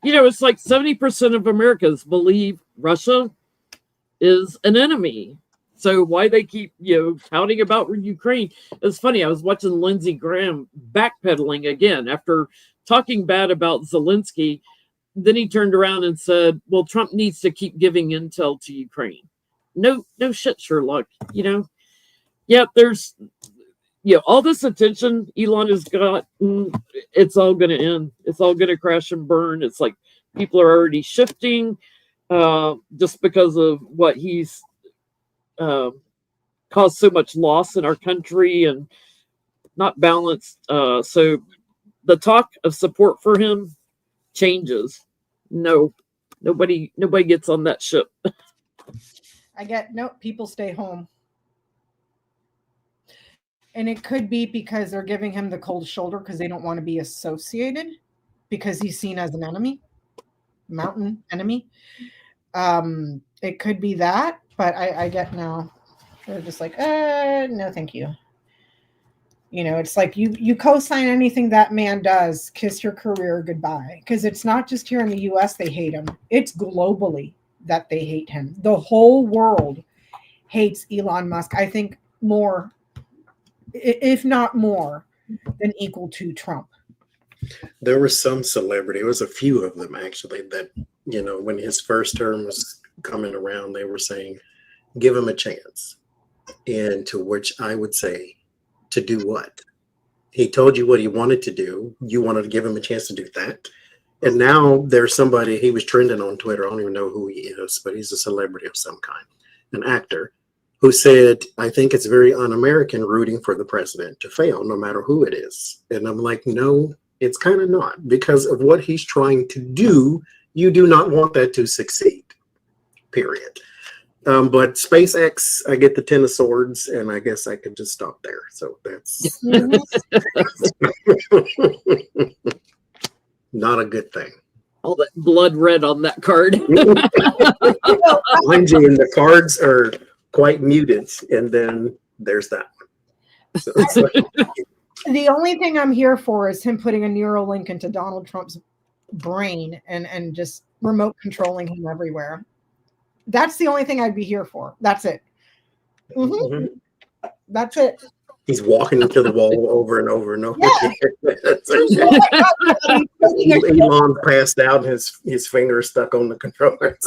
[SPEAKER 1] It's like 70% of Americans believe Russia is an enemy. So why they keep, touting about Ukraine? It's funny. I was watching Lindsey Graham backpedaling again after talking bad about Zelensky. Then he turned around and said, well, Trump needs to keep giving intel to Ukraine. No shit, Sherlock. Yeah, there's, all this attention Elon has got, it's all going to end. It's all going to crash and burn. It's like people are already shifting just because of what he's caused so much loss in our country and not balanced. So the talk of support for him changes. No, nobody gets on that ship.
[SPEAKER 3] People stay home. And it could be because they're giving him the cold shoulder because they don't want to be associated because he's seen as an enemy, mountain enemy. It could be that, but I get now. They're just like, no, thank you. It's like you co-sign anything that man does, kiss your career goodbye. Because it's not just here in the US they hate him. It's globally that they hate him. The whole world hates Elon Musk. I think more, if not more, than equal to Trump.
[SPEAKER 4] There was some celebrity, it was a few of them actually, that, when his first term was coming around, they were saying, give him a chance. And to which I would say, to do what? He told you what he wanted to do. You wanted to give him a chance to do that. And now there's somebody, he was trending on Twitter. I don't even know who he is, but he's a celebrity of some kind, an actor, who said, I think it's very un-American rooting for the president to fail, no matter who it is. And I'm like, no, it's kind of not. Because of what he's trying to do, you do not want that to succeed, period. But SpaceX, I get the 10 of swords, and I guess I could just stop there. So that's not a good thing.
[SPEAKER 1] All that blood red on that card.
[SPEAKER 4] Mind you, and the cards are quite muted, and then there's that one. So it's like,
[SPEAKER 3] the only thing I'm here for is him putting a Neuralink into Donald Trump's brain and just remote controlling him everywhere. That's the only thing I'd be here for. That's it. Mm-hmm. That's it.
[SPEAKER 4] He's walking into the wall over and over and over.
[SPEAKER 3] Yeah.
[SPEAKER 4] Elon passed out, and his finger stuck on the controller.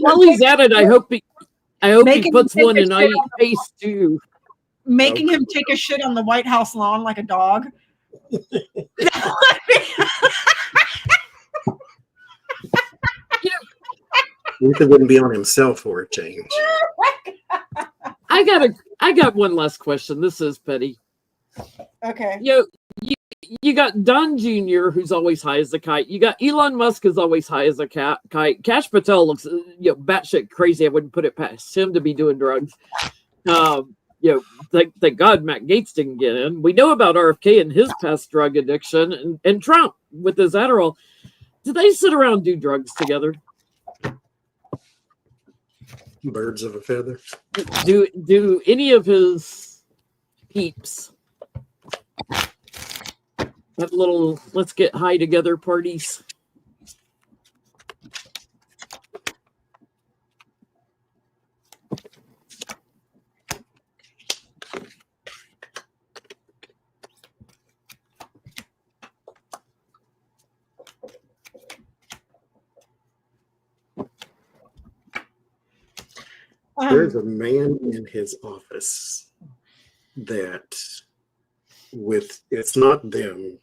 [SPEAKER 1] While he's at it, I hope he puts one in face too.
[SPEAKER 3] Making him take a shit on the White House lawn like a dog.
[SPEAKER 4] Luther wouldn't be on himself for a change.
[SPEAKER 1] I got one last question. This is petty.
[SPEAKER 3] Okay.
[SPEAKER 1] You got Don Jr., who's always high as a kite. You got Elon Musk, is always high as a kite. Kash Patel looks batshit crazy. I wouldn't put it past him to be doing drugs. Thank God Matt Gaetz didn't get in. We know about RFK and his past drug addiction, and Trump with his Adderall. Did they sit around and do drugs together?
[SPEAKER 4] Birds of a feather.
[SPEAKER 1] Do any of his peeps have little let's get high together parties?
[SPEAKER 4] There's a man in his office that it's not them.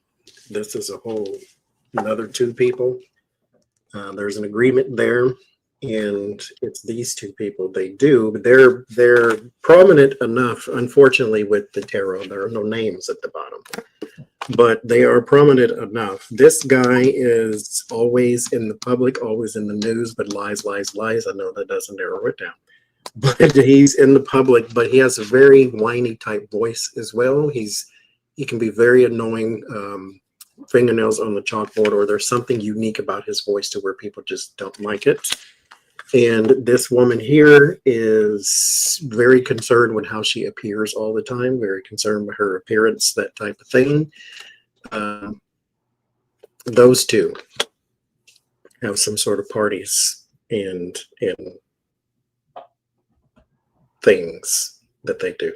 [SPEAKER 4] This is a whole another two people. There's an agreement there, and it's these two people. They do, but they're prominent enough. Unfortunately, with the tarot, there are no names at the bottom, but they are prominent enough. This guy is always in the public, always in the news, but lies. I know that doesn't narrow it down. But he's in the public, but he has a very whiny type voice as well. He can be very annoying, fingernails on the chalkboard, or there's something unique about his voice to where people just don't like it. And this woman here is very concerned with how she appears all the time, very concerned with her appearance, that type of thing. Those two have some sort of parties and things that they do.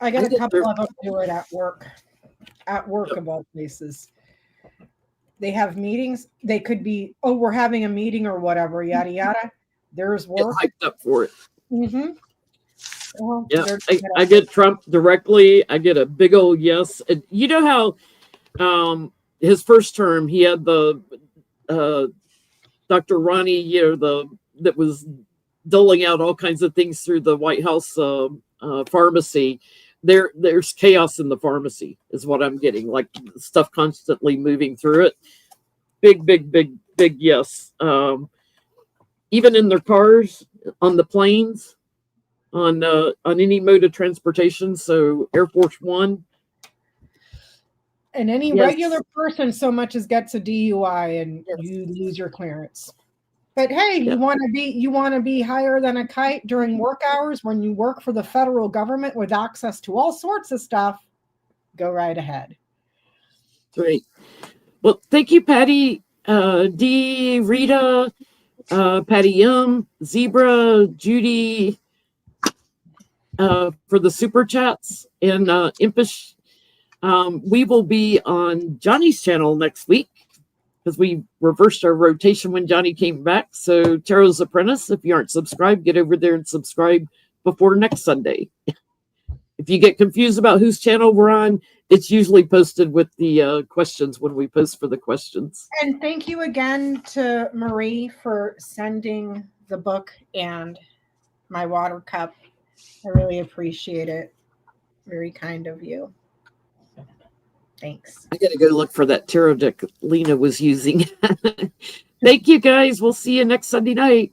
[SPEAKER 3] I got a couple of them do it at work of all places. They have meetings. They could be, oh, we're having a meeting or whatever, yada, yada. There's work.
[SPEAKER 1] Get hyped up for it.
[SPEAKER 3] Mm-hmm. Well,
[SPEAKER 1] Yeah, I get Trump directly. I get a big old yes. And you know how his first term, he had the Dr. Ronnie, that was doling out all kinds of things through the White House pharmacy. There's chaos in the pharmacy is what I'm getting, like stuff constantly moving through it. Big yes. Even in their cars, on the planes, on any mode of transportation. So Air Force One.
[SPEAKER 3] And any regular person so much as gets a DUI and you lose your clearance. But hey, you want to be higher than a kite during work hours when you work for the federal government with access to all sorts of stuff, go right ahead.
[SPEAKER 1] Great. Well, thank you, Patty, Dee, Rita, Patty M, Zebra, Judy, for the super chats, and Impish. We will be on Johnny's channel next week, because we reversed our rotation when Johnny came back. So Tarot's Apprentice, if you aren't subscribed, get over there and subscribe before next Sunday. If you get confused about whose channel we're on, it's usually posted with the questions when we post for the questions.
[SPEAKER 3] And thank you again to Marie for sending the book and my water cup. I really appreciate it. Very kind of you. Thanks.
[SPEAKER 1] I gotta go look for that tarot deck Lena was using. Thank you, guys. We'll see you next Sunday night.